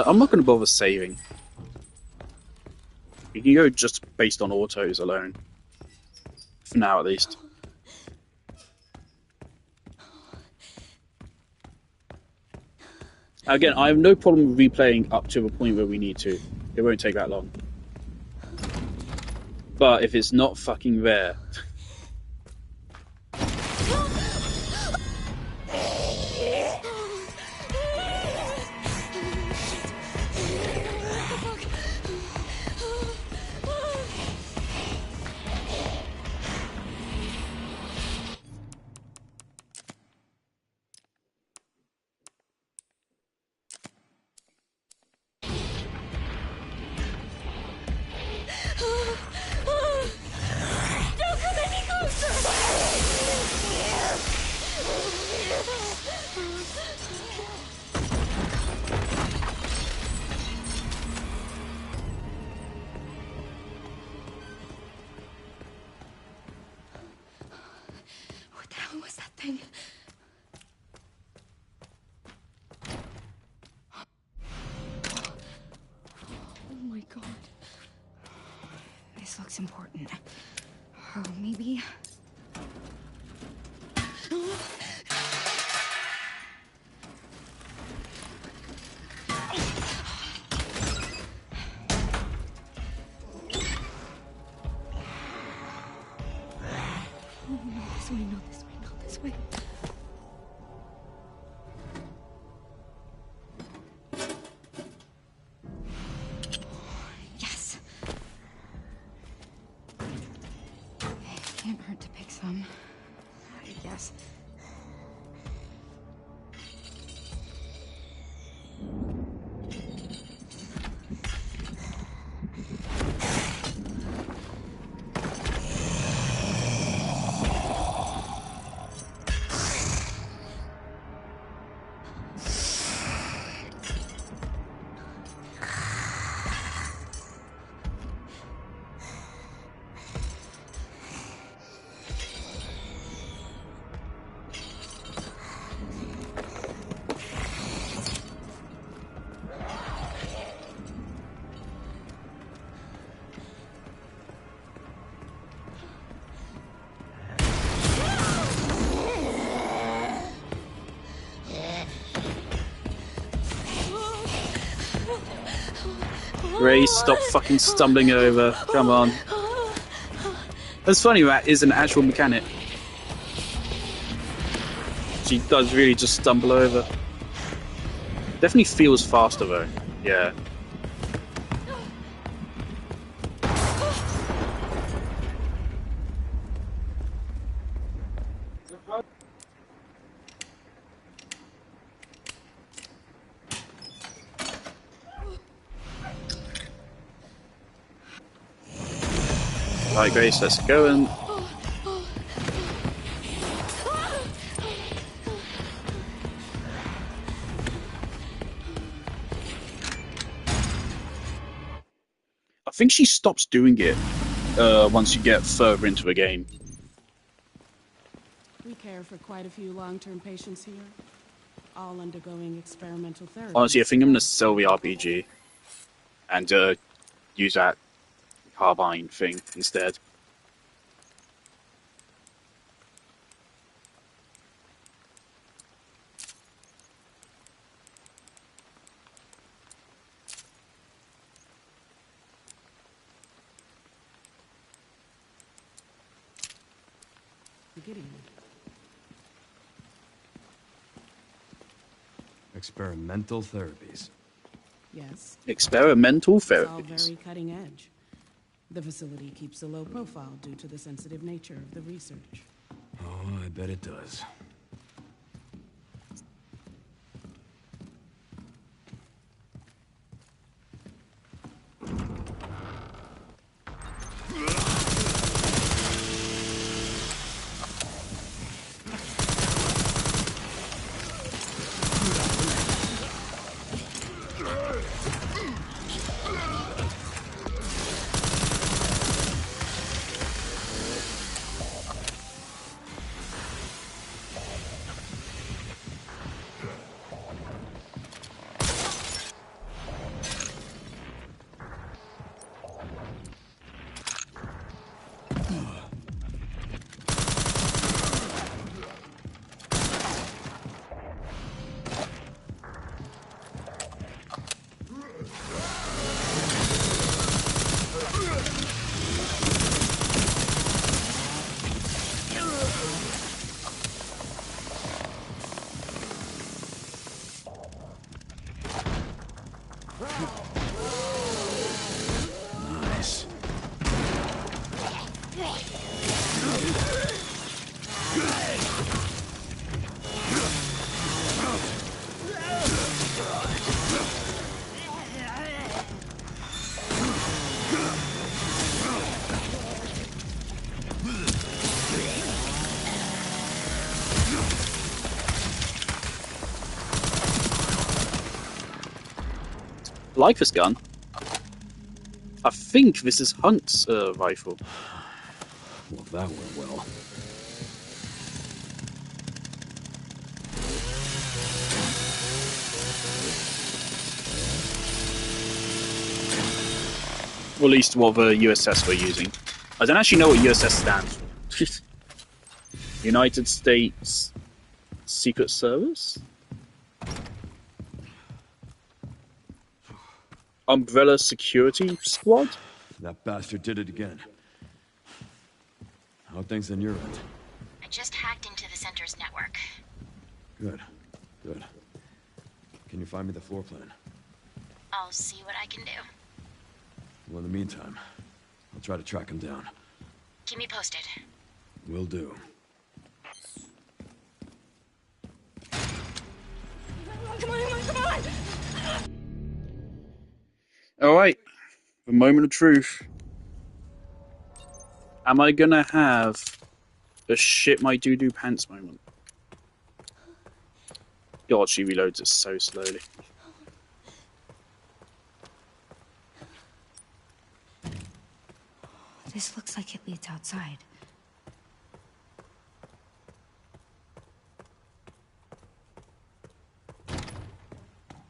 I'm not gonna bother saving. You can go just based on autos alone. For now, at least. Again, I have no problem replaying up to a point where we need to. It won't take that long. But if it's not fucking there... Important. Oh, maybe. This way, not this way, not this way. Yes. Can't hurt to pick some, I guess. Grace, stop fucking stumbling over. Come on. That's funny, that is an actual mechanic. She does really just stumble over. Definitely feels faster though. Yeah. Alright, Grace, let's go and... I think she stops doing it once you get further into the game. We care for quite a few long-term patients here, all undergoing experimental therapy. Honestly, I think I'm gonna sell the RPG and use that carbine thing instead. Experimental therapies. Yes. Experimental It's all therapies. very cutting edge. The facility keeps a low profile due to the sensitive nature of the research. Oh, I bet it does. Nice. Like this gun. I think this is Hunt's rifle. Well, that went well. Or at least what the USS we're using. I don't actually know what USS stands for. United States Secret Service? Umbrella Security Squad? That bastard did it again. How are things on your end? I just hacked into the center's network. Good. Good. Can you find me the floor plan? I'll see what I can do. Well, in the meantime, I'll try to track him down. Keep me posted. Will do. Come on, come on! Alright. The moment of truth. Am I gonna have a shit my doo-doo pants moment? God, she reloads it so slowly. This looks like it leads outside.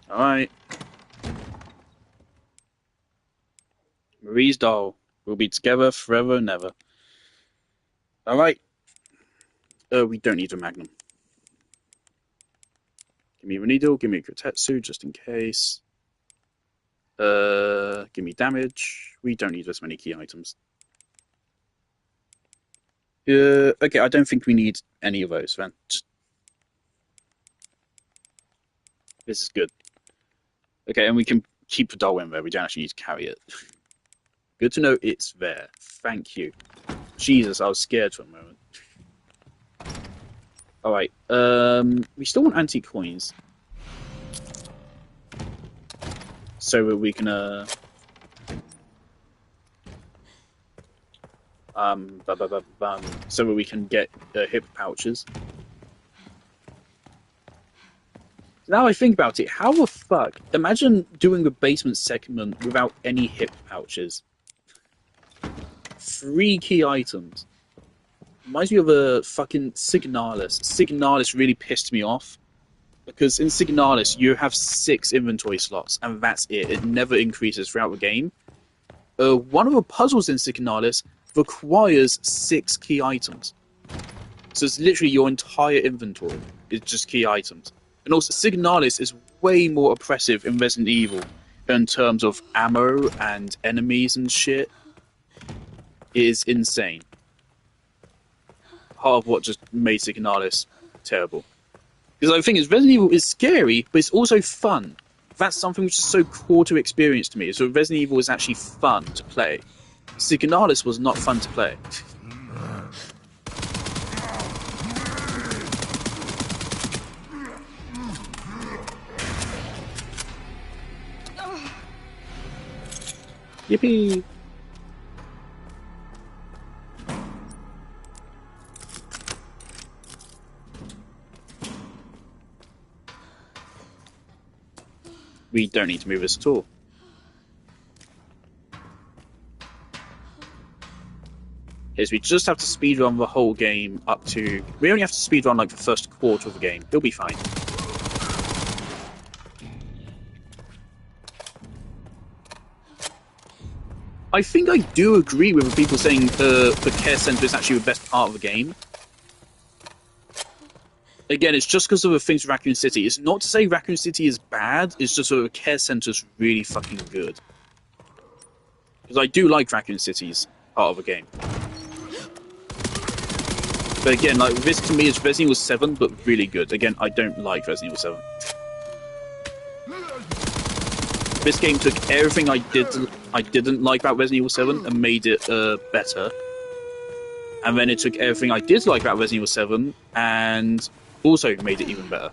Alright. Marie's doll. We'll be together forever and ever. Alright. We don't need a magnum. Give me a needle, give me a Kotetsu, just in case. Give me damage. We don't need as many key items. Okay, I don't think we need any of those, then. This is good. Okay, and we can keep the doll in there. We don't actually need to carry it. Good to know it's there. Thank you. Jesus, I was scared for a moment. Alright, we still want antique coins. So that we can, so that we can get hip pouches. Now I think about it, how the fuck? Imagine doing the basement segment without any hip pouches. 3 key items. Reminds me of a fucking Signalis. Signalis really pissed me off. Because in Signalis, you have 6 inventory slots, and that's it. It never increases throughout the game. One of the puzzles in Signalis requires 6 key items. So it's literally your entire inventory is just key items. And also, Signalis is way more oppressive in Resident Evil in terms of ammo and enemies and shit. It is insane. Part of what just made Signalis terrible. Because I think Resident Evil is scary, but it's also fun. That's something which is so core to experience to me. So Resident Evil is actually fun to play. Signalis was not fun to play. Yippee! We don't need to move this at all. Is we just have to speedrun the whole game up to... We only have to speedrun like the first quarter of the game. It'll be fine. I think I do agree with the people saying the care center is actually the best part of the game. Again, it's just because of the things with Raccoon City. It's not to say Raccoon City is bad, it's just that the care center's really fucking good. Because I do like Raccoon City's part of the game. But again, like, this to me is Resident Evil 7, but really good. Again, I don't like Resident Evil 7. This game took everything I didn't like about Resident Evil 7 and made it better. And then it took everything I did like about Resident Evil 7 and also made it even better.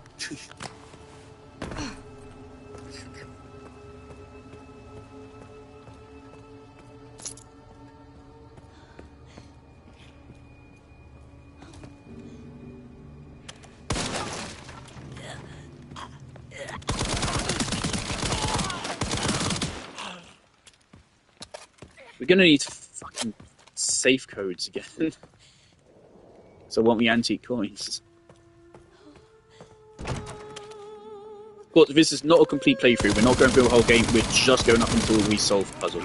We're gonna need fucking safe codes again. So I want the antique coins. But this is not a complete playthrough. We're not going through the whole game. We're just going up until we solve the puzzle.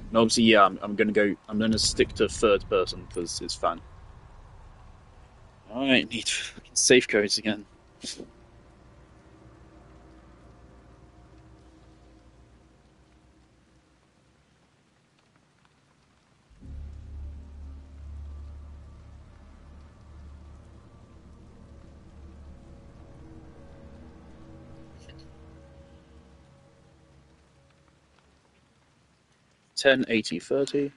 And obviously, yeah, I'm gonna stick to third person because it's fun. Alright, need fucking safe codes again. Ten, 80, 30.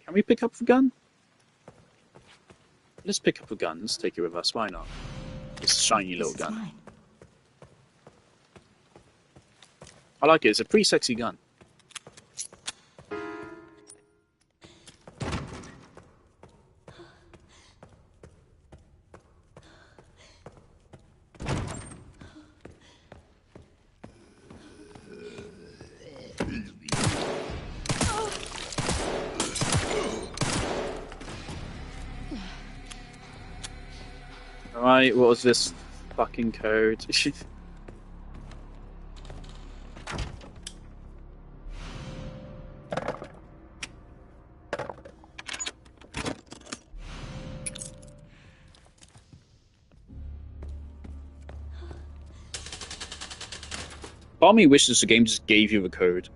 Can we pick up the gun? Let's pick up the gun. Let's take it with us. Why not? This shiny little gun. Mine. I like it. It's a pretty sexy gun. Alright, what was this fucking code? Part of me wishes the game just gave you the code.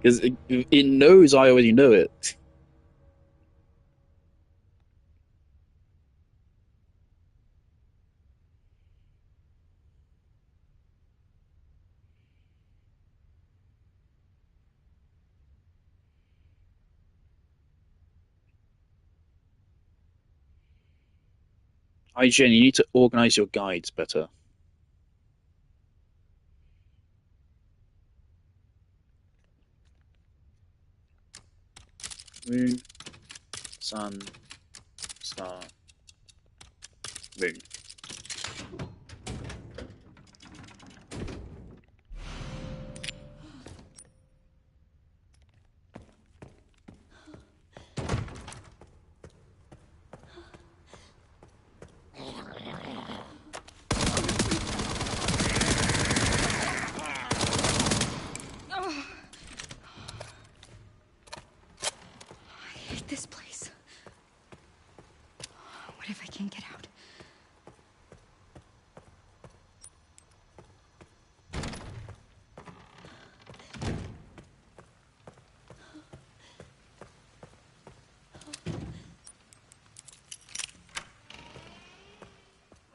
Because it knows I already know it. IGN, you need to organize your guides better. Moon, sun, star, moon.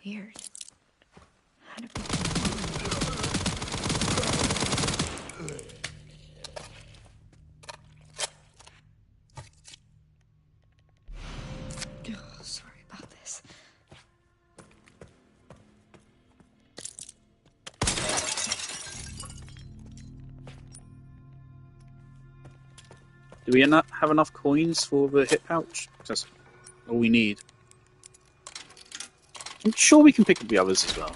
weird. How did we... Oh, sorry about this. Do we have enough coins for the hit pouch? That's all we need. I'm sure we can pick up the others as well.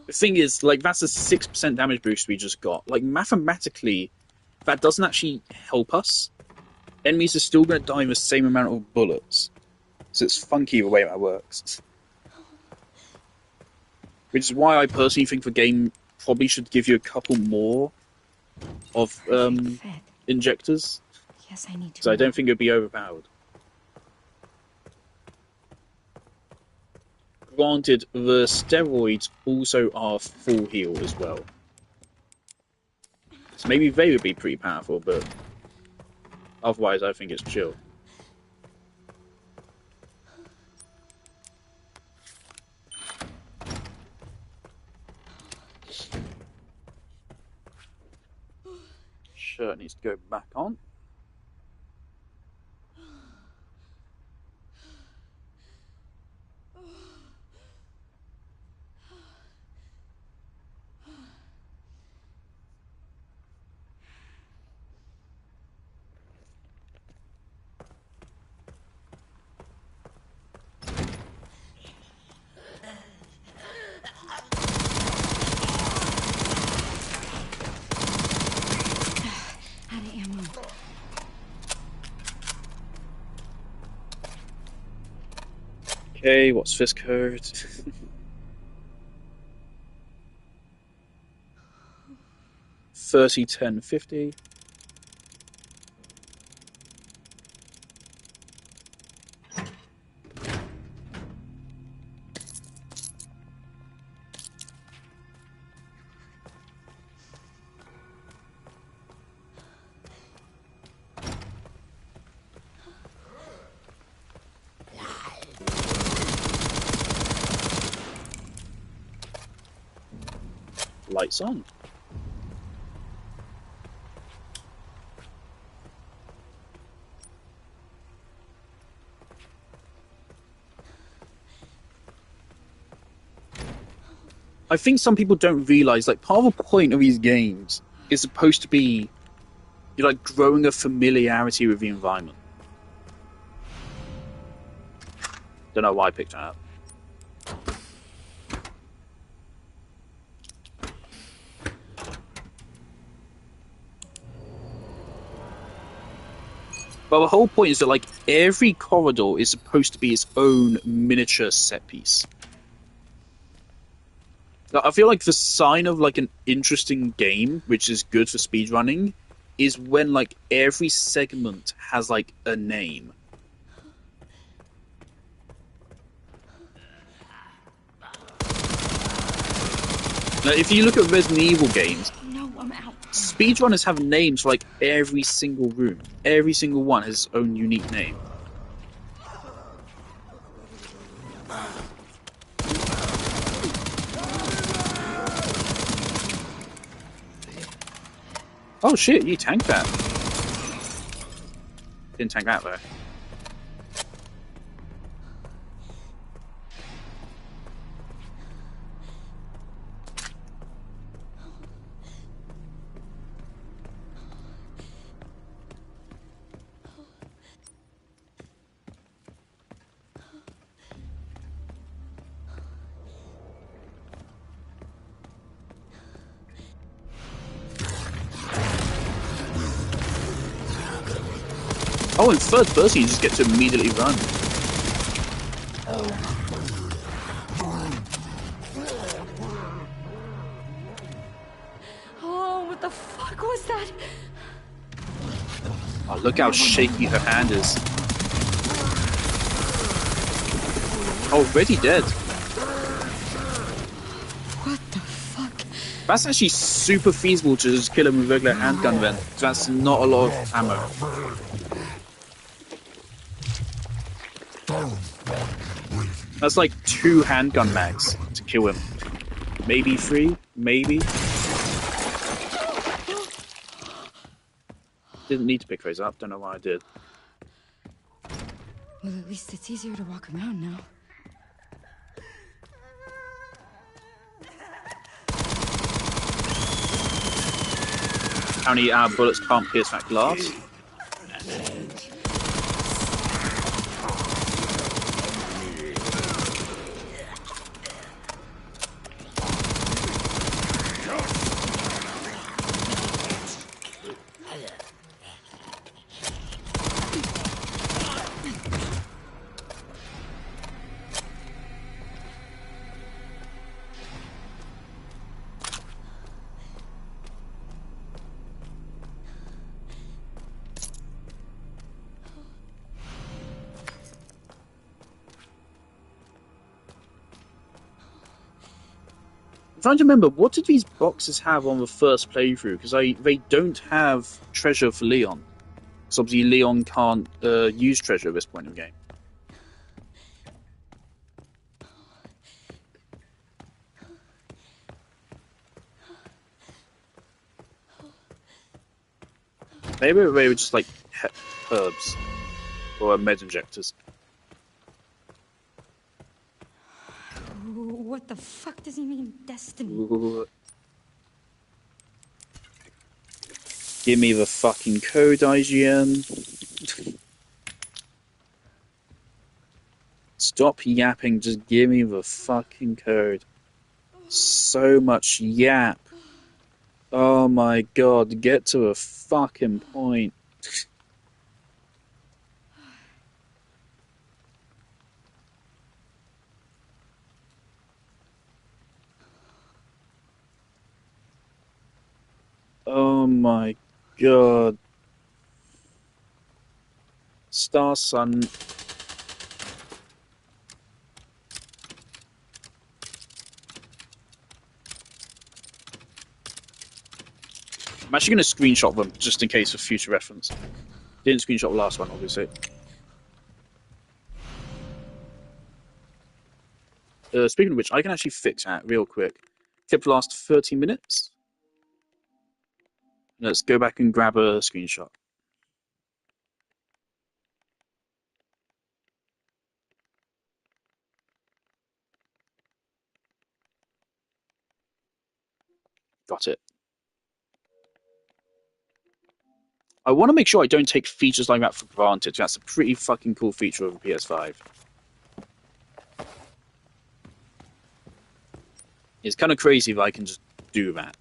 The thing is, like, that's a 6% damage boost we just got. Like, mathematically, that doesn't actually help us. Enemies are still going to die in the same amount of bullets. So it's funky the way that works. Which is why I personally think the game probably should give you a couple more of injectors. Yes, I need to. So I don't think it'd be overpowered. Granted, the steroids also are full heal as well. So maybe they would be pretty powerful, but otherwise I think it's chill. Shirt needs to go back on. Out of ammo. Okay, what's this code? 30, 10, 50. Lights on. I think some people don't realize, like, part of the point of these games is supposed to be, you're like growing a familiarity with the environment. Don't know why I picked that up. But the whole point is that, like, every corridor is supposed to be its own miniature set piece. Now, I feel like the sign of, like, an interesting game, which is good for speedrunning, is when, like, every segment has, like, a name. Now, if you look at Resident Evil games, No, I'm out. speedrunners have names for, like, every single room. Every single one has its own unique name. Oh shit, you tanked that. Didn't tank that though. Oh, in third person, you just get to immediately run. Oh, what the fuck was that? Oh, look how shaky her hand is. Already dead. What the fuck? That's actually super feasible to just kill him with a regular handgun then. That's not a lot of ammo. That's like 2 handgun mags to kill him. Maybe 3, maybe. Didn't need to pick those up, don't know why I did. Well, at least it's easier to walk around now. Apparently our bullets can't pierce that glass. I'm trying to remember, what did these boxes have on the first playthrough? Because they don't have treasure for Leon. Because obviously Leon can't use treasure at this point in the game. Maybe they were just like herbs or med injectors. What the fuck does he mean, destiny? Ooh. Give me the fucking code, IGN. Stop yapping, just give me the fucking code. So much yap. Oh my god, get to a fucking point. Oh my god. Star Sun. I'm actually going to screenshot them, just in case for future reference. Didn't screenshot the last one, obviously. Speaking of which, I can actually fix that real quick. Clip the last 30 minutes. Let's go back and grab a screenshot. Got it. I want to make sure I don't take features like that for granted. That's a pretty fucking cool feature of a PS5. It's kind of crazy if I can just do that.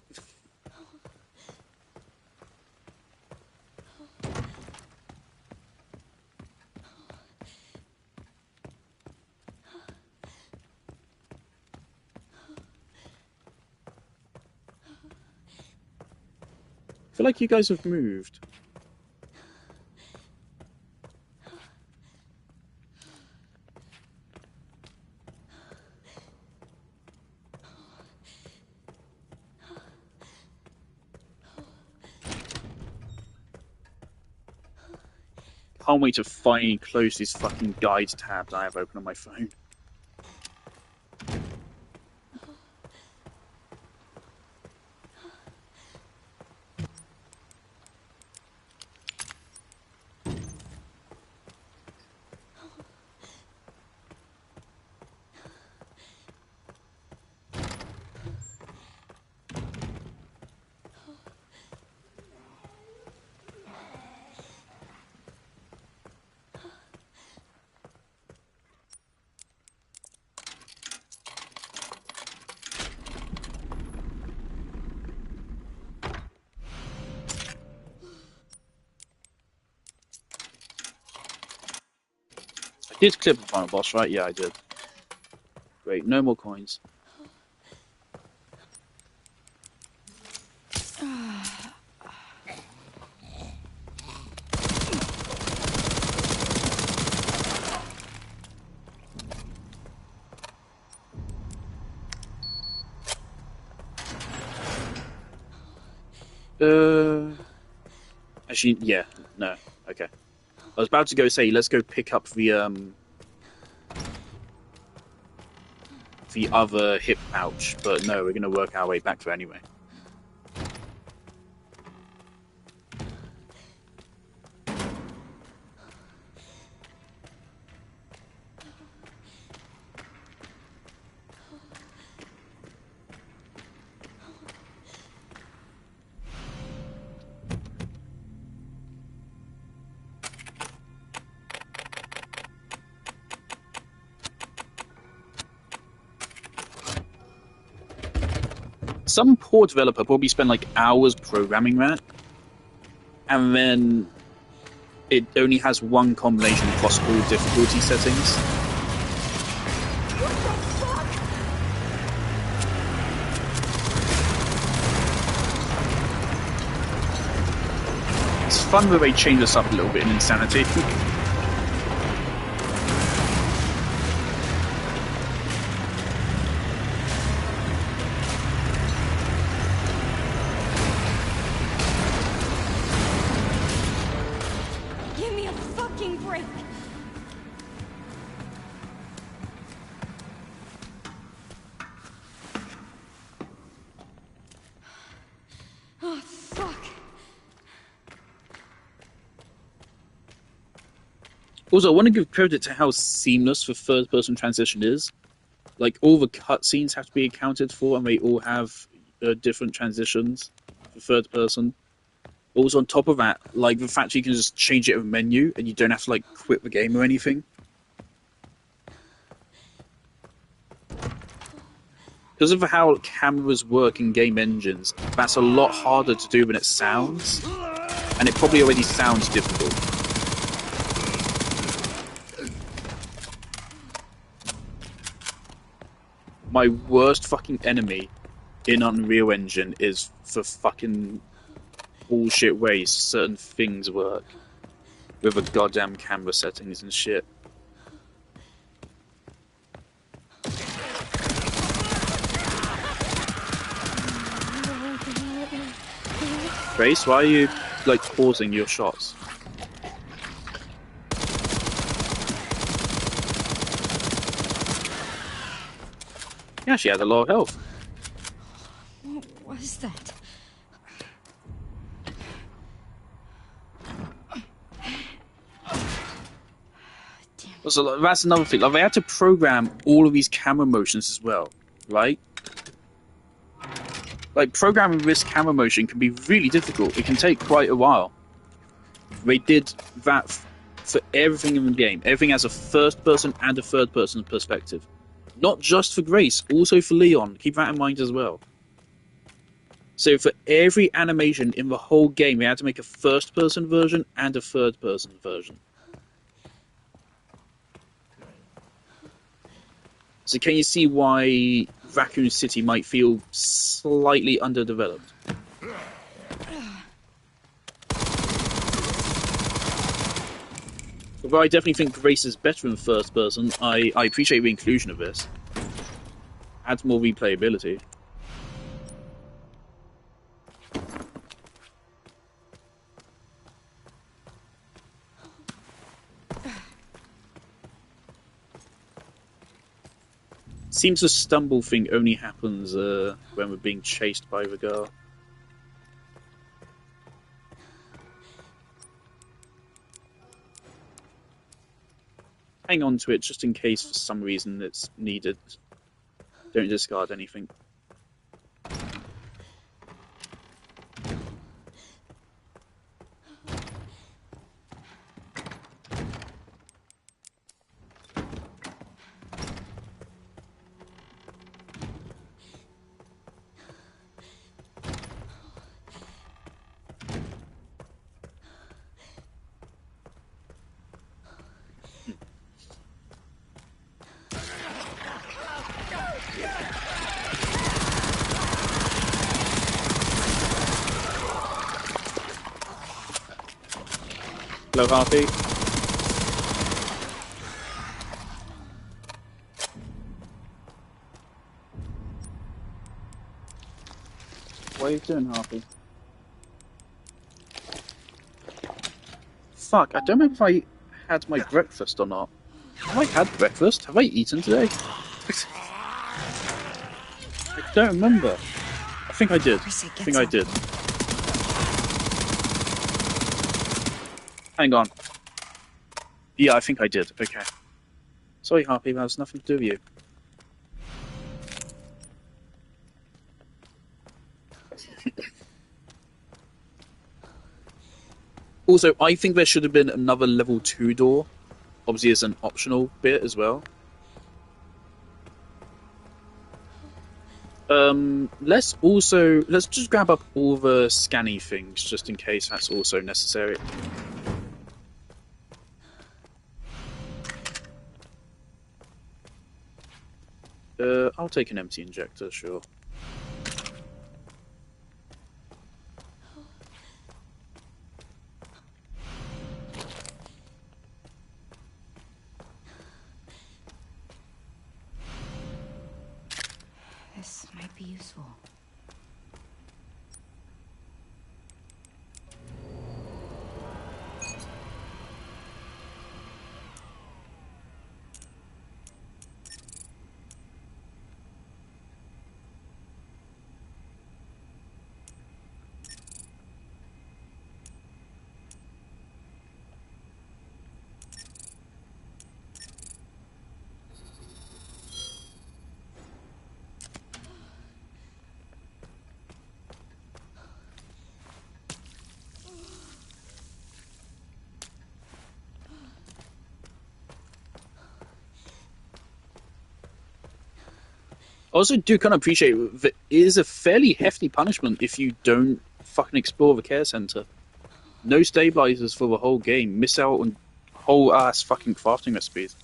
I feel like you guys have moved. Can't wait to finally close these fucking guides tabs I have open on my phone. Did clip the final boss, right? Yeah, I did. Great, no more coins. Actually, yeah, no, okay. I was about to go say, let's go pick up the other hip pouch, but no, we're gonna work our way back there anyway. Some poor developer probably spent like hours programming that, and then it only has one combination across all difficulty settings. It's fun that they change this up a little bit in Insanity. Give me a fucking break. Oh, fuck. Also, I want to give credit to how seamless the third-person transition is. Like, all the cutscenes have to be accounted for, and they all have different transitions for third person. Also, on top of that, like, the fact you can just change it in a menu, and you don't have to, like, quit the game or anything. Because of how cameras work in game engines, that's a lot harder to do than it sounds. And it probably already sounds difficult. My worst fucking enemy in Unreal Engine is the fucking bullshit ways certain things work with the goddamn camera settings and shit. Grace, why are you, like, pausing your shots? Yeah, she had a lot of health. What was that? So like, that's another thing. Like, they had to program all of these camera motions as well, right? Like, programming this camera motion can be really difficult. It can take quite a while. They did that for everything in the game. Everything has a first person and a third person perspective. Not just for Grace, also for Leon. Keep that in mind as well. So for every animation in the whole game, they had to make a first person version and a third person version. So can you see why Raccoon City might feel slightly underdeveloped? Although I definitely think Grace is better in first person, I appreciate the inclusion of this. Adds more replayability. Seems the stumble thing only happens when we're being chased by the girl. Hang on to it just in case for some reason it's needed. Don't discard anything. Hello, Harpy. What are you doing, Harpy? Fuck, I don't know if I had my breakfast or not. Have I had breakfast? Have I eaten today? I don't remember. I think I did. I think I did. Hang on. Yeah, I think I did. Okay. Sorry, Harpy, that has nothing to do with you. Also, I think there should have been another level 2 door. Obviously, as an optional bit as well. Let's just grab up all the scanny things, just in case that's also necessary. I'll take an empty injector, sure. This might be useful. I also do kind of appreciate that it is a fairly hefty punishment if you don't fucking explore the care center. No stabilizers for the whole game. Miss out on whole ass fucking crafting recipes.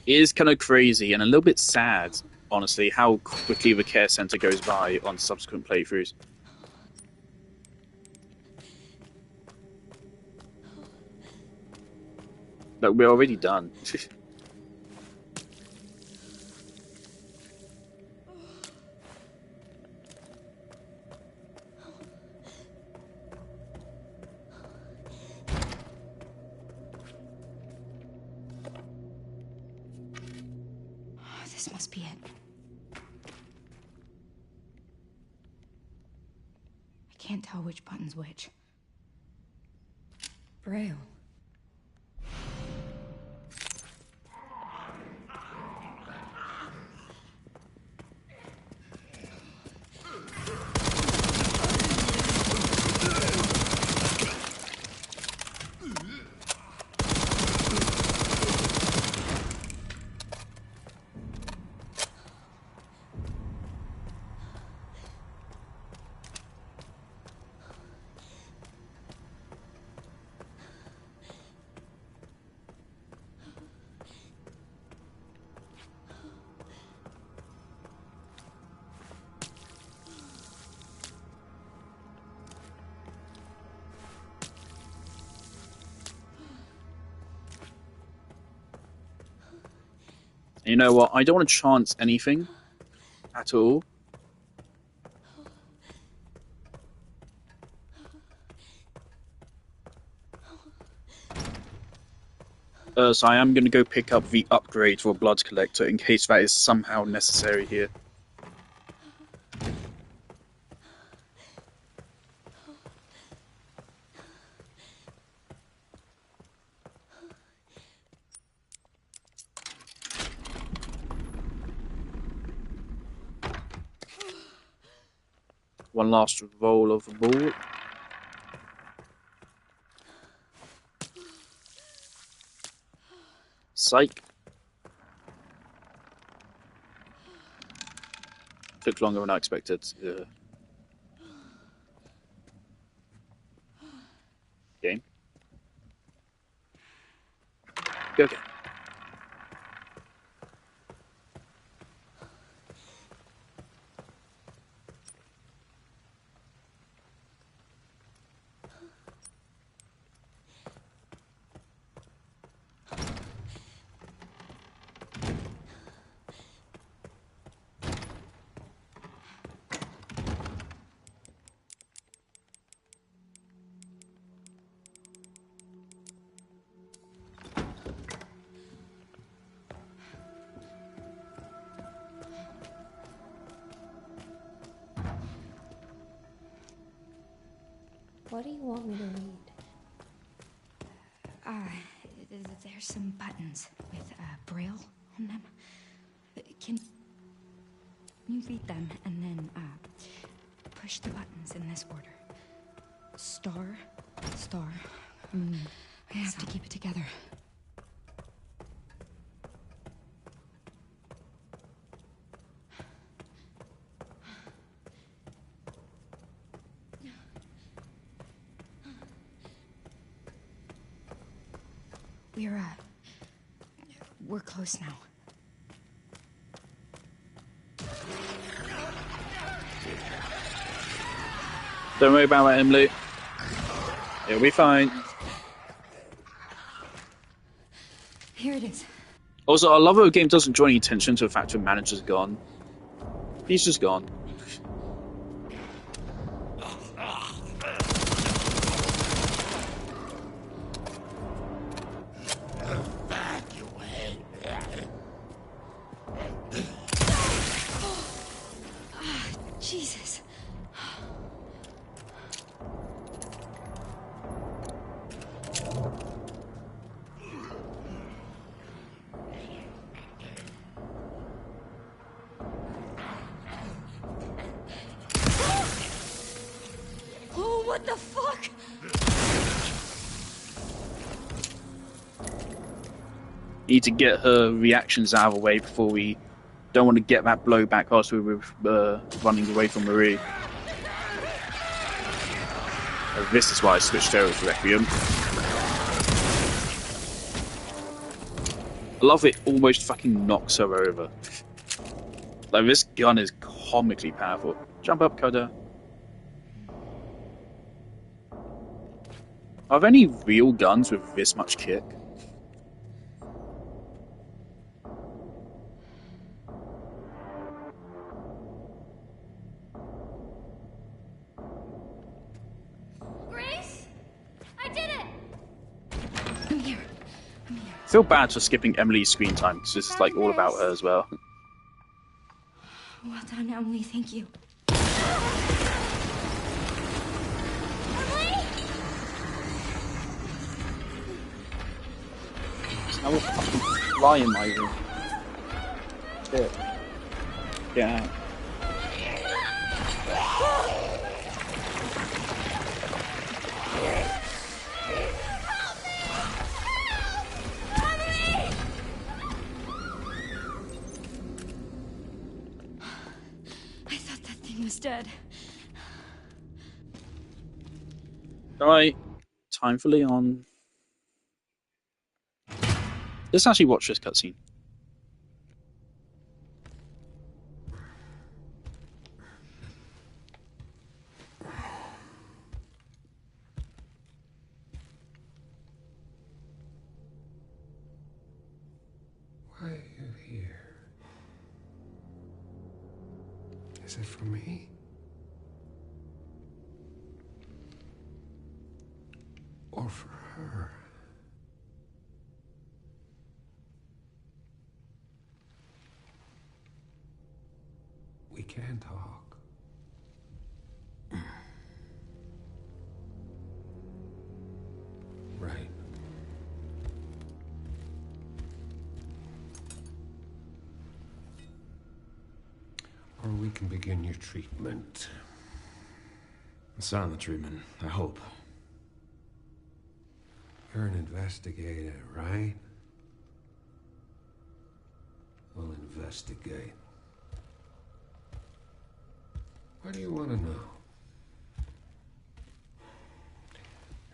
It is kind of crazy and a little bit sad, honestly, how quickly the care center goes by on subsequent playthroughs. Like, we're already done. This must be it. I can't tell which button's which. Braille. You know what? I don't want to chance anything at all. So I am going to go pick up the upgrade for a blood collector in case that is somehow necessary here. One last roll of the ball. Psych. Took longer than I expected. Game. Go game. What do you want me to read? There's some buttons with braille on them. Can you read them and then push the buttons in this order? Star, star. I have to keep it together. We're close now. Don't worry about that, Emily. It'll be fine. Here it is. Also, I love how the game doesn't draw any attention to the fact the manager's gone. He's just gone. Jesus. Oh, what the fuck? Need to get her reactions out of the way before we don't want to get that blow back after we were running away from Marie. This is why I switched over to Requiem. I love it almost fucking knocks her over. Like, this gun is comically powerful. Jump up, Coda. Are there any real guns with this much kick? Grace? I did it! I'm here. I feel bad for skipping Emily's screen time because this is like all about her as well. Well done, Emily. Thank you. I will fucking fly in my room. Shit. Get out. I thought that thing was dead. Alright, time for Leon. Let's actually watch this cutscene. Why are you here? Is it for me? Or for her? We can talk. Right. Or we can begin your treatment. Silent treatment, I hope. You're an investigator, right? We'll investigate. What do you want to know?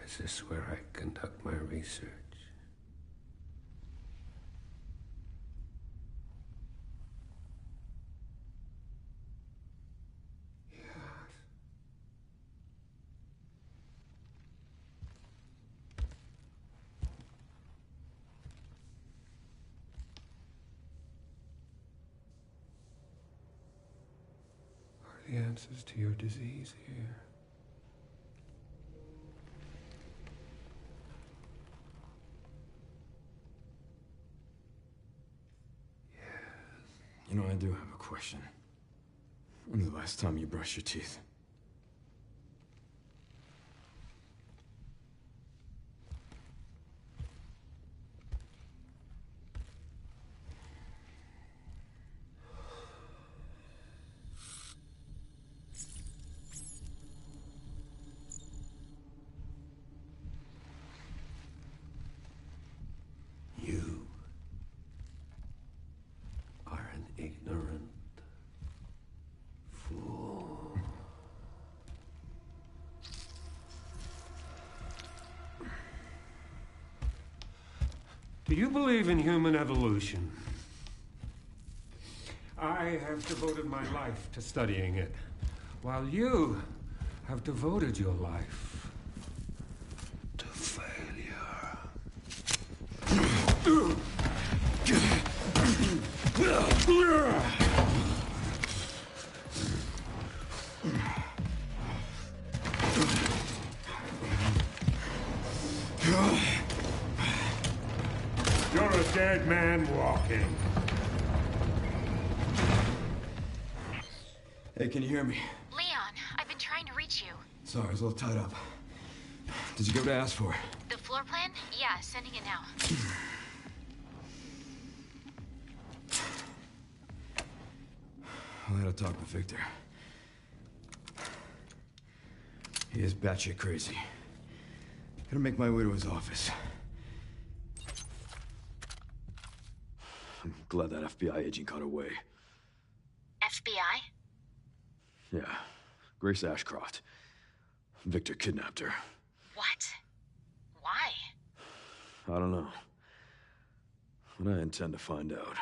Is this where I conduct my research? The answers to your disease here. You know, I do have a question. When's the last time you brushed your teeth? You are an ignorant fool. Do you believe in human evolution? I have devoted my life to studying it, while you have devoted your life to failure. You're a dead man walking. Hey, can you hear me? Leon, I've been trying to reach you. Sorry, I was a little tied up. Did you get what I asked for? The floor plan? Yeah, sending it now. I had a talk with Victor. He is batshit crazy. Gotta make my way to his office. I'm glad that FBI agent got away. FBI? Yeah, Grace Ashcroft. Victor kidnapped her. What? Why? I don't know. And I intend to find out.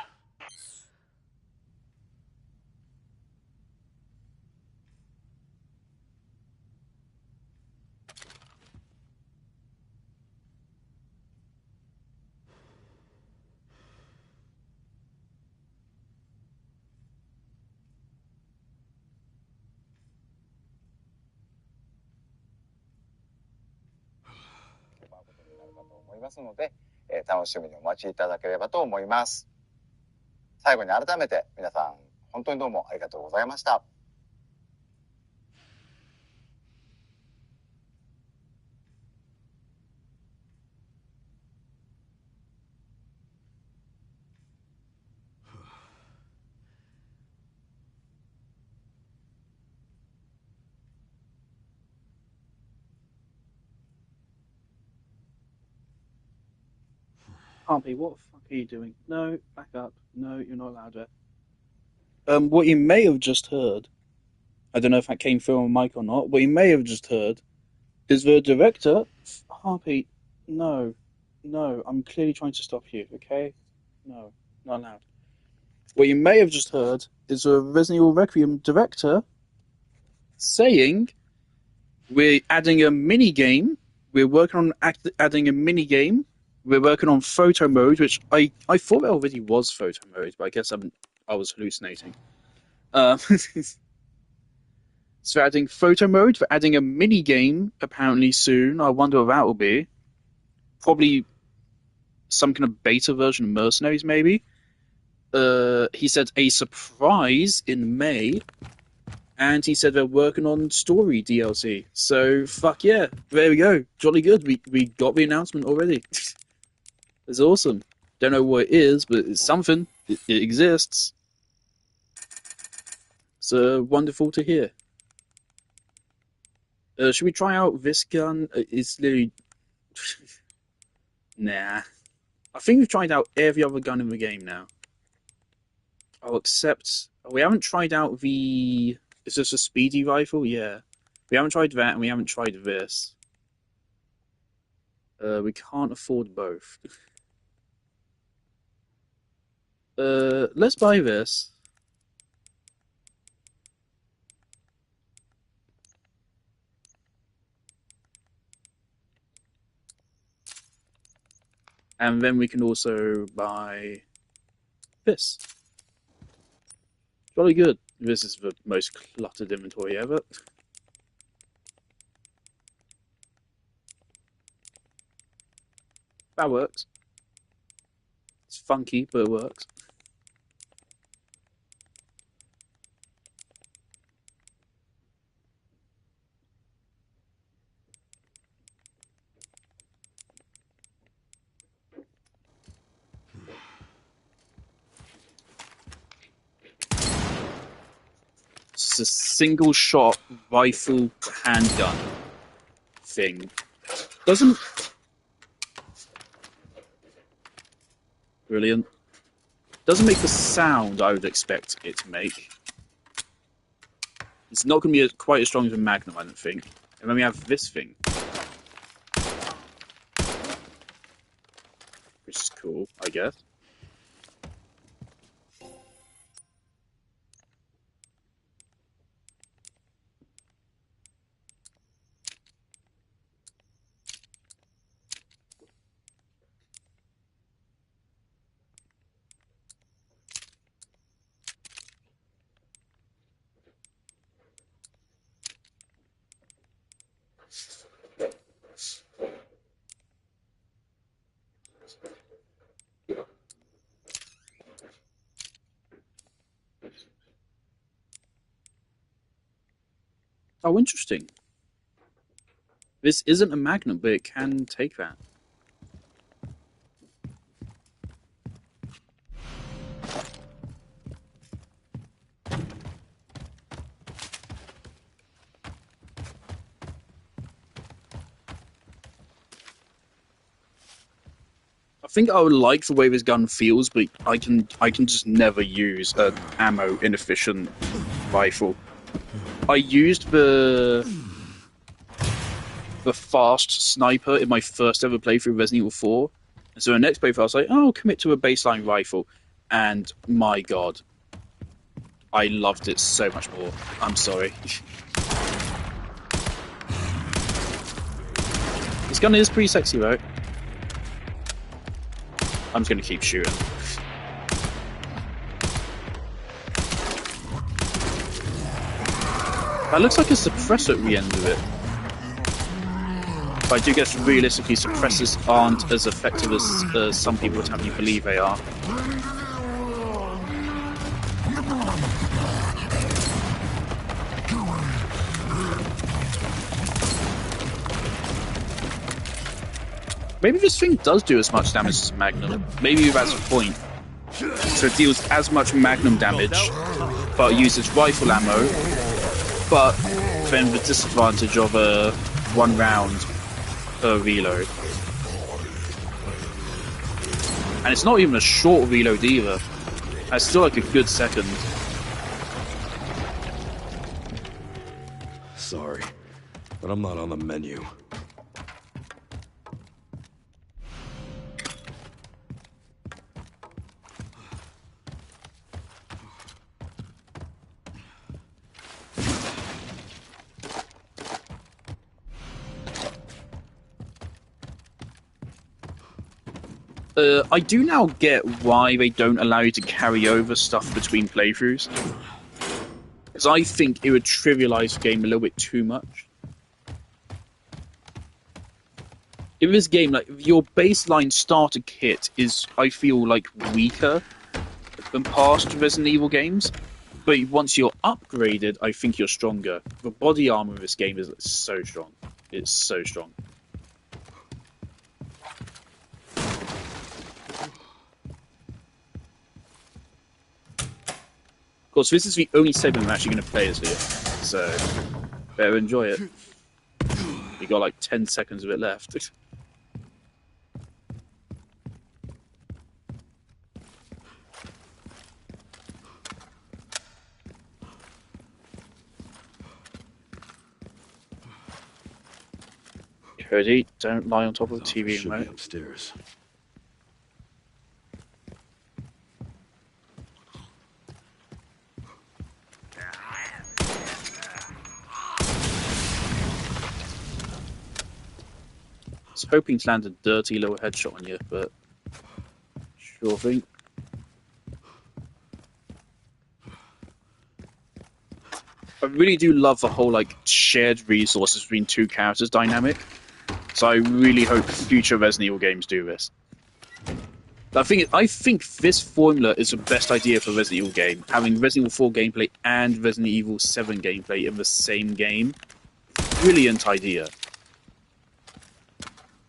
楽しみにお待ちいただければと思います。最後に改めて皆さん本当にどうもありがとうございました。Harpy, what the fuck are you doing? No, back up. No, you're not allowed to. What you may have just heard, I don't know if that came through on mic or not, what you may have just heard is the director, Harpy, no, I'm clearly trying to stop you, okay? No, not allowed. What you may have just heard is the Resident Evil Requiem director saying, we're adding a mini-game, we're working on adding a mini-game, we're working on photo mode, which I thought there already was photo mode, but I guess I was hallucinating. So adding photo mode, for adding a mini game apparently soon. I wonder what that will be. Probably some kind of beta version of Mercenaries, maybe. He said a surprise in May, and he said they're working on story DLC. So fuck yeah, there we go. Jolly good. We got the announcement already. It's awesome. Don't know what it is, but it's something. It exists. So wonderful to hear. Should we try out this gun? It's literally... Nah. I think we've tried out every other gun in the game now. Oh, except... We haven't tried out the... Is this a speedy rifle? Yeah. We haven't tried that, and we haven't tried this. We can't afford both. Let's buy this. And then we can also buy this. Jolly good. This is the most cluttered inventory ever. That works. It's funky, but it works. It's a single shot rifle handgun thing. Doesn't... Brilliant. Doesn't make the sound I would expect it to make. It's not going to be quite as strong as a Magnum, I don't think. And then we have this thing. Which is cool, I guess. Oh, interesting. This isn't a Magnum, but it can take that. I think I would like the way this gun feels, but I can just never use an ammo inefficient rifle. I used the fast sniper in my first ever playthrough of Resident Evil 4. And so the next playthrough I was like, oh, I'll commit to a baseline rifle. And my god, I loved it so much more. I'm sorry. This gun is pretty sexy, though. I'm just going to keep shooting. That looks like a suppressor at the end of it. But I do guess realistically suppressors aren't as effective as some people would have you believe they are. Maybe this thing does do as much damage as Magnum. Maybe that's the point. So it deals as much Magnum damage, but uses rifle ammo, but then the disadvantage of a 1 round per reload. And it's not even a short reload either. That's still like a good second. Sorry, but I'm not on the menu. I do now get why they don't allow you to carry over stuff between playthroughs. Because I think it would trivialize the game a little bit too much. In this game, like, your baseline starter kit is, I feel, like, weaker than past Resident Evil games. But once you're upgraded, I think you're stronger. The body armor in this game is so strong. It's so strong. Of course, this is the only segment I'm actually going to play as here, so better enjoy it. We got like 10 seconds of it left. Cody, don't lie on top of the TV Should be remote. upstairs. I was hoping to land a dirty little headshot on you, but sure thing. I really do love the whole like shared resources between two characters dynamic. So I really hope future Resident Evil games do this. I think this formula is the best idea for Resident Evil game. Having Resident Evil 4 gameplay and Resident Evil 7 gameplay in the same game. Brilliant idea.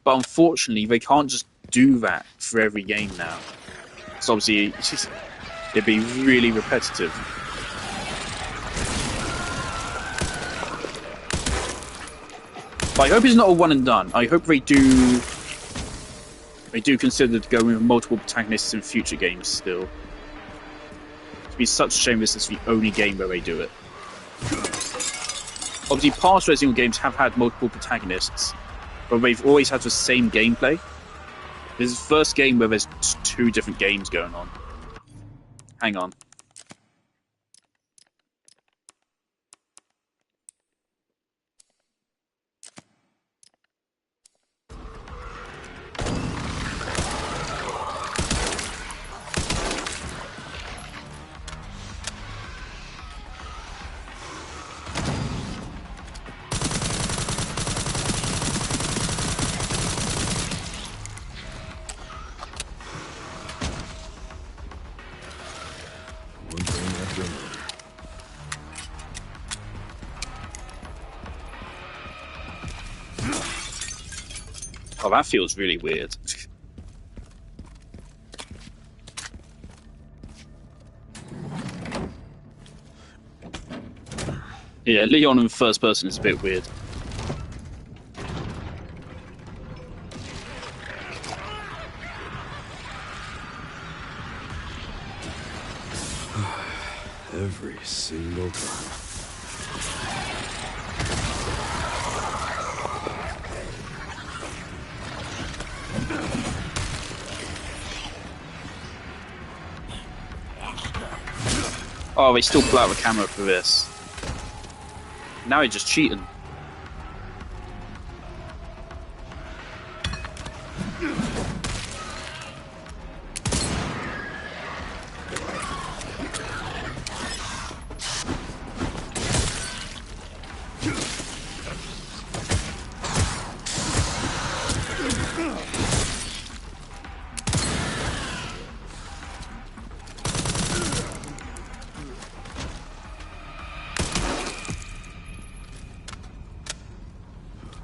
But unfortunately, they can't just do that for every game now. So obviously, it'd be really repetitive. But I hope it's not a one and done. I hope they do consider going with multiple protagonists in future games still. It'd be such a shame this is the only game where they do it. Obviously, past Resident Evil games have had multiple protagonists, but they've always had the same gameplay. This is the first game where there's two different games going on. Hang on. Oh, that feels really weird. Yeah, Leon in first person is a bit weird. Every single time. Oh, they still pull out the camera for this. Now he's just cheating.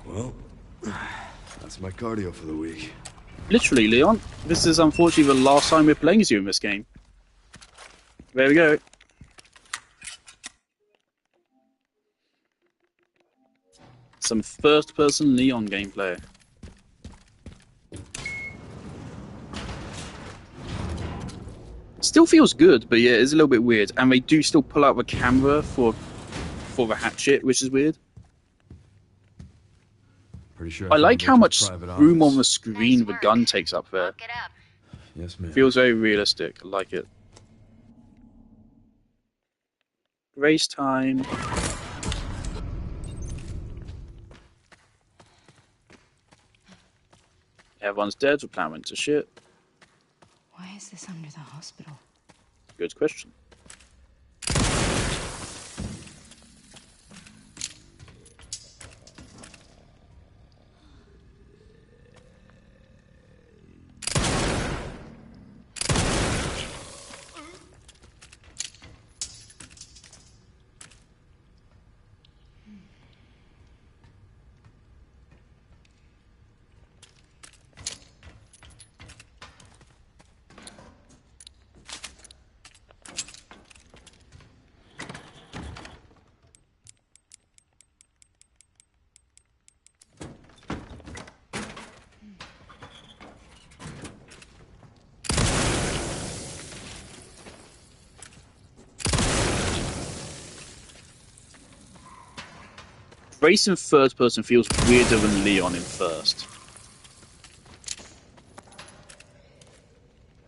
Well, that's my cardio for the week. Literally, Leon. This is unfortunately the last time we're playing as you in this game. There we go. Some first-person Leon gameplay. Still feels good, but yeah, it's a little bit weird. And they do still pull out the camera for the hatchet, which is weird. Pretty sure I like how much room on the screen the gun takes up there. Yes, ma'am. Feels very realistic. I like it. Race time. Everyone's dead. The plan went to shit. Why is this under the hospital? Good question. Trace in third person feels weirder than Leon in first.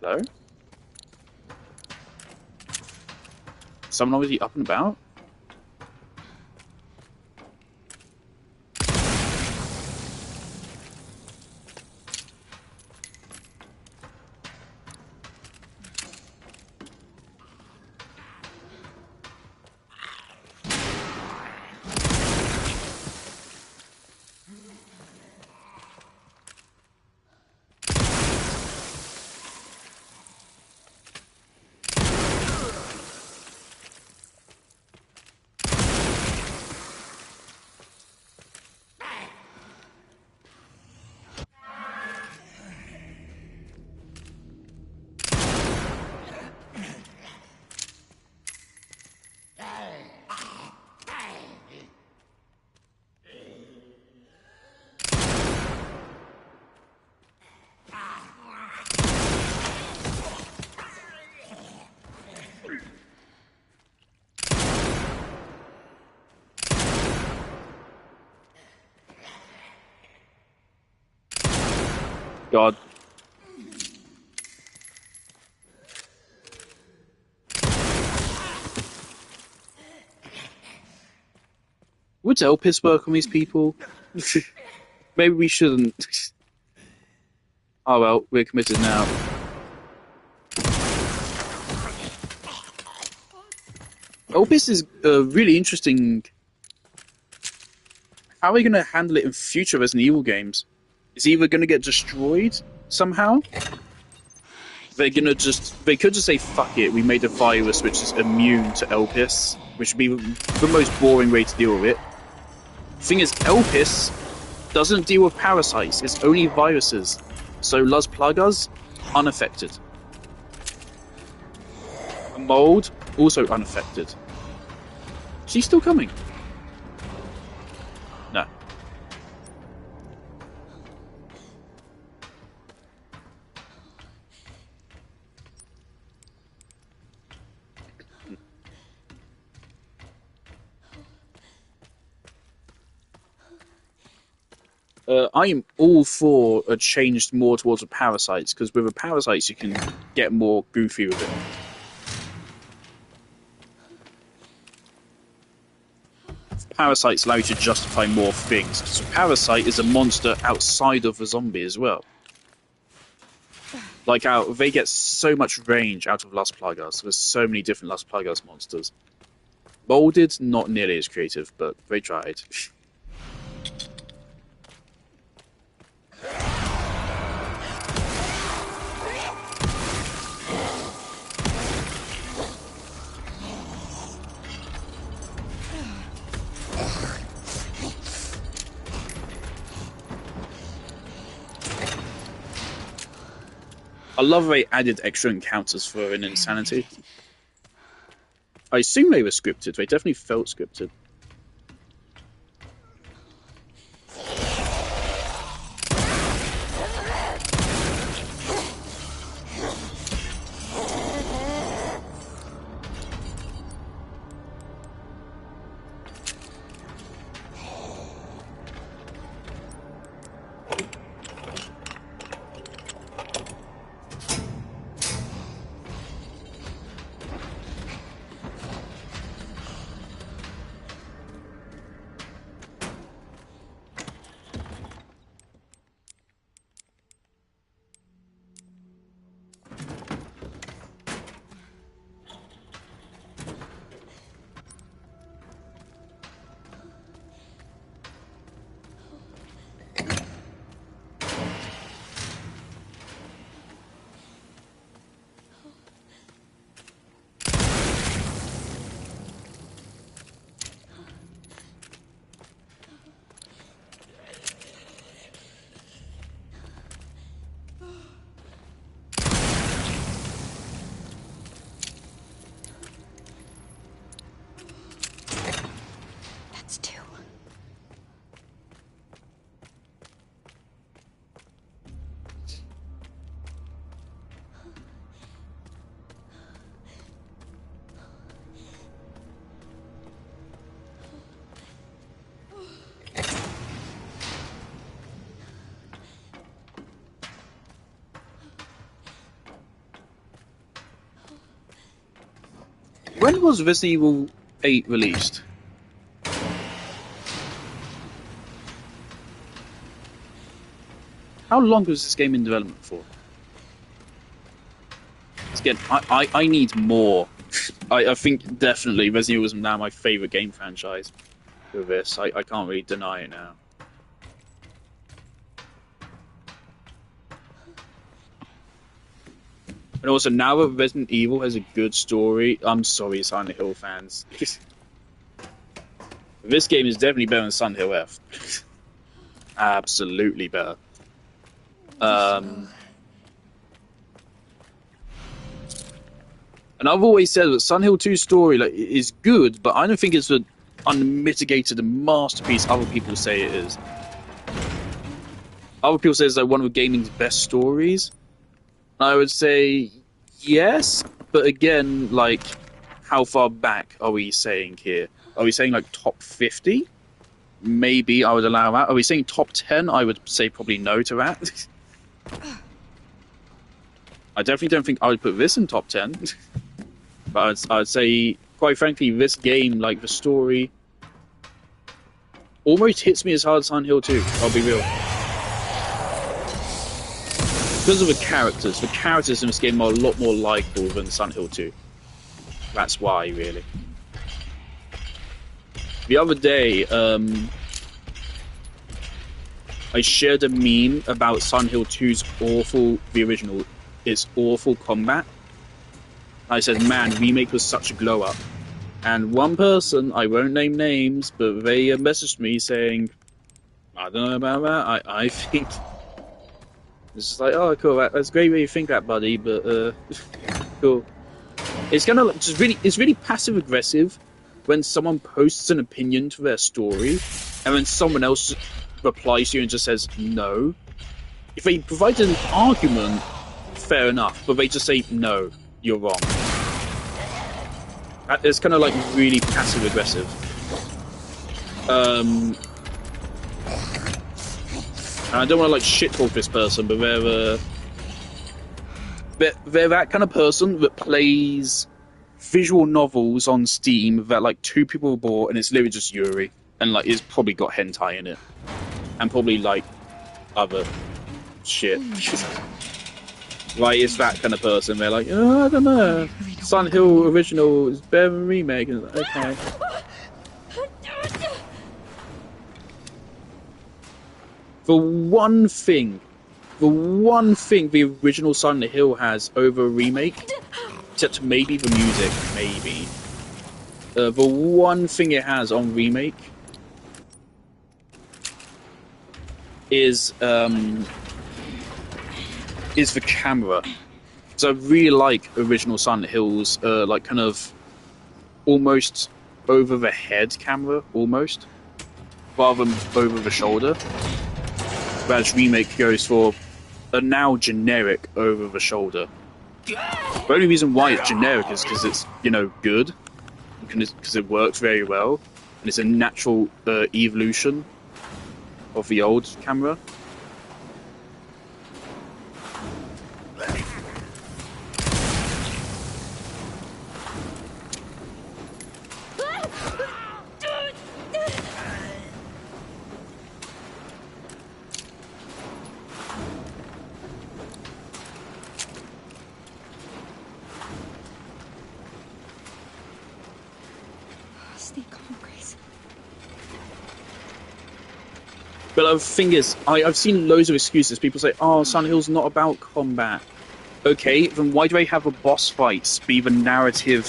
Hello? Someone obviously up and about? God. Would Elpis work on these people? Maybe we shouldn't. Oh well, we're committed now. Elpis is really interesting. How are we going to handle it in future Resident Evil games? Is he either going to get destroyed somehow? They could just say, fuck it, we made a virus which is immune to Elpis, which would be the most boring way to deal with it. The thing is, Elpis doesn't deal with parasites, it's only viruses. So Las Plagas, unaffected. Mold, also unaffected. She's still coming. No. I am all for a change more towards the parasites, because with the parasites you can get more goofy with it. Parasites allow you to justify more things, because a parasite is a monster outside of a zombie as well. Like, they get so much range out of Las Plagas. There's so many different Las Plagas monsters. Molded, not nearly as creative, but they tried. I love they added extra encounters for an insanity. I assume they were scripted. They definitely felt scripted. When was Resident Evil 8 released? How long was this game in development for? Again, I need more. I think definitely Resident Evil is now my favourite game franchise with this. I can't really deny it now. And also, now that Resident Evil has a good story, I'm sorry, Silent Hill fans. This game is definitely better than Silent Hill F. Absolutely better. And I've always said that Silent Hill 2's story is good, but I don't think it's an unmitigated masterpiece other people say it is. Other people say it's like one of gaming's best stories. I would say yes, but again, like, how far back are we saying here? Are we saying like top 50? Maybe I would allow that. Are we saying top 10? I would say probably no to that. I definitely don't think I would put this in top 10. But I'd say, quite frankly, this game, like the story, almost hits me as hard as Silent Hill 2. I'll be real. Because of the characters in this game are a lot more likable than Silent Hill 2. That's why, really. The other day, I shared a meme about Silent Hill 2's its awful combat. I said, man, remake was such a glow up. And one person, I won't name names, but they messaged me saying, I don't know about that, I think... It's just like, oh, cool, that's great way you think that, buddy, but, cool. It's kind of like, it's really passive-aggressive when someone posts an opinion to their story, and then someone else replies to you and just says, no. If they provide an argument, fair enough, but they just say, no, you're wrong. It's kind of like really passive-aggressive. And I don't want to like shit talk this person, but they're that kind of person that plays visual novels on Steam that like 2 people bought, and it's literally just Yuri, and like it's probably got hentai in it, and probably like other shit. Like it's that kind of person. They're like, oh, I don't know, Silent Hill original is better than remake, and it's like, okay. The one thing the original Silent Hill has over a remake, except maybe the music, maybe. The one thing it has on remake is the camera. So I really like original Silent Hill's like kind of almost over the head camera, almost, rather than over the shoulder. Whereas remake goes for a now generic over the shoulder. The only reason why it's generic is because it's, you know, good, because it works very well, and it's a natural evolution of the old camera. But the thing is, I've seen loads of excuses. People say, oh, Silent Hill's not about combat. Okay, then why do they have the boss fights be the narrative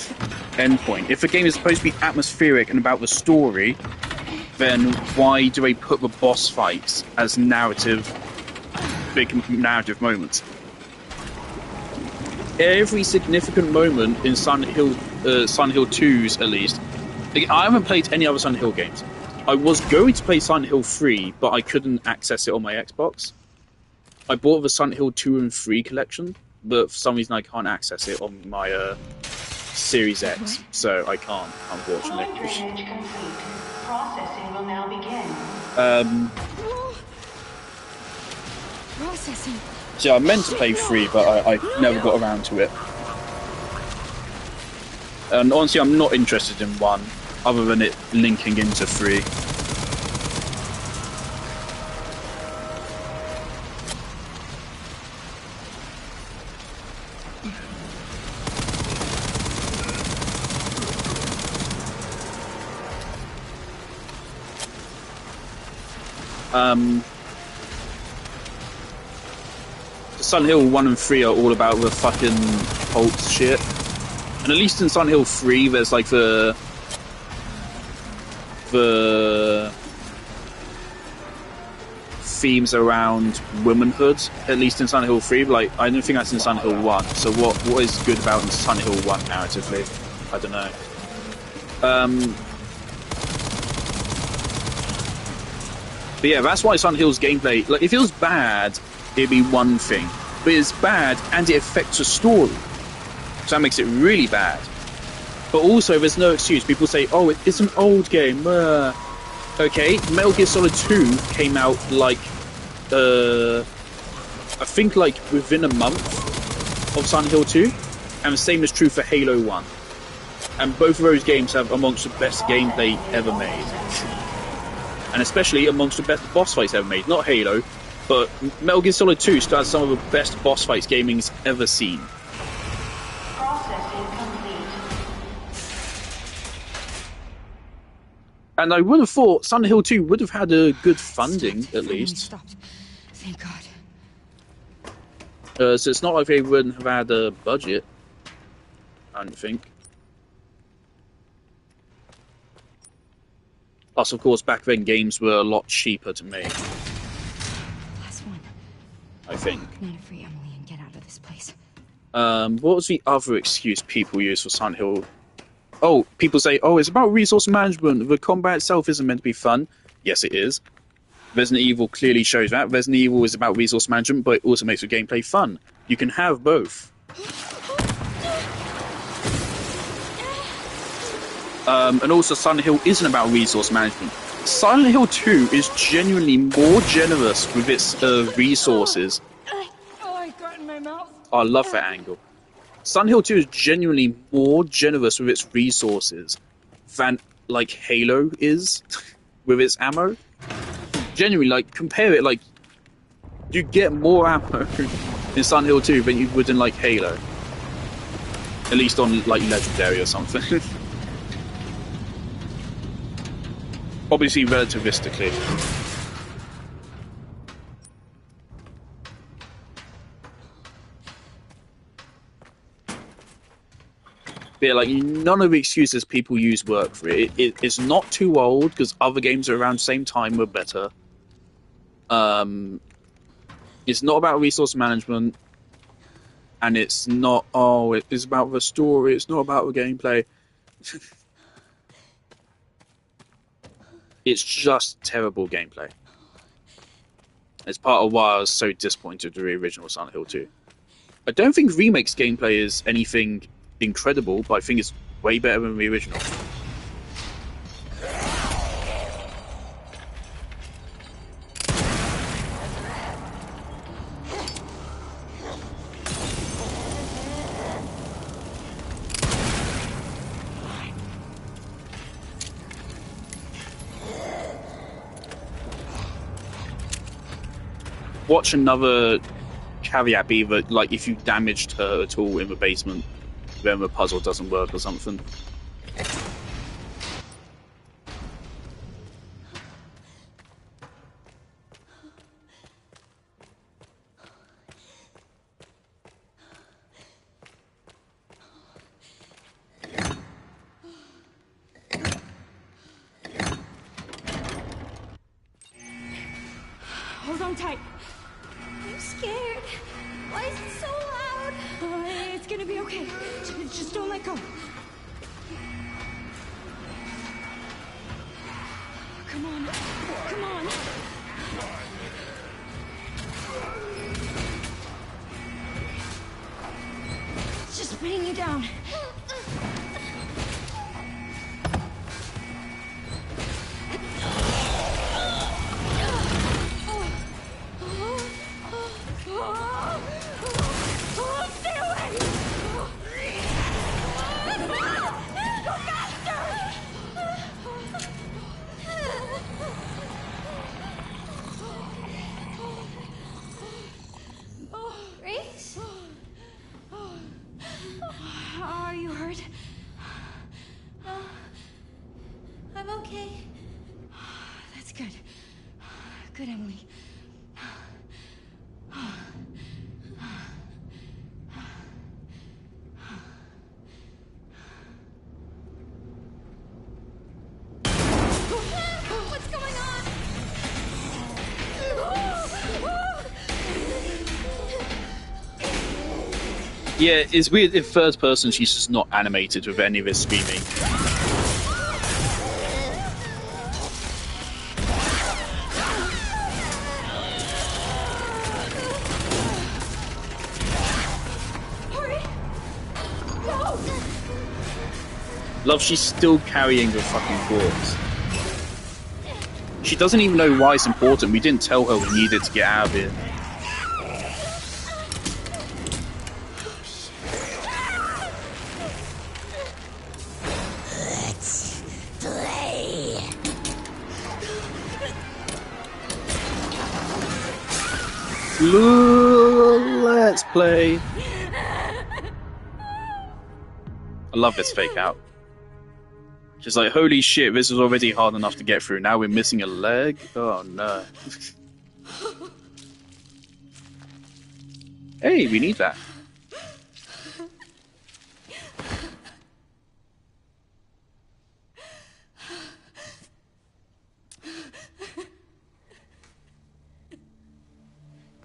endpoint? If the game is supposed to be atmospheric and about the story, then why do they put the boss fights as big narrative moments? Every significant moment in Silent Hill 2's, at least, I haven't played any other Silent Hill games. I was going to play Silent Hill 3, but I couldn't access it on my Xbox. I bought the Silent Hill 2 and 3 collection, but for some reason I can't access it on my Series X, so I can't, unfortunately. Processing will now begin. Processing. So I meant to play 3, but I never got around to it. And honestly, I'm not interested in 1, other than it linking into 3. Silent Hill 1 and 3 are all about the fucking cult shit. And at least in Silent Hill 3, there's like the themes around womanhood. At least in Silent Hill 3, but like I don't think that's in Silent Hill 1. So what is good about in Silent Hill 1 narratively? I don't know. But yeah, that's why Silent Hill's gameplay, like if it was bad, it'd be one thing. But it's bad and it affects the story. So that makes it really bad. But also, there's no excuse. People say, oh, it's an old game. Okay, Metal Gear Solid 2 came out like, I think like within a month of Silent Hill 2. And the same is true for Halo 1. And both of those games have amongst the best gameplay ever made. And especially amongst the best boss fights ever made. Not Halo, but Metal Gear Solid 2 still has some of the best boss fights gaming's ever seen. Processing complete. And I would have thought Silent Hill 2 would have had a good funding, at least. Stopped. Thank God. So it's not like they wouldn't have had a budget, I don't think. Plus, of course, back then games were a lot cheaper to make. Last one. I think. I'm gonna free Emily and get out of this place. What was the other excuse people use for Silent Hill? Oh, people say, oh, it's about resource management. The combat itself isn't meant to be fun. Yes, it is. Resident Evil clearly shows that. Resident Evil is about resource management, but it also makes the gameplay fun. You can have both. And also, Silent Hill isn't about resource management. Silent Hill 2 is genuinely more generous with its resources. Oh, I got in my mouth. Oh, I love that angle. Silent Hill 2 is genuinely more generous with its resources than, like, Halo is with its ammo. Genuinely, like, compare it, like, you get more ammo in Silent Hill 2 than you would in, like, Halo. At least on, like, Legendary or something. Obviously, relativistically. But yeah, like, none of the excuses people use work for it. It's not too old, because other games around the same time were better. It's not about resource management. And it's not, oh, it's about the story, it's not about the gameplay. It's just terrible gameplay. It's part of why I was so disappointed with the original Silent Hill 2. I don't think Remake's gameplay is anything incredible, but I think it's way better than the original. Watch another caveat be that, like, if you damaged her at all in the basement, then the puzzle doesn't work or something. Hold on tight. I'm scared. Why is it so loud? It's gonna be okay. Just don't let go. Come on. Come on. It's just bringing you down. Stay away! Good, Emily. What's going on? Yeah, it's weird. In first person, she's just not animated with any of his screaming. Love, she's still carrying the fucking corpse. She doesn't even know why it's important. We didn't tell her we needed to get out of here. Let's play. Let's play. I love this fake out. Just like, holy shit, this was already hard enough to get through. Now we're missing a leg? Oh no. Hey, we need that.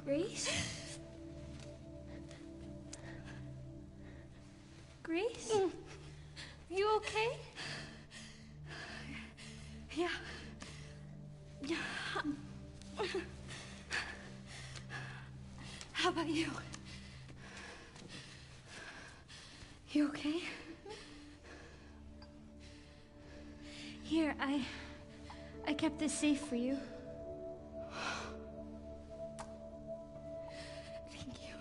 Grace? Grace? You okay? Yeah. Yeah. How about you? You okay? Here, I kept this safe for you. Thank you.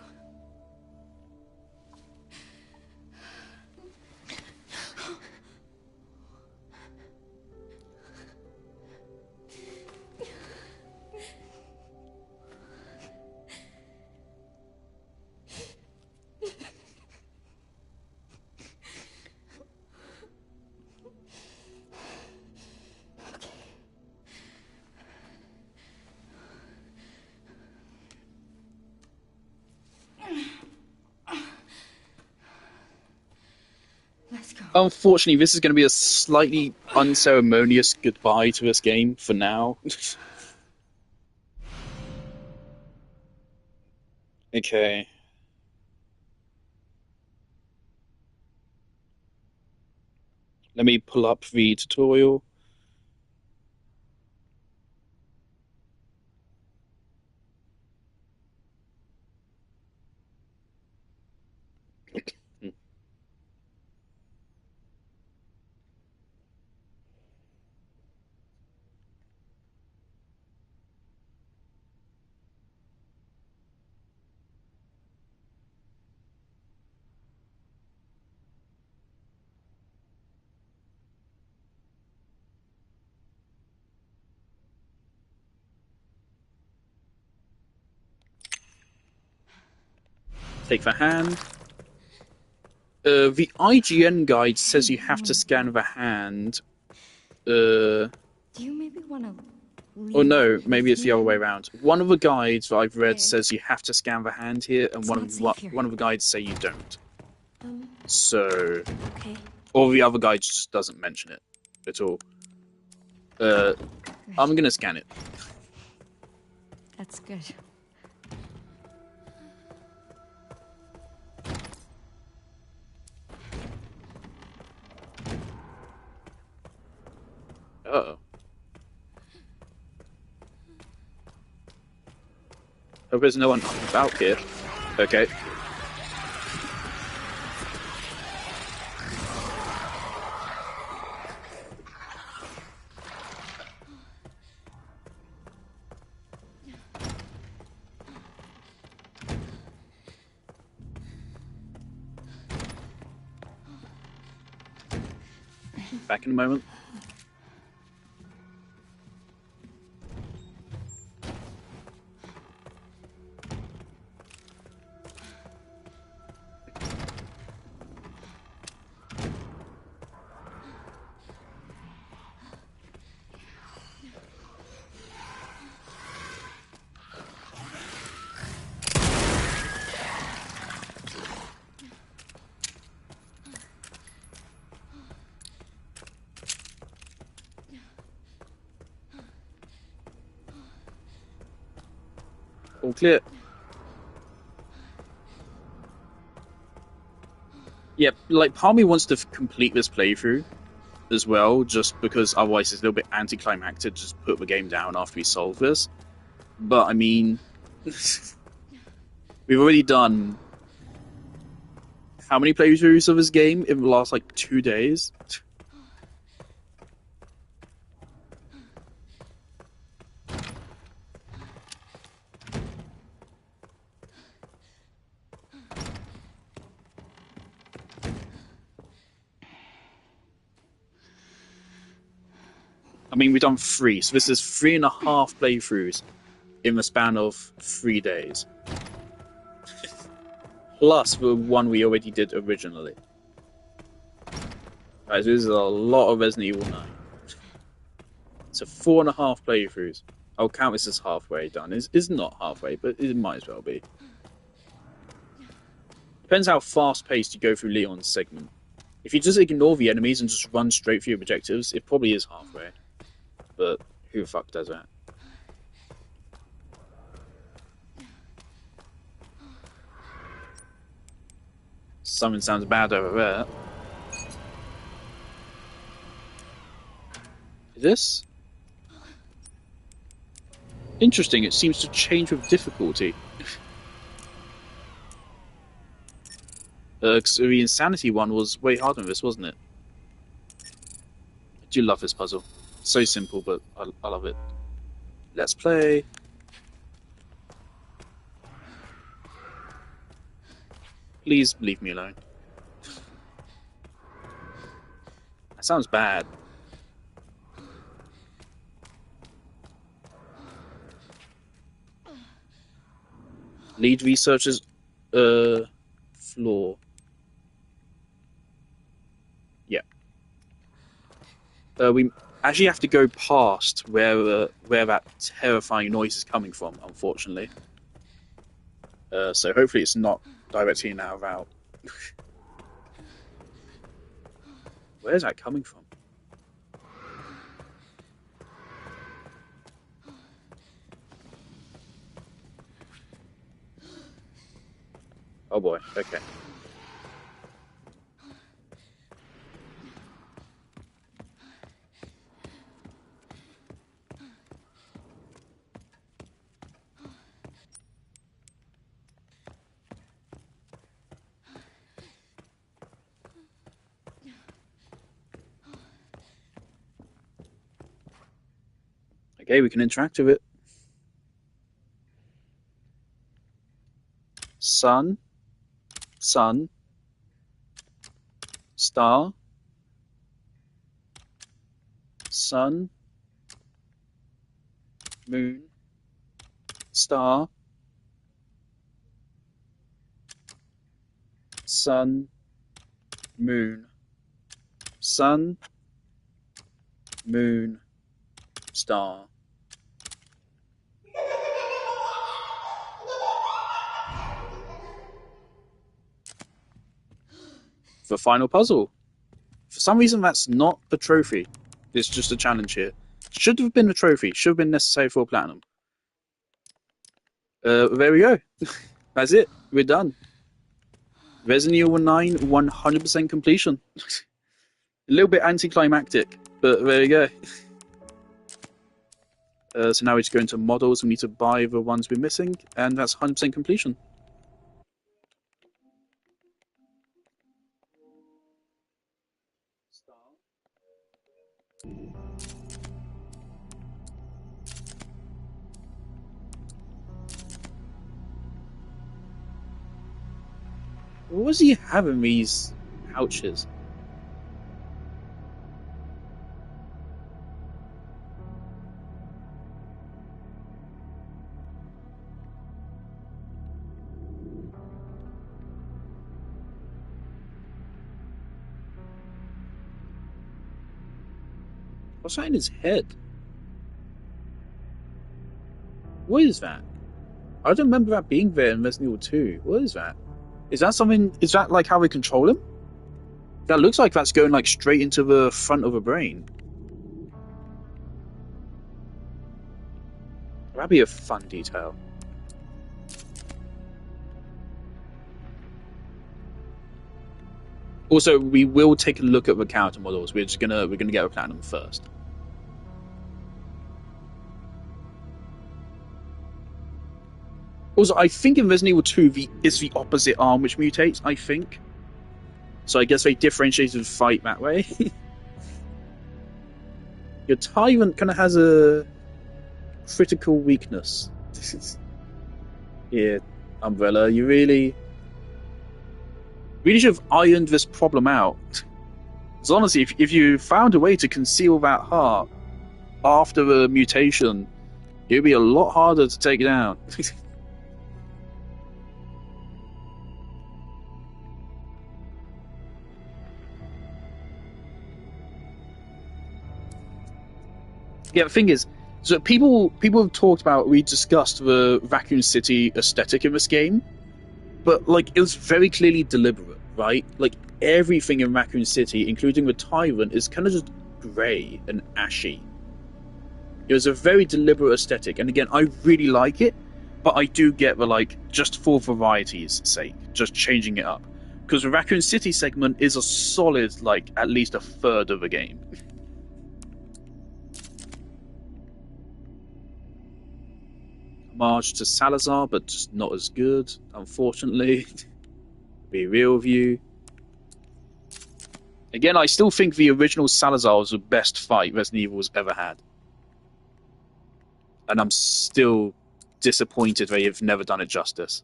Unfortunately, this is going to be a slightly unceremonious goodbye to this game for now. Okay. Let me pull up the tutorial. Take the hand. The IGN guide says you have to scan the hand. Do you maybe want to leave? Oh no, maybe it's the other way around. One of the guides that I've read says you have to scan the hand here, and one of the guides say you don't. So, or the other guide just doesn't mention it at all. I'm gonna scan it. That's good. Uh-oh. Hope there's no one about here. Okay. Back in a moment. All clear. Yeah, like, part of me wants to complete this playthrough as well, just because otherwise it's a little bit anticlimactic to just put the game down after we solve this. But, I mean, we've already done how many playthroughs of this game in the last, like, 2 days? I mean, we've done 3, so this is 3.5 playthroughs in the span of 3 days. Plus the one we already did originally. Right, so this is a lot of Resident Evil 9. So 4.5 playthroughs. I'll count this as halfway done. It's not halfway, but it might as well be. Depends how fast-paced you go through Leon's segment. If you just ignore the enemies and just run straight through your objectives, it probably is halfway. But who the fuck does that? Something sounds bad over there. Is this? Interesting, it seems to change with difficulty. So the Insanity one was way harder than this, wasn't it? I do love this puzzle. So simple, but I love it. Let's play. Please leave me alone. That sounds bad. Lead researchers, floor. Yeah. We actually have to go past where that terrifying noise is coming from, unfortunately. So hopefully it's not directly in our route. Where's that coming from? Oh boy, okay. Okay, we can interact with it. Sun. Sun. Star. Sun. Moon. Star. Sun. Moon. Sun. Moon. Star. The final puzzle. For some reason, that's not a trophy. It's just a challenge here. Should have been a trophy. Should have been necessary for a platinum. There we go. That's it. We're done. Resident Evil 9, 100% completion. A little bit anticlimactic, but there you go. So now we just go into models. We need to buy the ones we're missing, and that's 100% completion. What does he have in these pouches? What's that in his head? What is that? I don't remember that being there in Resident Evil 2. What is that? Is that something? Is that like how we control him? That looks like that's going like straight into the front of a brain. That'd be a fun detail. Also, we will take a look at the character models. We're gonna get a platinum first. Also, I think in Resident Evil 2, it's the opposite arm which mutates, I think. So I guess they differentiated the fight that way. Your Tyrant kind of has a critical weakness. Yeah, Umbrella, you really should have ironed this problem out. Because honestly, if you found a way to conceal that heart after the mutation, it would be a lot harder to take down. Yeah, the thing is, so people have talked about, we discussed the Raccoon City aesthetic in this game, but like it was very clearly deliberate, right? Like everything in Raccoon City, including the Tyrant, is kind of just grey and ashy. It was a very deliberate aesthetic, and again, I really like it, but I do get the like just for variety's sake, just changing it up, because the Raccoon City segment is a solid like at least a third of the game. Homage to Salazar, but just not as good, unfortunately. Be real with you. Again, I still think the original Salazar was the best fight Resident Evil has ever had. And I'm still disappointed they have never done it justice.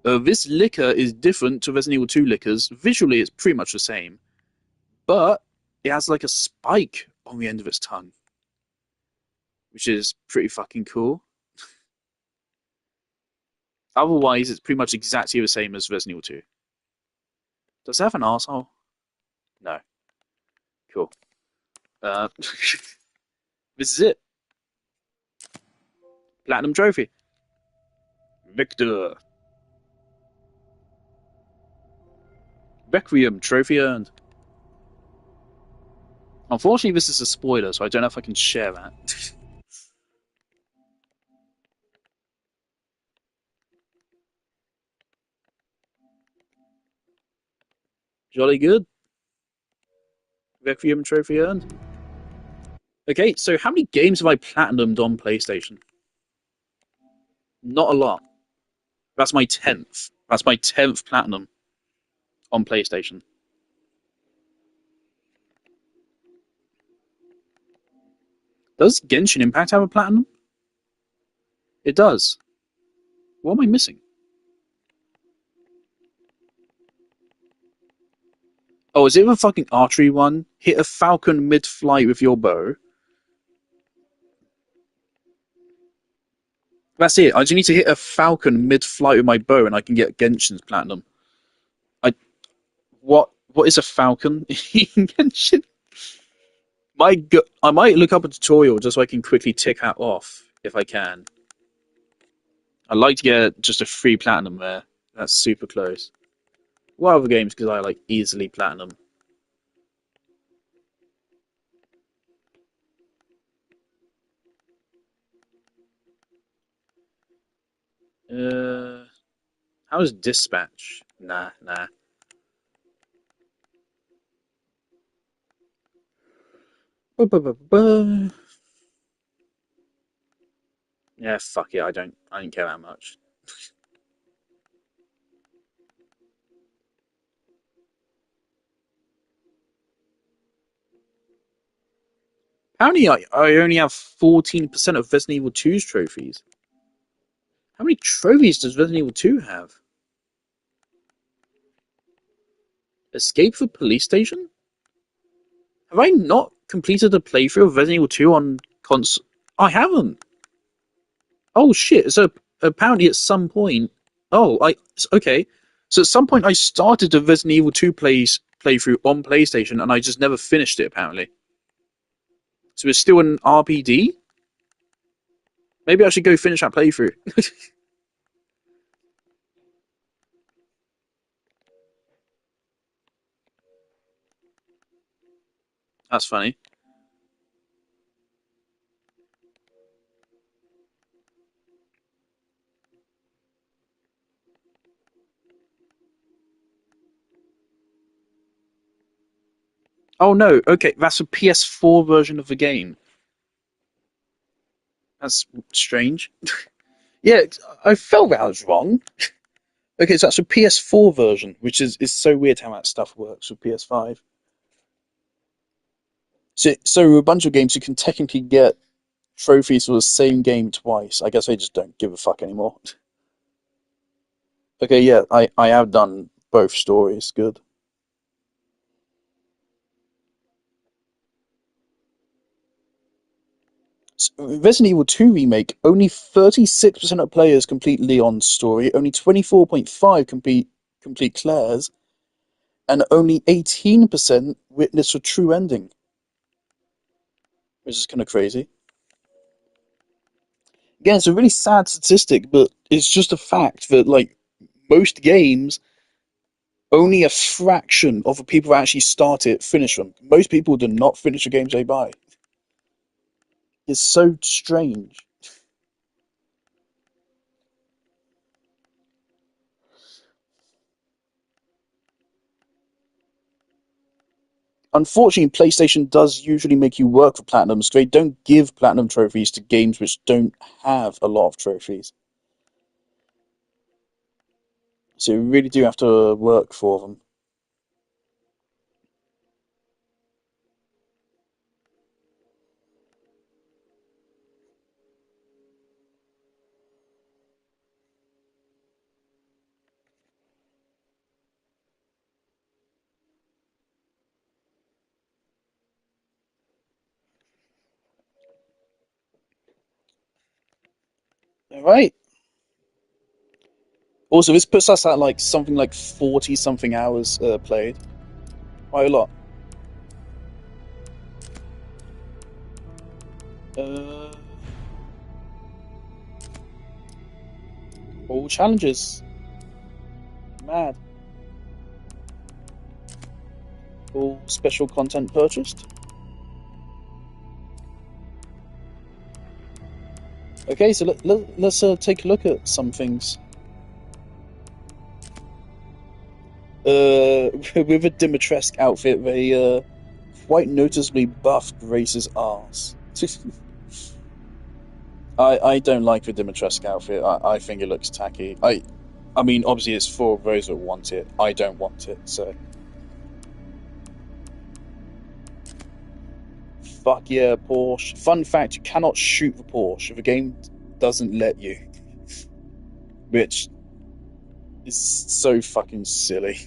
This liquor is different to Resident Evil 2 liquors. Visually, it's pretty much the same. But it has like a spike on the end of its tongue. Which is pretty fucking cool. Otherwise, it's pretty much exactly the same as Resident Evil 2. Does it have an arsehole? No. Cool. This is it. Platinum trophy. Victor. Requiem trophy earned. Unfortunately, this is a spoiler, so I don't know if I can share that. Jolly good. Requiem trophy earned. Okay, so how many games have I platinumed on PlayStation? Not a lot. That's my 10th. That's my 10th platinum on PlayStation. Does Genshin Impact have a platinum? It does. What am I missing? Oh, is it the fucking archery one? Hit a falcon mid-flight with your bow. That's it. I just need to hit a falcon mid-flight with my bow, and I can get Genshin's platinum. What is a falcon in Genshin? I might look up a tutorial just so I can quickly tick that off if I can. I'd like to get just a free platinum there. That's super close. What other games could I like easily platinum? How is Dispatch? Nah. Yeah, fuck it. I don't care that much. Apparently, I only have 14% of Resident Evil 2's trophies. How many trophies does Resident Evil 2 have? Escape the police station? Have I not completed a playthrough of Resident Evil 2 on console? I haven't. Oh shit! So apparently, at some point, okay. So at some point, I started a Resident Evil 2 playthrough on PlayStation, and I just never finished it. Apparently, so it's still an RPD. Maybe I should go finish that playthrough. That's funny. Oh no, okay, that's a PS4 version of the game. That's strange. Yeah, I felt that I was wrong. Okay, so that's a PS4 version, which is so weird how that stuff works with PS5. So a bunch of games you can technically get trophies for the same game twice. I guess they just don't give a fuck anymore. Okay, yeah, I have done both stories. Good. So, Resident Evil 2 Remake, only 36% of players complete Leon's story, only 24.5 complete Claire's, and only 18% witness a true ending, which is kind of crazy. Again, it's a really sad statistic, but it's just a fact that, like, most games, only a fraction of the people that actually start it finish them. Most people do not finish the games they buy. It's so strange. Unfortunately, PlayStation does usually make you work for platinums. They don't give platinum trophies to games which don't have a lot of trophies. So you really do have to work for them. All right. Also, this puts us at like something like 40 something hours played. Quite a lot. Uh, all challenges. Mad. All special content purchased. Okay, so let's take a look at some things. With a Dimitrescu outfit, they quite noticeably buffed Grace's arse. I don't like the Dimitrescu outfit. I think it looks tacky. I mean, obviously it's for those that want it. I don't want it, so. Fuck yeah, Porsche. Fun fact, you cannot shoot the Porsche. The game doesn't let you. Which is so fucking silly.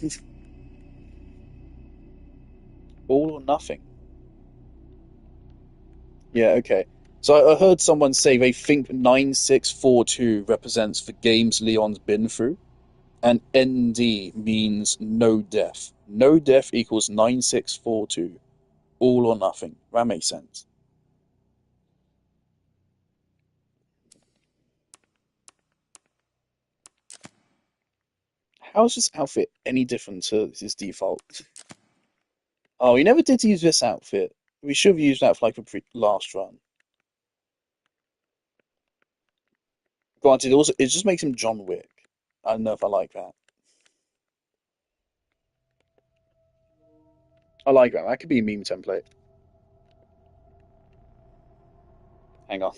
All or nothing. Yeah, okay. So I heard someone say they think 9642 represents the games Leon's been through, and ND means no death. No death equals 9642. All or nothing. That makes sense. How is this outfit any different to his default? Oh, we never did use this outfit. We should have used that for like a last run. Granted, also it just makes him John Wick. I don't know if I like that. I like that. That could be a meme template. Hang on.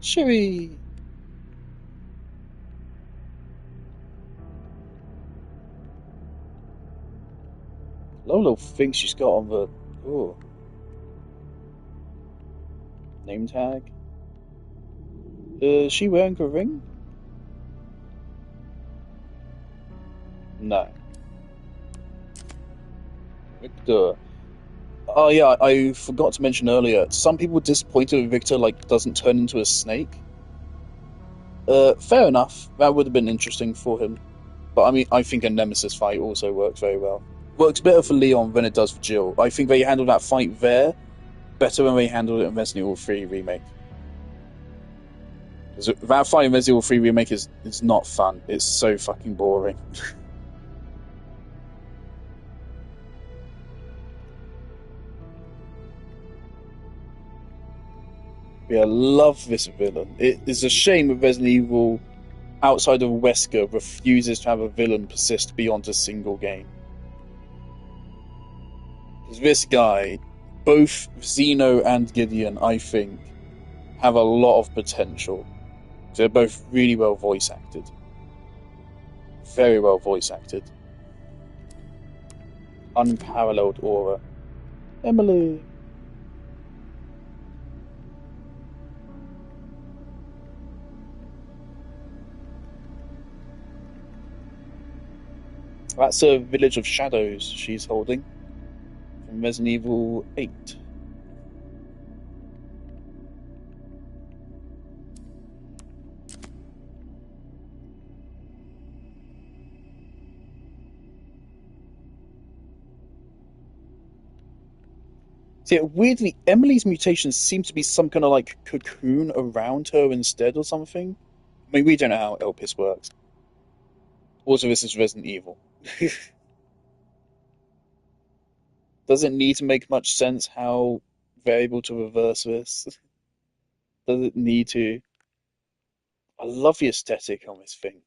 Chewy. Lolo thinks she's got on the name tag. Is she wearing a ring? No. Victor. Oh yeah, I forgot to mention earlier. Some people were disappointed that Victor like doesn't turn into a snake. Fair enough. That would have been interesting for him. But I mean, I think a Nemesis fight also works very well. Works better for Leon than it does for Jill. I think they handled that fight there better than they handled it in Resident Evil 3 Remake. That fight in Resident Evil 3 Remake is not fun. It's so fucking boring. Yeah, I love this villain. It is a shame that Resident Evil, outside of Wesker, refuses to have a villain persist beyond a single game. Because this guy, both Zeno and Gideon, I think, have a lot of potential. They're both really well voice acted. Very well voice acted. Unparalleled aura. Emily! That's a Village of Shadows she's holding from Resident Evil 8. See, weirdly, Emily's mutations seem to be some kind of like cocoon around her instead or something. I mean, we don't know how Elpis works. Also, this is Resident Evil. Doesn't need to make much sense how they're able to reverse this. Does it need to? I love the aesthetic on this thing.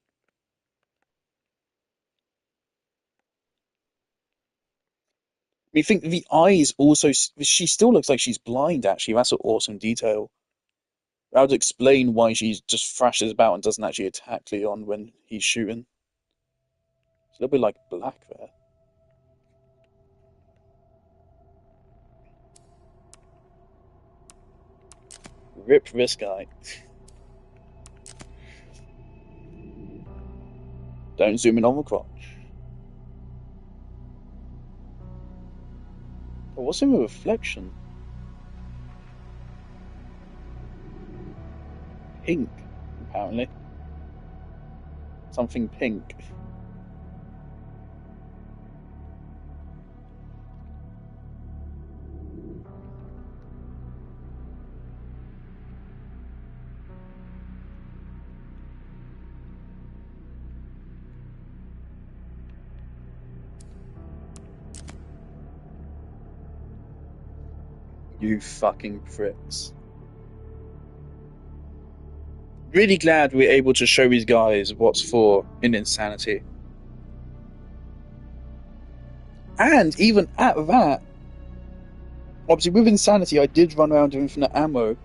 I think the eyes also. She still looks like she's blind, actually. That's an awesome detail. That would explain why she just thrashes about and doesn't actually attack Leon when he's shooting. It's a little bit like black there. Rip this guy. Don't zoom in on the crotch. Oh, what's in the reflection? Pink, apparently. Something pink. You fucking pricks. Really glad we're able to show these guys what's for in Insanity. And even at that, obviously with Insanity I did run around with infinite ammo,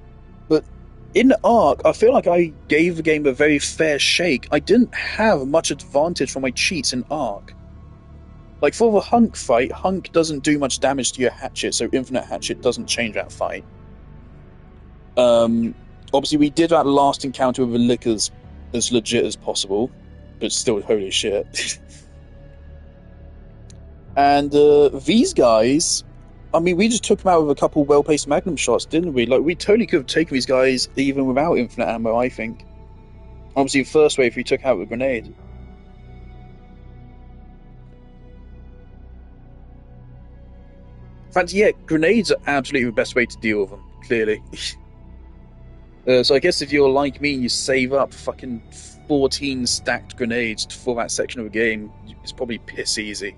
but in Ark I feel like I gave the game a very fair shake. I didn't have much advantage from my cheats in Ark. Like for the Hunk fight, Hunk doesn't do much damage to your hatchet, so infinite hatchet doesn't change that fight. Obviously we did that last encounter with the Lickers as legit as possible, but still, holy shit. And these guys, I mean, we just took them out with a couple well-placed magnum shots, didn't we? Like, we totally could have taken these guys even without infinite ammo, I think. Obviously, the first wave we took out with a grenade. In fact, yeah, grenades are absolutely the best way to deal with them, clearly. So I guess if you're like me, you save up fucking 14 stacked grenades for that section of the game, it's probably piss easy.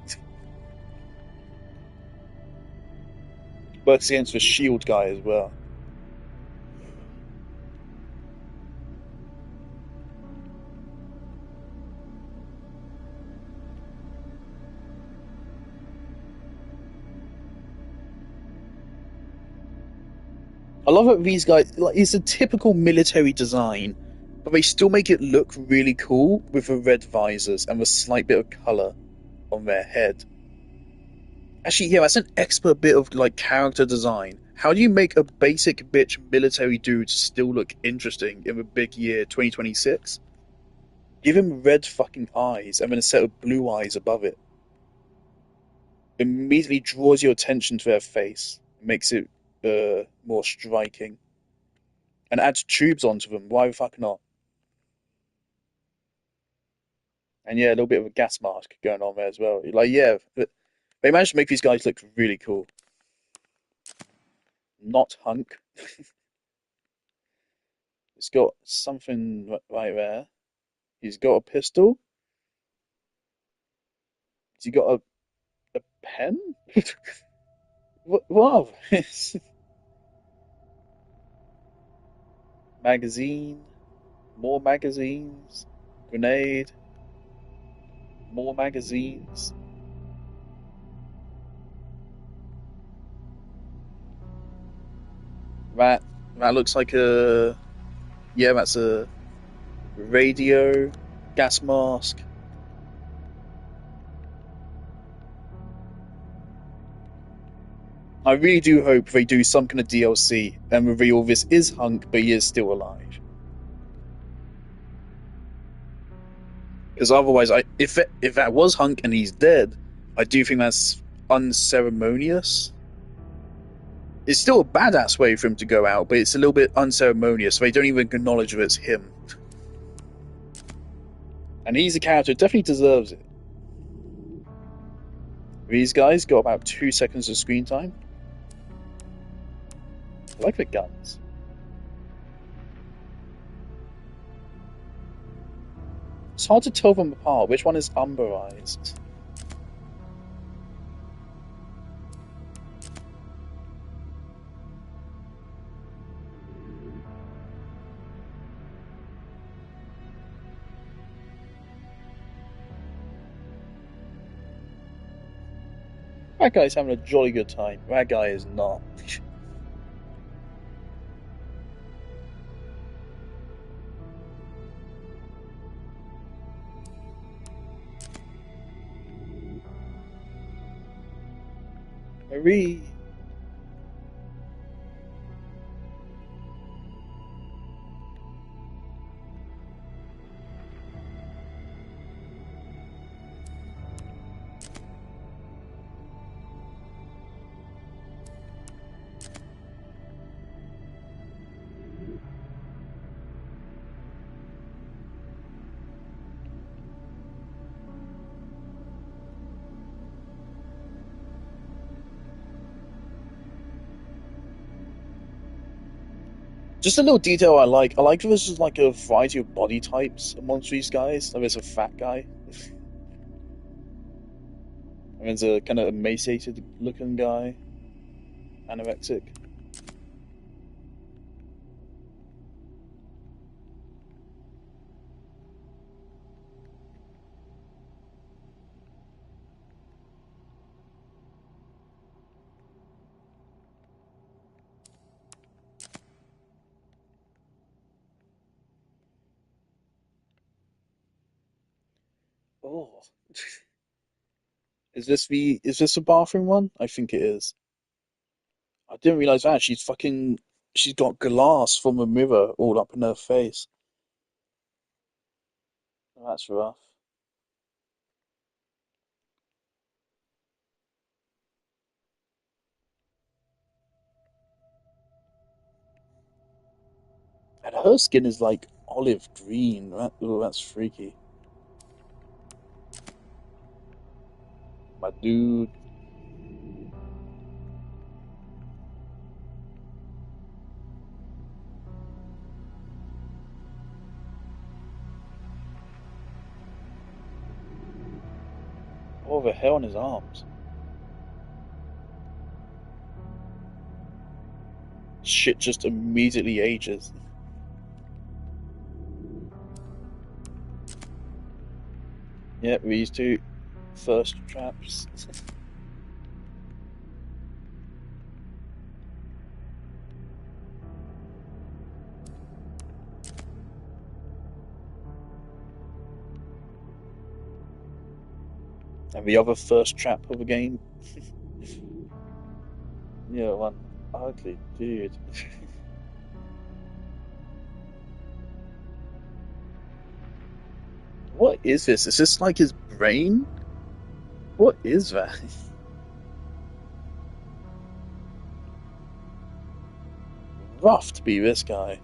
Works against the shield guy as well. I love that these guys, like, it's a typical military design, but they still make it look really cool with the red visors and the slight bit of colour on their head. Actually, yeah, that's an expert bit of like character design. How do you make a basic bitch military dude still look interesting in the big year 2026? Give him red fucking eyes and then a set of blue eyes above it. Immediately draws your attention to their face, makes it more striking. And adds tubes onto them. Why the fuck not? And yeah, a little bit of a gas mask going on there as well. Like, yeah, they managed to make these guys look really cool. Not Hunk. It's got something right there. He's got a pistol. Has he got a pen? What? Magazine. More magazines. Grenade. More magazines. That looks like a, yeah, that's a radio, gas mask. I really do hope they do some kind of DLC and reveal this is Hunk, but he is still alive. Because otherwise, if that was Hunk and he's dead, I do think that's unceremonious. It's still a badass way for him to go out, but it's a little bit unceremonious. They don't even acknowledge that it's him. And he's a character who definitely deserves it. These guys got about 2 seconds of screen time. I like the guns. It's hard to tell them apart. Which one is umberized? That guy's having a jolly good time. That guy is not. Marie. Just a little detail I like. I like that there's just like a variety of body types amongst these guys. Like there's a fat guy. And there's a kind of emaciated looking guy. Anorexic. Oh. Is this a bathroom one? I think it is. I didn't realize that. She's got glass from a mirror all up in her face. That's rough. And her skin is like olive green. That's freaky. My dude. Oh, the hair on his arms. Shit just immediately ages. Yep, these two first traps. And the other first trap of the game. Yeah, one ugly dude. What is this? Is this like his brain? What is that? Rough to be this guy.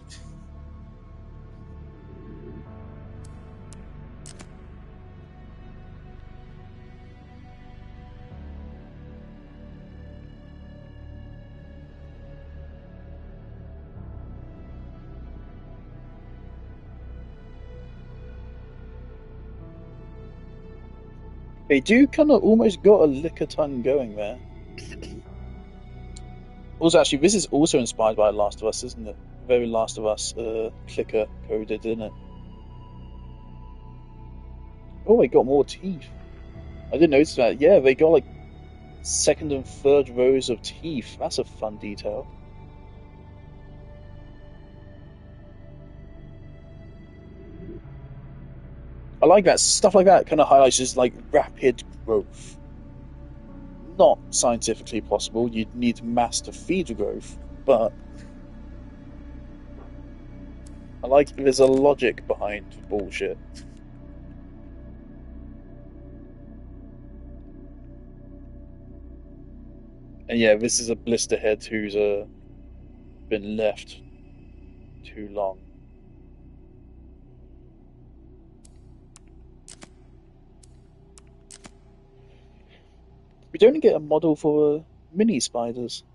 They do kind of almost got a lick a tongue going there. Also, actually, this is also inspired by Last of Us, isn't it? Very Last of Us clicker coded, isn't it? Oh, they got more teeth. I didn't notice that. Yeah, they got like second and third rows of teeth. That's a fun detail. I like that. Stuff like that kind of highlights just like rapid growth. Not scientifically possible. You'd need mass to feed growth, but I like there's a logic behind bullshit. And yeah, this is a blisterhead who's been left too long. We don't get a model for mini spiders.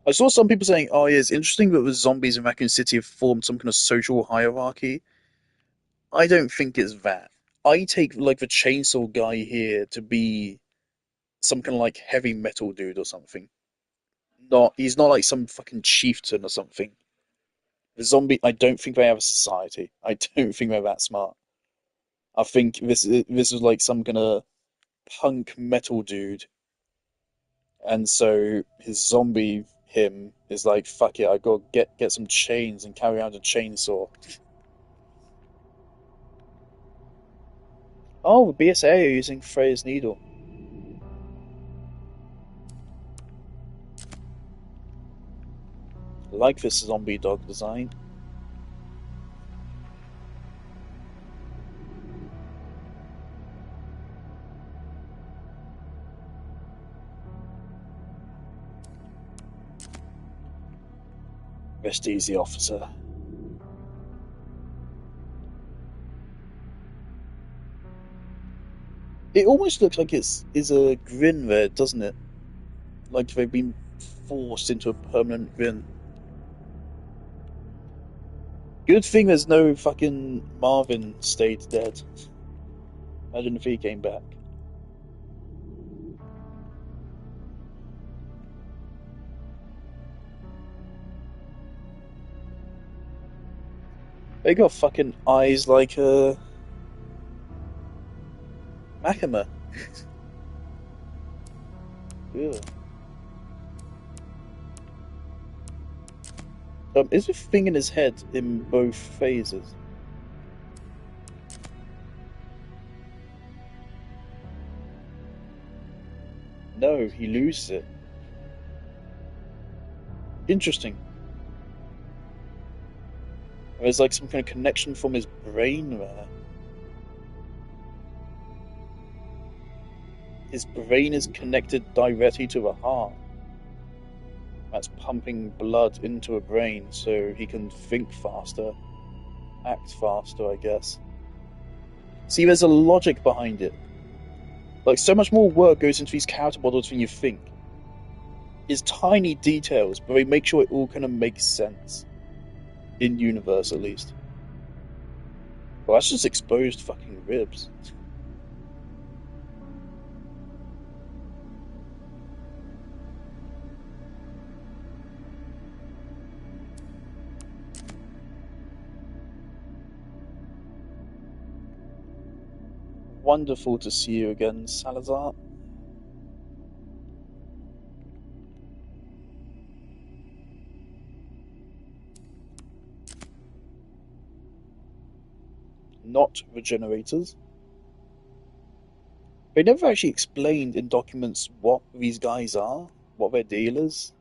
I saw some people saying, "Oh, yeah, it's interesting that the zombies in Raccoon City have formed some kind of social hierarchy." I don't think it's that. I take like the chainsaw guy here to be some kind of like heavy metal dude or something. Not he's not like some fucking chieftain or something. The zombie, I don't think they have a society. I don't think they're that smart. I think this is like some kind of punk metal dude, and so his zombie him is like, fuck it, I go get some chains and carry around a chainsaw. Oh, BSA are using Freya's needle. I like this zombie dog design. Rest easy, officer. It almost looks like is a grin there, doesn't it? Like they've been forced into a permanent grin. Good thing there's no fucking Marvin stayed dead. Imagine if he came back. They got fucking eyes like a Makima. Ugh. Is the thing in his head in both phases? No, he loses it. Interesting. There's like some kind of connection from his brain there. His brain is connected directly to the heart. That's pumping blood into a brain so he can think faster, act faster, I guess. See, there's a logic behind it. Like, so much more work goes into these character models than you think. It's tiny details, but they make sure it all kind of makes sense. In universe, at least. Well, that's just exposed fucking ribs. Wonderful to see you again, Salazar. Not regenerators. They never actually explained in documents what these guys are, what their deal is.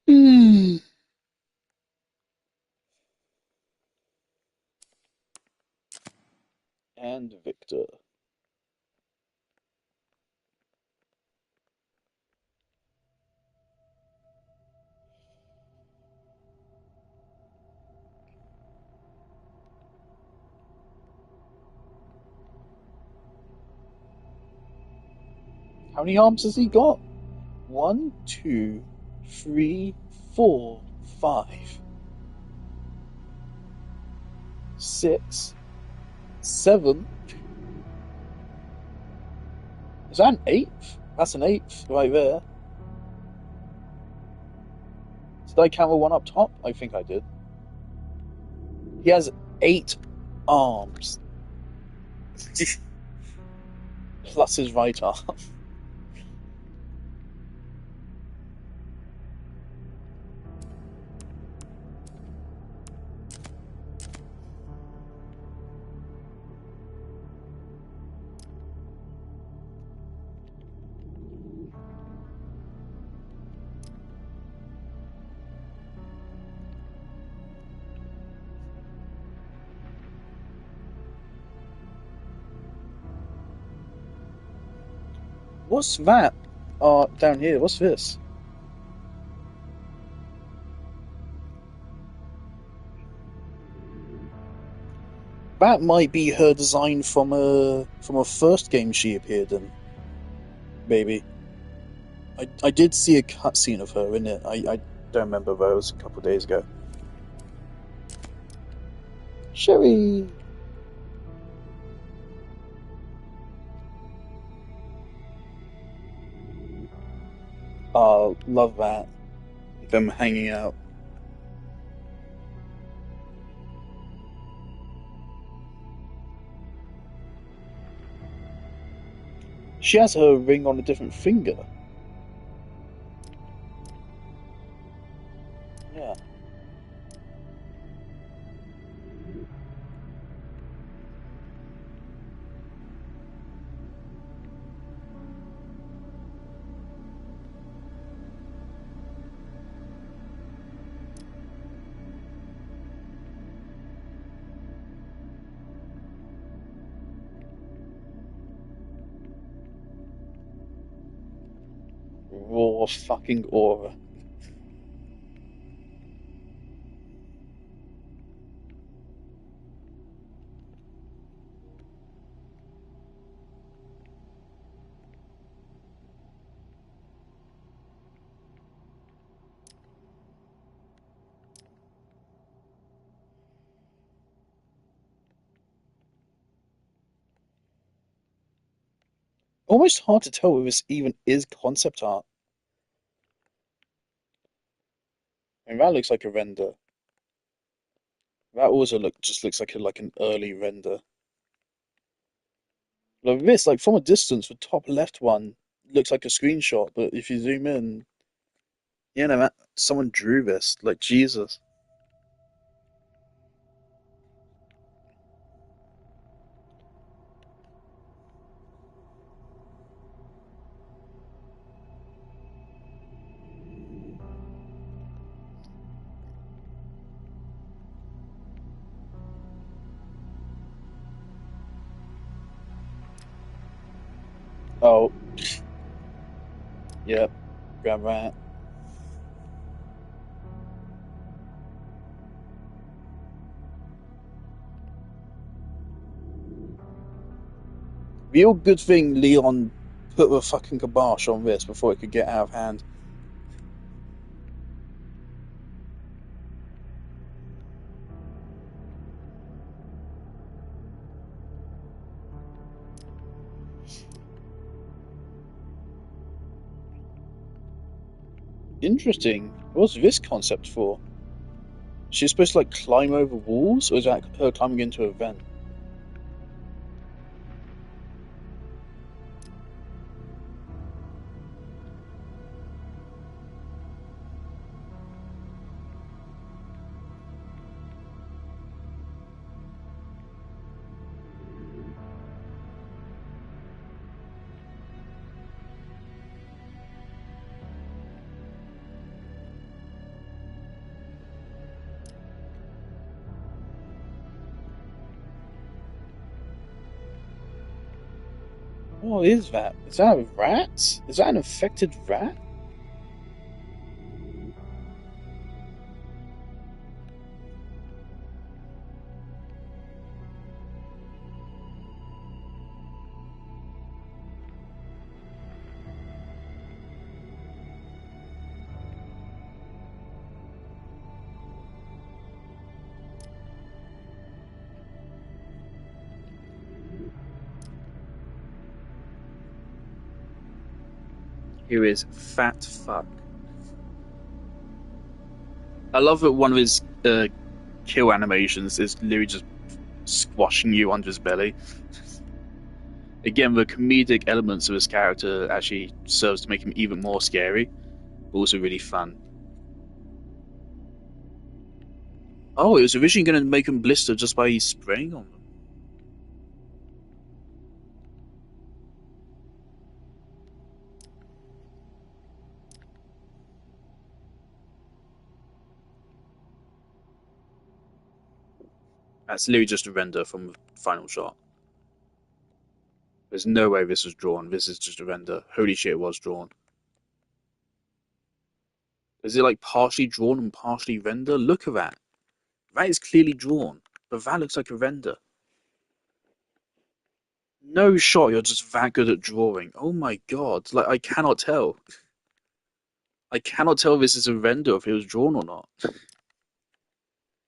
Hmm. And Victor. How many arms has he got? 1, 2, 3, 4, 5, 6, 7. Is that an eighth? That's an eighth right there. Did I count the one up top? I think I did. He has 8 arms. Plus his right arm. What's that? Down here. What's this? That might be her design from a first game she appeared in. Maybe. I did see a cutscene of her in it. I don't remember though. It was a couple of days ago. Sherry. Oh, love that. Them hanging out. She has her ring on a different finger. Yeah. Raw fucking aura. Almost hard to tell if this even is concept art. I mean, that looks like a render. That also just looks like an early render. Like this, like from a distance, the top left one looks like a screenshot, but if you zoom in, yeah, no, man, someone drew this. Like Jesus. Oh, yep, grab that. Real good thing Leon put the fucking kibosh on this before it could get out of hand. Interesting. What's this concept for? She's supposed to like climb over walls, or is that her climbing into a vent? What is that? Is that a rat? Is that an infected rat? Here is fat fuck. I love that one of his kill animations is literally just squashing you under his belly. Again, the comedic elements of his character actually serves to make him even more scary, but also really fun. Oh, it was originally going to make him blister just by spraying on them. That's literally just a render from the final shot. There's no way this was drawn. This is just a render. Holy shit, it was drawn. Is it like partially drawn and partially render? Look at that. That is clearly drawn, but that looks like a render. No shot, you're just that good at drawing. Oh my god, like I cannot tell. I cannot tell if this is a render if it was drawn or not.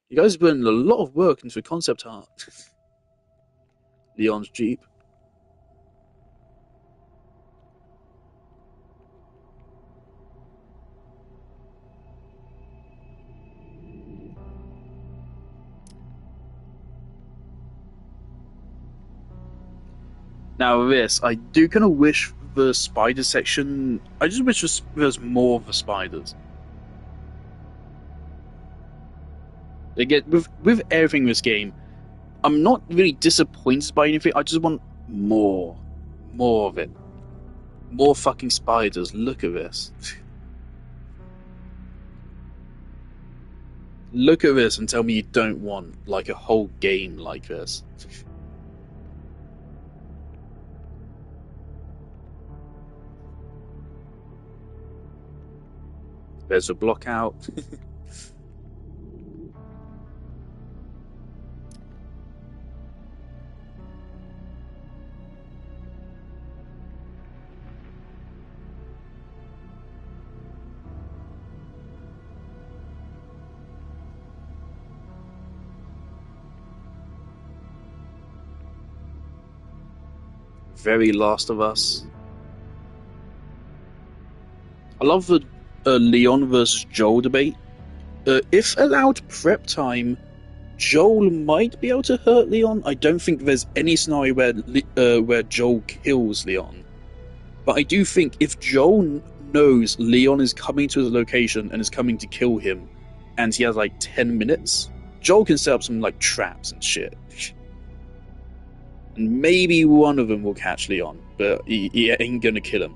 You guys have put in a lot of work into the concept art. Leon's Jeep. Now this, I do kind of wish the spider section. I just wish there was more of the spiders. Again, with everything in this game, I'm not really disappointed by anything. I just want more of it, more fucking spiders. Look at this. Look at this and tell me you don't want like a whole game like this. There's a block out. Very Last of Us. I love the Leon versus Joel debate. If allowed prep time, Joel might be able to hurt Leon. I don't think there's any scenario where Joel kills Leon. But I do think if Joel knows Leon is coming to his location and is coming to kill him, and he has like 10 minutes, Joel can set up some like traps and shit. And maybe one of them will catch Leon, but he ain't gonna kill him.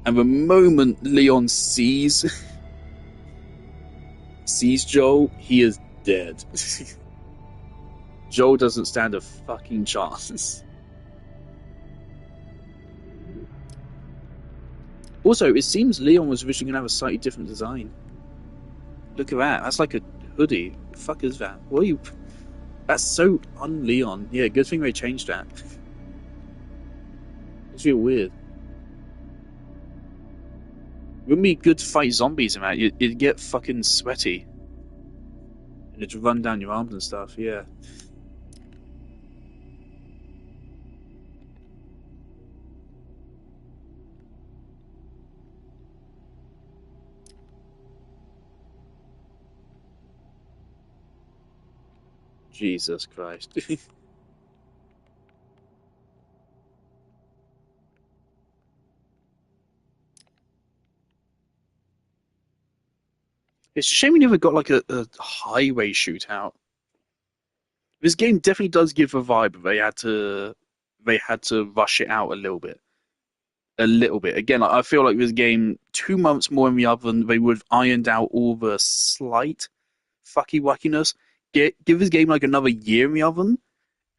And the moment Leon sees Joel, he is dead. Joel doesn't stand a fucking chance. Also, it seems Leon was originally gonna have a slightly different design. Look at that. That's like a hoodie. What the fuck is that? What are you? That's so un-Leon. Yeah, good thing they changed that. It's real weird. Wouldn't be good to fight zombies in that. You'd get fucking sweaty. And it'd run down your arms and stuff, yeah. Jesus Christ. It's a shame we never got like a highway shootout. This game definitely does give a vibe, but they had to rush it out a little bit. A little bit. Again, I feel like this game 2 months more in the oven, they would have ironed out all the slight fucky wackiness. Give this game like another year in the oven,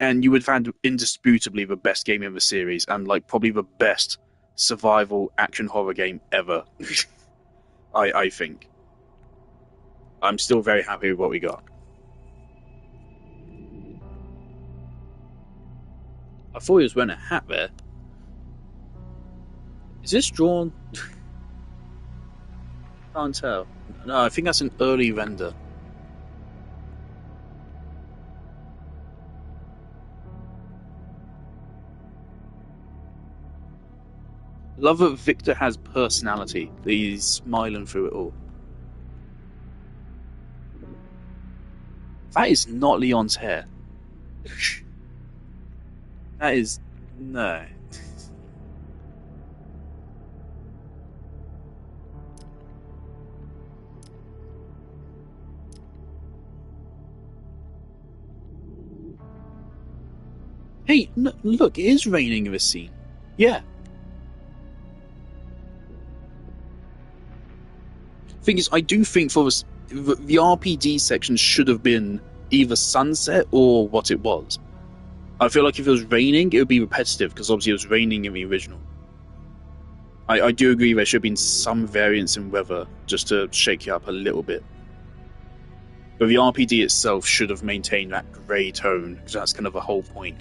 and you would find indisputably the best game in the series, and like probably the best survival action horror game ever. I think. I'm still very happy with what we got. I thought he was wearing a hat there. Is this drawn? Can't tell. No, I think that's an early render. Love that Victor has personality. That he's smiling through it all. That is not Leon's hair. That is... no. Hey, look, it is raining in this scene. Yeah. Thing is, I do think for this, the RPD section should have been either sunset or what it was. I feel like if it was raining, it would be repetitive, because obviously it was raining in the original. I do agree there should have been some variance in weather, just to shake you up a little bit. But the RPD itself should have maintained that grey tone, because that's kind of the whole point.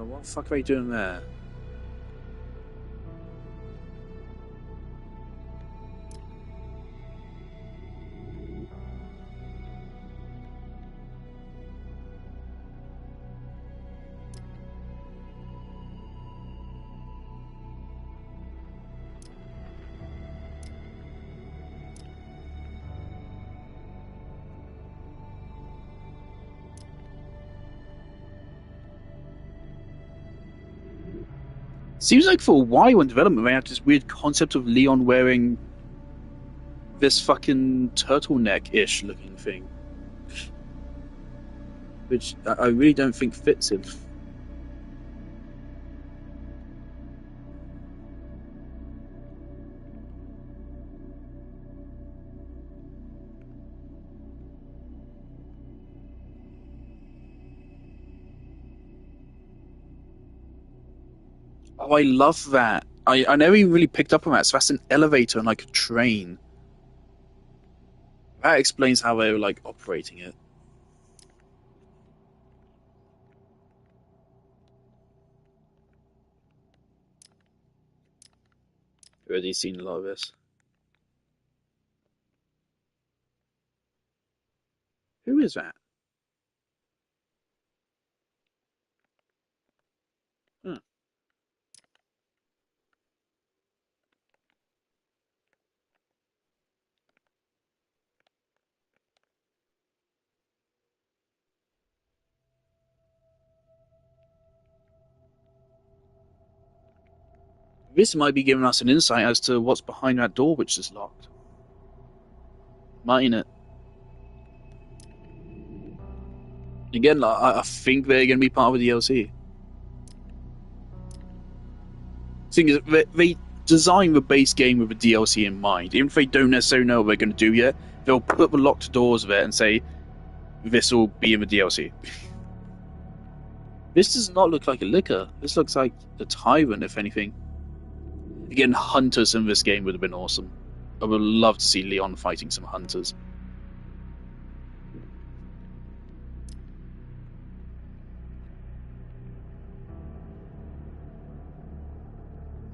What the fuck are they doing there? Seems like for a while in development they had this weird concept of Leon wearing this fucking turtleneck-ish looking thing. Which I really don't think fits him. Oh, I love that. I never even really picked up on that. So that's an elevator and like a train. That explains how they were like operating it. Already seen a lot of this. Who is that? Hmm. This might be giving us an insight as to what's behind that door which is locked. Mightn't it? Again, I think they're going to be part of the DLC. Thing is, they design the base game with a DLC in mind. Even if they don't necessarily know what they're going to do yet, they'll put the locked doors there and say, this will be in the DLC. This does not look like a liquor. This looks like a tyrant, if anything. Again, hunters in this game would have been awesome. I would love to see Leon fighting some hunters.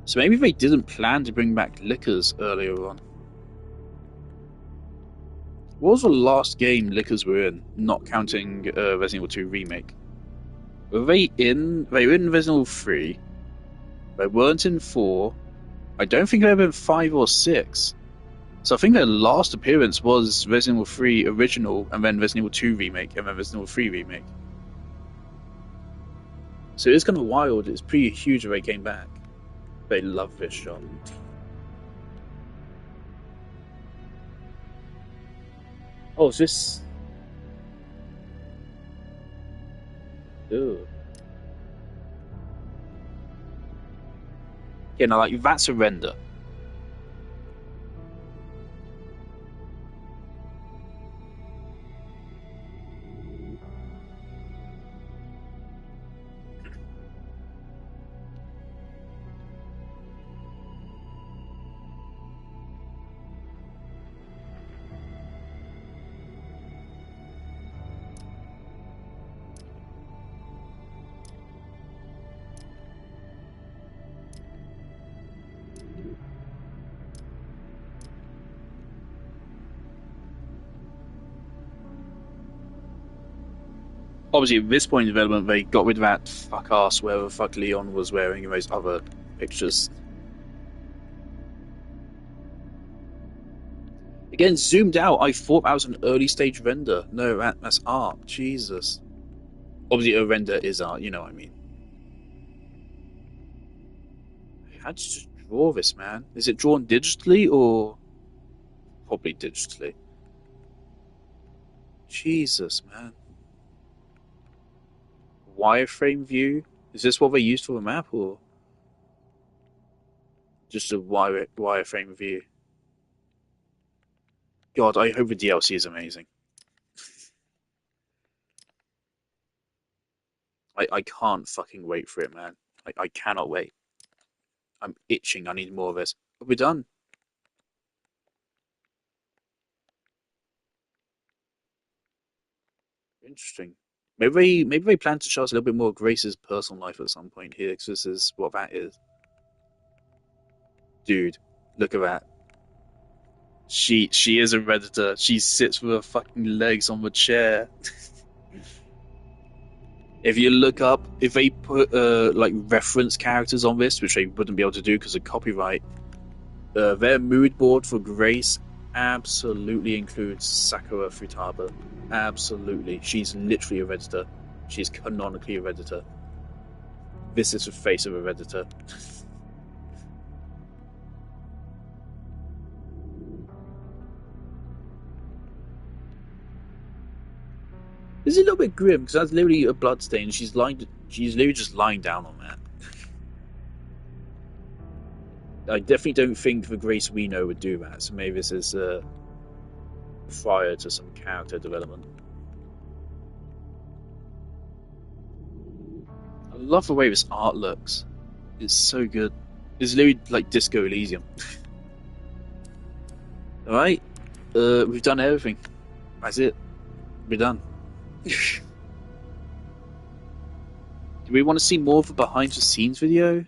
So maybe they didn't plan to bring back liquors earlier on. What was the last game liquors were in, not counting Resident Evil 2 Remake? Were they in? They were in Resident Evil 3. They weren't in 4. I don't think they were in 5 or 6. So I think their last appearance was Resident Evil 3 Original, and then Resident Evil 2 Remake, and then Resident Evil 3 Remake. So it's kind of wild. It's pretty huge when they came back. They love this shot. Oh, is this... Ooh. Yeah, no, like, that's a render. Obviously, at this point in development, they got rid of that fuck ass whatever the fuck Leon was wearing in those other pictures. Again, zoomed out, I thought that was an early stage render. No, that's art. Jesus. Obviously, a render is art, you know what I mean. How did you just draw this, man? Is it drawn digitally or probably digitally? Jesus, man. Wireframe view? Is this what they used for the map or just a wireframe view? God, I hope the DLC is amazing. I can't fucking wait for it, man. I cannot wait. I'm itching. I need more of this. But we're done. Interesting. Maybe they plan to show us a little bit more of Grace's personal life at some point here, because this is what that is. Dude, look at that. She is a Redditor. She sits with her fucking legs on the chair. If you look up, if they put like reference characters on this, which they wouldn't be able to do because of copyright, their mood board for Grace absolutely includes Sakura Futaba. Absolutely. She's literally a Redditor. She's canonically a Redditor. This is the face of a Redditor. It's a little bit grim because that's literally a bloodstain. She's literally just lying down on that. I definitely don't think the Grace we know would do that. So maybe this is prior to some character development. I love the way this art looks. It's so good. It's literally like Disco Elysium. Alright, we've done everything. That's it. We're done. Do we want to see more of a behind the scenes video?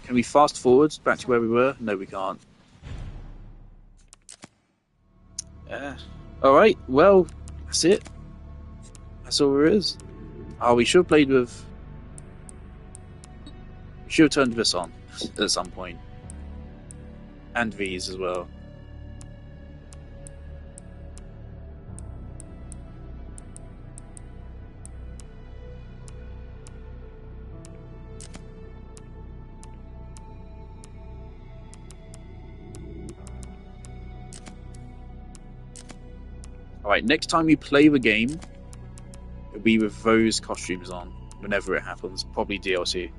Can we fast forward back to where we were? No, we can't. Alright, well, that's it. That's all there is. Oh, we should have played with... We should have turned this on at some point. And these as well. Alright, next time you play the game, it'll be with those costumes on, whenever it happens. Probably DLC.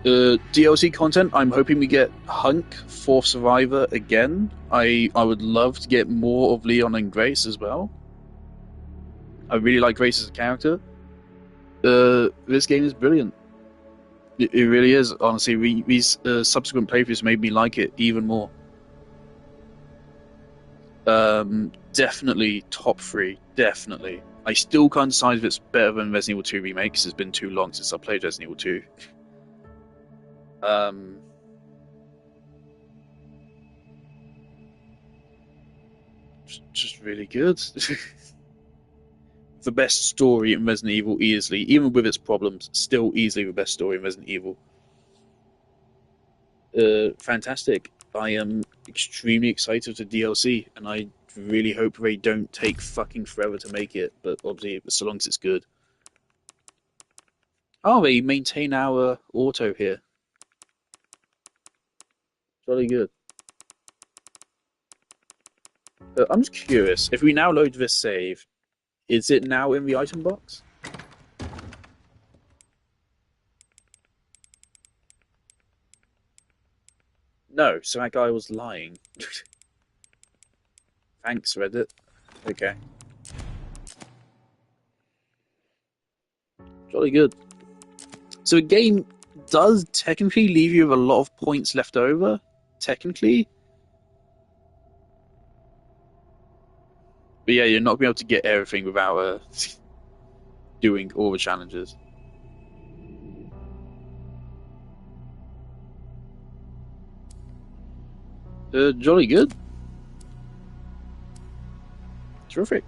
DLC content, I'm hoping we get Hunk, Fourth Survivor again. I would love to get more of Leon and Grace as well. I really like Grace as a character. This game is brilliant. It really is, honestly. These subsequent playthroughs made me like it even more. Definitely top 3. Definitely. I still can't decide if it's better than Resident Evil 2 Remake, because it's been too long since I played Resident Evil 2. Just really good. The best story in Resident Evil, easily, even with its problems, still easily the best story in Resident Evil. Fantastic. I am extremely excited for DLC, and I really hope they don't take fucking forever to make it, but obviously, so long as it's good. Oh, they maintain our auto here. Jolly good. I'm just curious, if we now load this save, is it now in the item box? No, so that guy was lying. Thanks, Reddit. Okay. Jolly good. So a game does technically leave you with a lot of points left over. Technically. But yeah, you're not going to be able to get everything without doing all the challenges. Jolly good. Terrific.